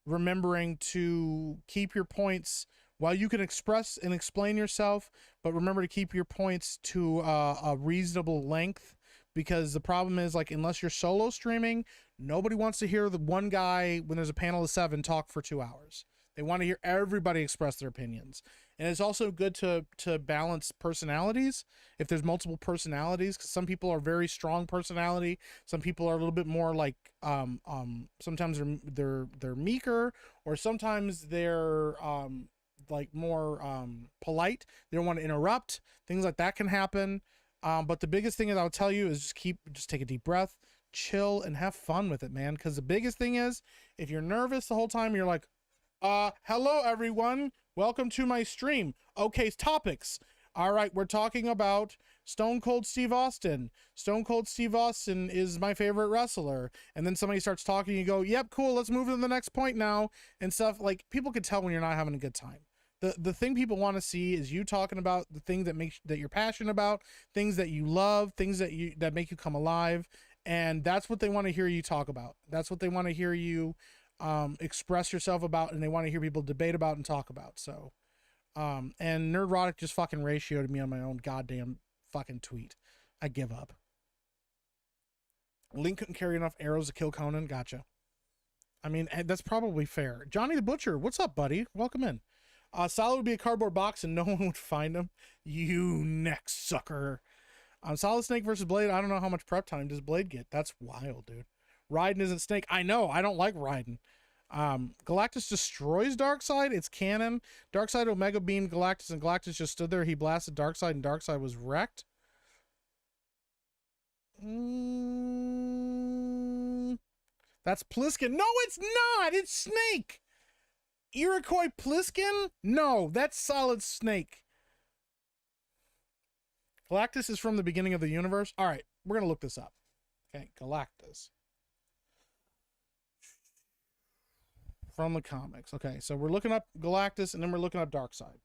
A: Remembering to keep your points while you can express and explain yourself, but remember to keep your points to a reasonable length, because the problem is, like, unless you're solo streaming, nobody wants to hear the one guy when there's a panel of 7 talk for 2 hours. They want to hear everybody express their opinions. And it's also good to balance personalities. If there's multiple personalities, because some people are very strong personality, some people are a little bit more like sometimes they're meeker, or sometimes they're like more polite. They don't want to interrupt. Things like that can happen. But the biggest thing that I'll tell you is just take a deep breath, chill, and have fun with it, man. Because the biggest thing is, if you're nervous the whole time, you're like, hello everyone, welcome to my stream. Okay, topics. All right, we're talking about Stone Cold Steve Austin. Stone Cold Steve Austin is my favorite wrestler. And then somebody starts talking, you go, yep, cool, let's move to the next point now, and stuff. Like, people can tell when you're not having a good time. The thing people want to see is you talking about the thing that you're passionate about, things that you love, things that make you come alive. And that's what they want to hear you talk about. That's what they want to hear you express yourself about, and they want to hear people debate about and talk about. So and Nerdrotic just fucking ratioed me on my own goddamn fucking tweet. I give up. Link couldn't carry enough arrows to kill Conan. Gotcha. I mean, that's probably fair. Johnny the Butcher, what's up, buddy? Welcome in. Solid would be a cardboard box and no one would find him. You neck sucker. Solid Snake versus Blade. I don't know how much prep time does Blade get. That's wild, dude. Raiden isn't Snake. I know. I don't like Raiden. Galactus destroys Darkseid. It's canon. Darkseid Omega beamed Galactus, and Galactus just stood there. He blasted Darkseid, and Darkseid was wrecked. That's Pliskin. No, it's not. It's Snake. Iroquois Pliskin? No, that's Solid Snake. Galactus is from the beginning of the universe. All right, we're going to look this up. Okay, Galactus. From the comics. Okay, so we're looking up Galactus, and then we're looking up Darkseid.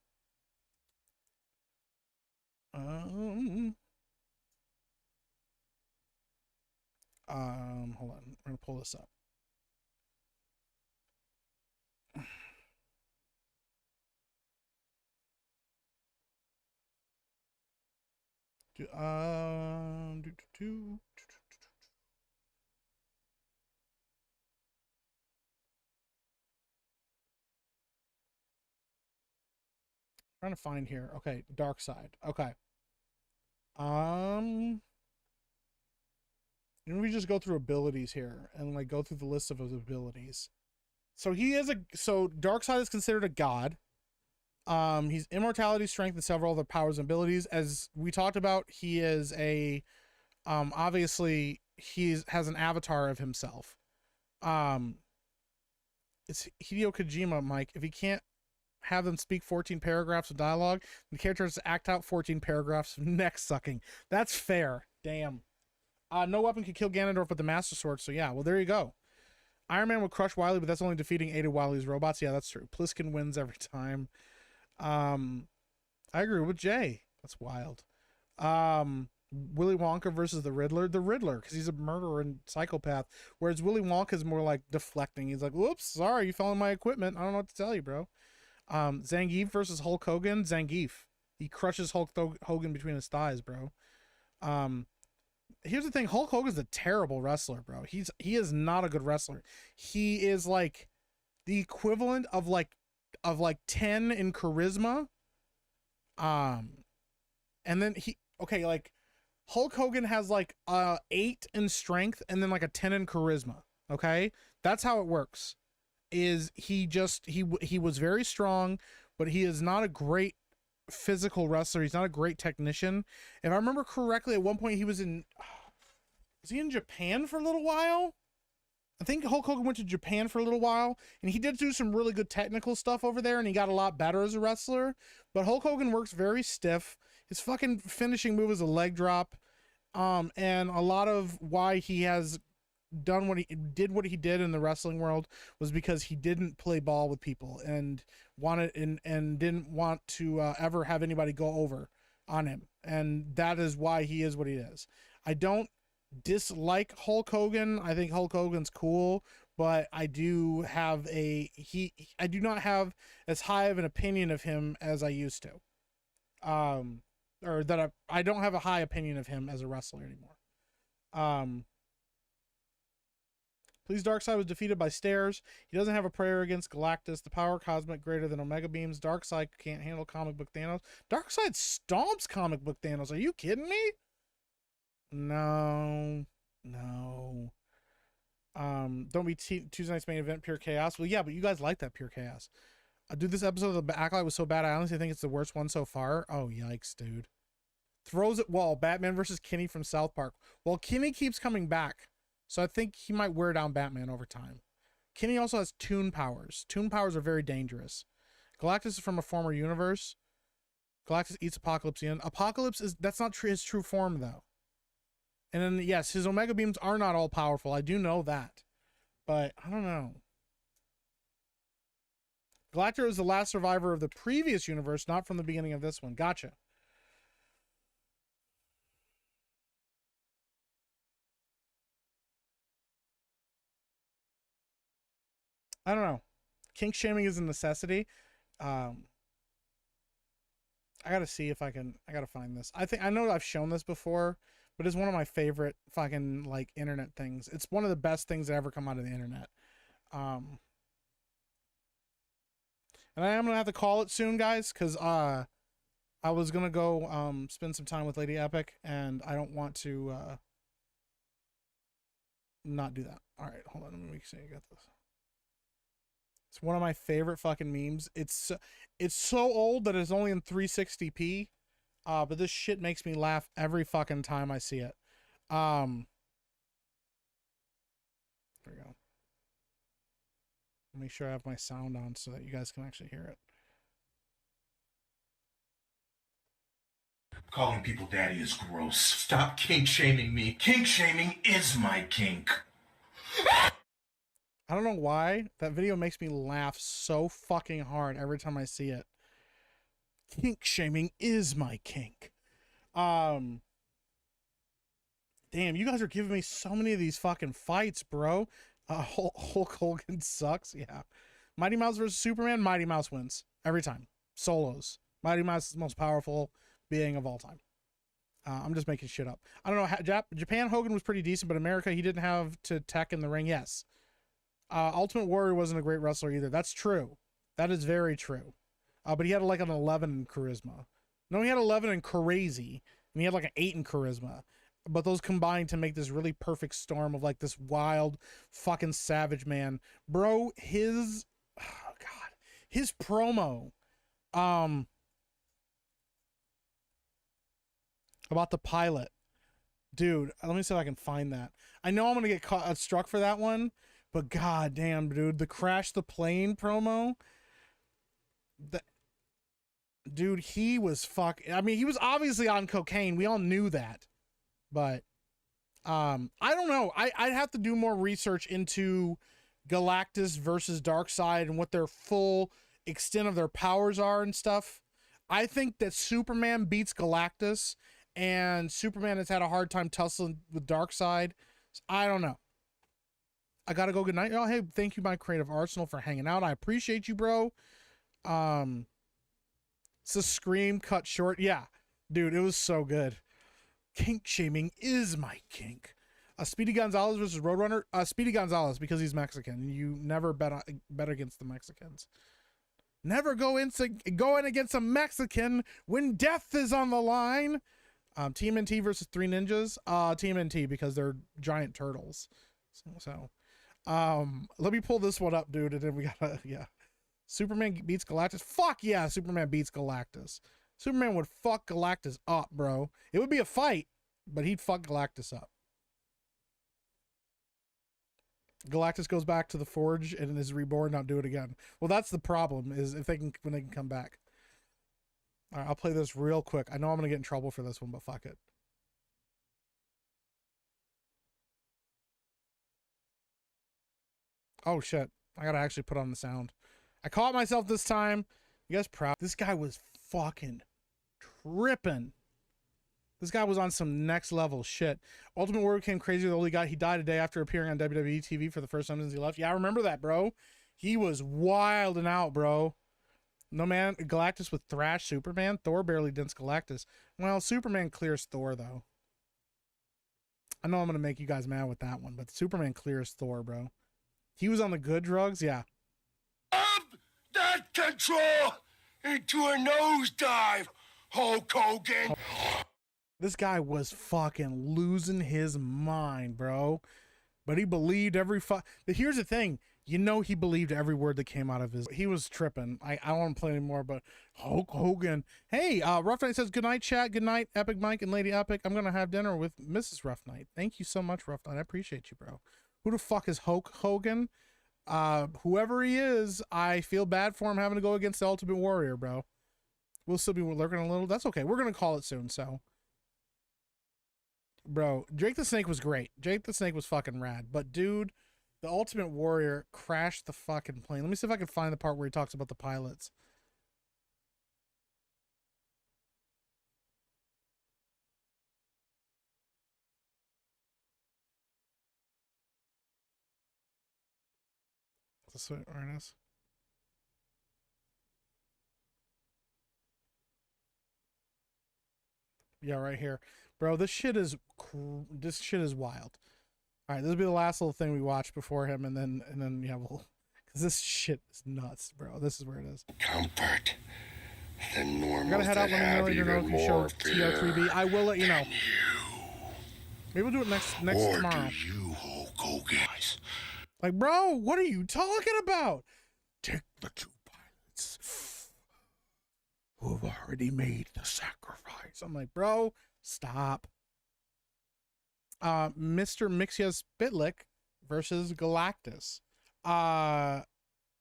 A: Hold on. We're going to pull this up. Trying to find here. Okay, Darkseid. Okay. Let me just go through abilities here and like go through the list of his abilities. So Darkseid is considered a god. He's immortality, strength, and several other powers and abilities. As we talked about, he is a obviously has an avatar of himself. It's Hideo Kojima, Mike. If he can't have them speak 14 paragraphs of dialogue, the character has to act out 14 paragraphs of neck sucking. That's fair. Damn. No weapon can kill Ganondorf with the Master Sword, so yeah, well, there you go. Iron Man would crush Wily, but that's only defeating 8 of Wily's robots. Yeah, that's true. Pliskin wins every time. I agree with Jay. That's wild. Willy Wonka versus the Riddler, because he's a murderer and psychopath, whereas Willy Wonka is more like deflecting. He's like, whoops, sorry, you fell in my equipment. I don't know what to tell you, bro. Zangief versus Hulk Hogan. Zangief. He crushes Hulk Hogan between his thighs, bro. Here's the thing, Hulk Hogan's a terrible wrestler, bro. He is not a good wrestler. He is like the equivalent of like 10 in charisma. And then like Hulk Hogan has like 8 in strength and then like a 10 in charisma. Okay? That's how it works. Is he was very strong, but he is not a great physical wrestler. He's not a great technician. If I remember correctly, at one point was he in Japan for a little while? I think Hulk Hogan went to Japan for a little while, and he did do some really good technical stuff over there, and he got a lot better as a wrestler. But Hulk Hogan works very stiff. His fucking finishing move is a leg drop. And a lot of why he has done what he did in the wrestling world was because he didn't play ball with people and didn't want to ever have anybody go over on him, and that is why he is what he is. I don't dislike Hulk Hogan. I think Hulk Hogan's cool, but I do not have as high of an opinion of him as I used to. Or that I don't have a high opinion of him as a wrestler anymore. Please, Darkseid was defeated by stairs. He doesn't have a prayer against Galactus. The power cosmic greater than Omega Beams. Darkseid can't handle comic book Thanos. Darkseid stomps comic book Thanos. Are you kidding me? No. Don't be Tuesday night's main event pure chaos. Well, yeah, but you guys like that pure chaos. Dude, this episode of the Backlight was so bad. I honestly think it's the worst one so far. Oh, yikes, dude. Throws at wall. Batman versus Kenny from South Park. Well, Kenny keeps coming back, so I think he might wear down Batman over time. Kenny also has toon powers. Toon powers are very dangerous. Galactus is from a former universe. Galactus eats Apocalypse. Apocalypse that's not his true form, though. And then, yes, his Omega Beams are not all powerful. I do know that. But, I don't know. Galactus is the last survivor of the previous universe, not from the beginning of this one. Gotcha. I don't know. Kink shaming is a necessity. I gotta see if I gotta find this. I know I've shown this before, but it's one of my favorite fucking like internet things. It's one of the best things that ever come out of the internet. And I am gonna have to call it soon, guys, because I was gonna go spend some time with Lady Epic, and I don't want to not do that. All right, hold on. Let me make sure you got this. It's one of my favorite fucking memes. It's so old that it's only in 360p, but this shit makes me laugh every fucking time I see it. There we go. Make sure I have my sound on so that you guys can actually hear it.
E: Calling people daddy is gross. Stop kink shaming me. Kink shaming is my kink.
A: I don't know why that video makes me laugh so fucking hard every time I see it. Kink shaming is my kink. Damn, you guys are giving me so many of these fucking fights, bro. Hulk Hogan sucks. Yeah. Mighty Mouse versus Superman. Mighty Mouse wins every time. Solos. Mighty Mouse is the most powerful being of all time. I'm just making shit up. I don't know. Japan Hogan was pretty decent, but America, he didn't have to tech in the ring. Yes. Ultimate Warrior wasn't a great wrestler either. That's true. That is very true. But he had like an 11 in charisma. No, he had 11 in crazy, and he had like an 8 in charisma. But those combined to make this really perfect storm of like this wild fucking savage man. Bro, his promo about the pilot. Dude, let me see if I can find that. I know I'm going to get struck for that one, but god damn, dude, the crash the plane promo. Dude, he was I mean, he was obviously on cocaine. We all knew that. But I don't know. I'd have to do more research into Galactus versus Darkseid and what their full extent of their powers are and stuff. I think that Superman beats Galactus, and Superman has had a hard time tussling with Darkseid. So I don't know. I gotta go. Good night. Oh, hey, thank you, my creative arsenal, for hanging out. I appreciate you, bro. It's a scream cut short. Yeah, dude, it was so good. Kink shaming is my kink. Speedy Gonzalez versus Roadrunner. Speedy Gonzalez, because he's Mexican. You never bet against the Mexicans. Never go in against a Mexican when death is on the line. TMNT versus Three Ninjas. TMNT, because they're giant turtles. So let me pull this one up, dude, and then we gotta, yeah. Superman beats Galactus. Fuck yeah, Superman beats Galactus. Superman would fuck Galactus up, bro. It would be a fight, but he'd fuck Galactus up. Galactus goes back to the Forge and is reborn, not do it again. Well, that's the problem, is when they can come back. All right, I'll play this real quick. I know I'm gonna get in trouble for this one, but fuck it. Oh shit, I gotta actually put on the sound. I caught myself this time. You guys proud? This guy was fucking tripping. This guy was on some next level shit. Ultimate Warrior became crazy. The only guy, he died a day after appearing on WWE TV for the first time since he left. Yeah, I remember that, bro. He was wilding out, bro. No, man, Galactus with Thrash Superman. Thor barely dents Galactus. Well, Superman clears Thor, though. I know I'm going to make you guys mad with that one, but Superman clears Thor, bro. He was on the good drugs, yeah.
D: That control into a nosedive, Hulk Hogan.
A: This guy was fucking losing his mind, bro. But he believed every But here's the thing. You know he believed every word that came out of his... He was tripping. I don't want to play anymore, but Hulk Hogan. Hey, Rough Knight says, good night, chat. Good night, Epic Mike and Lady Epic. I'm going to have dinner with Mrs. Rough Knight. Thank you so much, Rough Knight. I appreciate you, bro. Who the fuck is Hulk Hogan? Whoever he is, I feel bad for him having to go against the Ultimate Warrior, bro. We'll still be lurking a little. That's okay. We're going to call it soon, so... Bro, Jake the Snake was great. Jake the Snake was fucking rad. But, dude, the Ultimate Warrior crashed the fucking plane. Let me see if I can find the part where he talks about the pilots. Is this where it is? Yeah, right here. Bro, this shit is wild. All right, this will be the last little thing we watch before him, and then yeah, we'll, because this shit is nuts, bro. This is where it is.
D: Comfort. The normals
A: I gotta head out. Let me know if you show TR3B. I will let you know. Maybe we'll do it next tomorrow.
D: You, Hulk Hogan.
A: Like, bro, what are you talking about? Take the two pilots who have already made the sacrifice. I'm like, bro, stop. Mr. Mixia Spitlick versus Galactus. Yeah,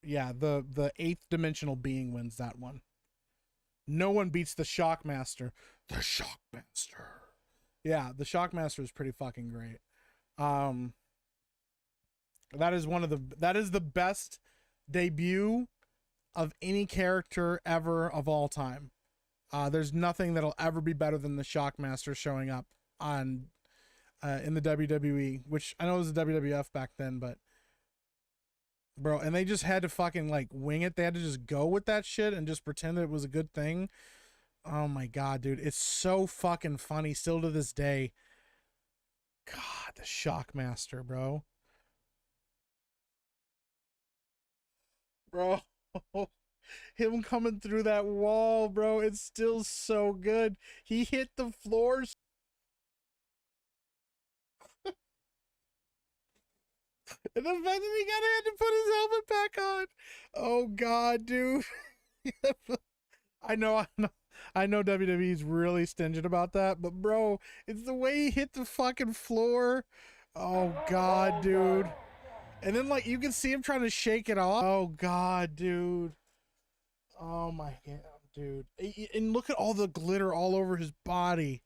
A: the eighth dimensional being wins that one. No one beats the Shockmaster. The Shockmaster. Yeah, the Shockmaster is pretty fucking great. That is the best debut of any character ever of all time. There's nothing that'll ever be better than the Shockmaster showing up on in the WWE, which I know it was the WWF back then, but bro, and they just had to fucking like wing it. They had to just go with that shit and just pretend that it was a good thing. Oh my god, dude, it's so fucking funny still to this day. God, the Shockmaster, bro. Bro, him coming through that wall, bro, it's still so good. He hit the floors. And the fact that he had to put his helmet back on. Oh god, dude. I know WWE's really stinging about that, but bro, it's the way he hit the fucking floor. Oh god, dude. And then like you can see him trying to shake it off. Oh god, dude. Oh my god, dude. And look at all the glitter all over his body.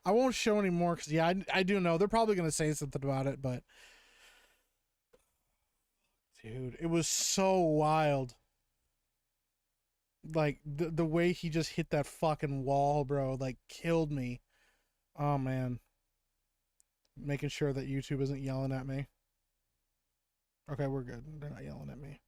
A: I won't show anymore because yeah, I do know they're probably gonna say something about it, but dude, it was so wild. Like the way he just hit that fucking wall, bro, like killed me. Oh man. Making sure that YouTube isn't yelling at me. Okay, we're good. They're not yelling at me.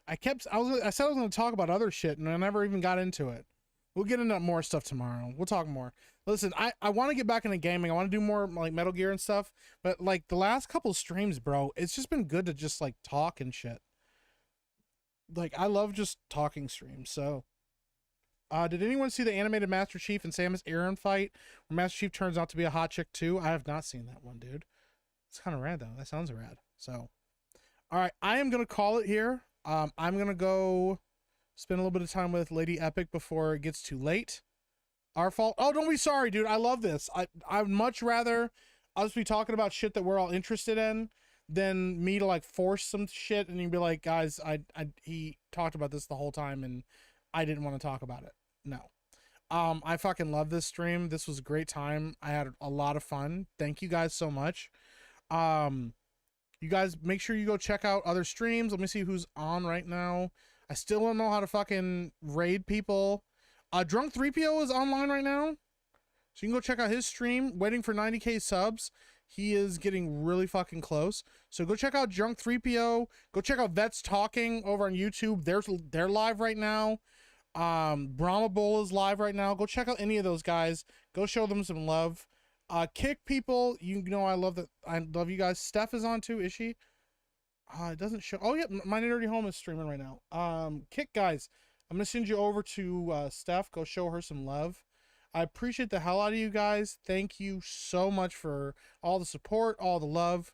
A: I said I was going to talk about other shit and I never even got into it. We'll get into more stuff tomorrow. We'll talk more. Listen, I want to get back into gaming. I want to do more like Metal Gear and stuff, but like the last couple streams, bro, it's just been good to just like talk and shit. Like I love just talking streams. So did anyone see the animated Master Chief and Samus Aran fight where Master Chief turns out to be a hot chick too? I have not seen that one, dude. It's kind of rad though. That sounds rad. So all right, I am gonna call it here. I'm gonna go spend a little bit of time with Lady Epic before it gets too late. Our fault. Oh, don't be sorry, dude. I love this. I'd much rather us be talking about shit that we're all interested in than me to like force some shit and you'd be like, guys, he talked about this the whole time and I didn't want to talk about it. No. I fucking love this stream. This was a great time. I had a lot of fun. Thank you guys so much. You guys make sure you go check out other streams. Let me see who's on right now. I still don't know how to fucking raid people. Drunk 3PO is online right now. So you can go check out his stream, waiting for 90k subs. He is getting really fucking close. So go check out Drunk 3PO. Go check out Vets Talking over on YouTube. They're live right now. Brahma Bull is live right now. Go check out any of those guys. Go show them some love. Kick people, you know I love you guys. Steph is on too, is she? It doesn't show. Oh yeah, My Nerdy Home is streaming right now. Kick guys, I'm gonna send you over to Steph. Go show her some love. I appreciate the hell out of you guys. Thank you so much for all the support, all the love.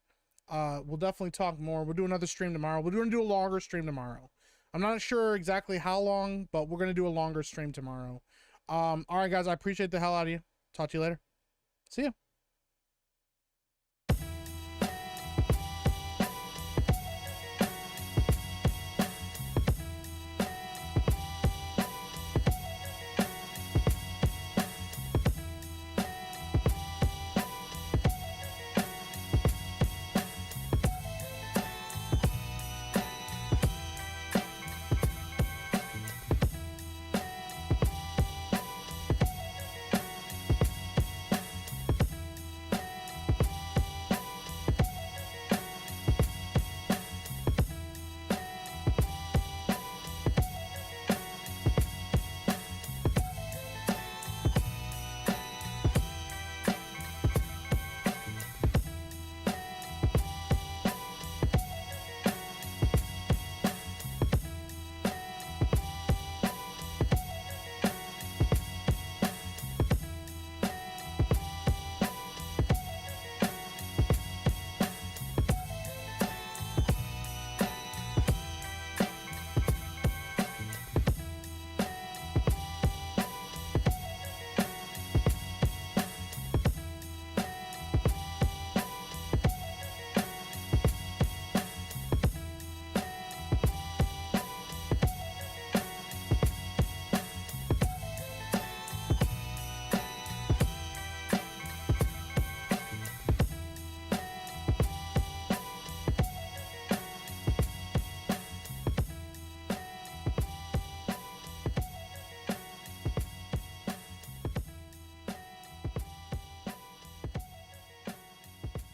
A: We'll definitely talk more. We'll do another stream tomorrow. We're going to do a longer stream tomorrow. I'm not sure exactly how long, but we're going to do a longer stream tomorrow. All right, guys, I appreciate the hell out of you. Talk to you later. See ya.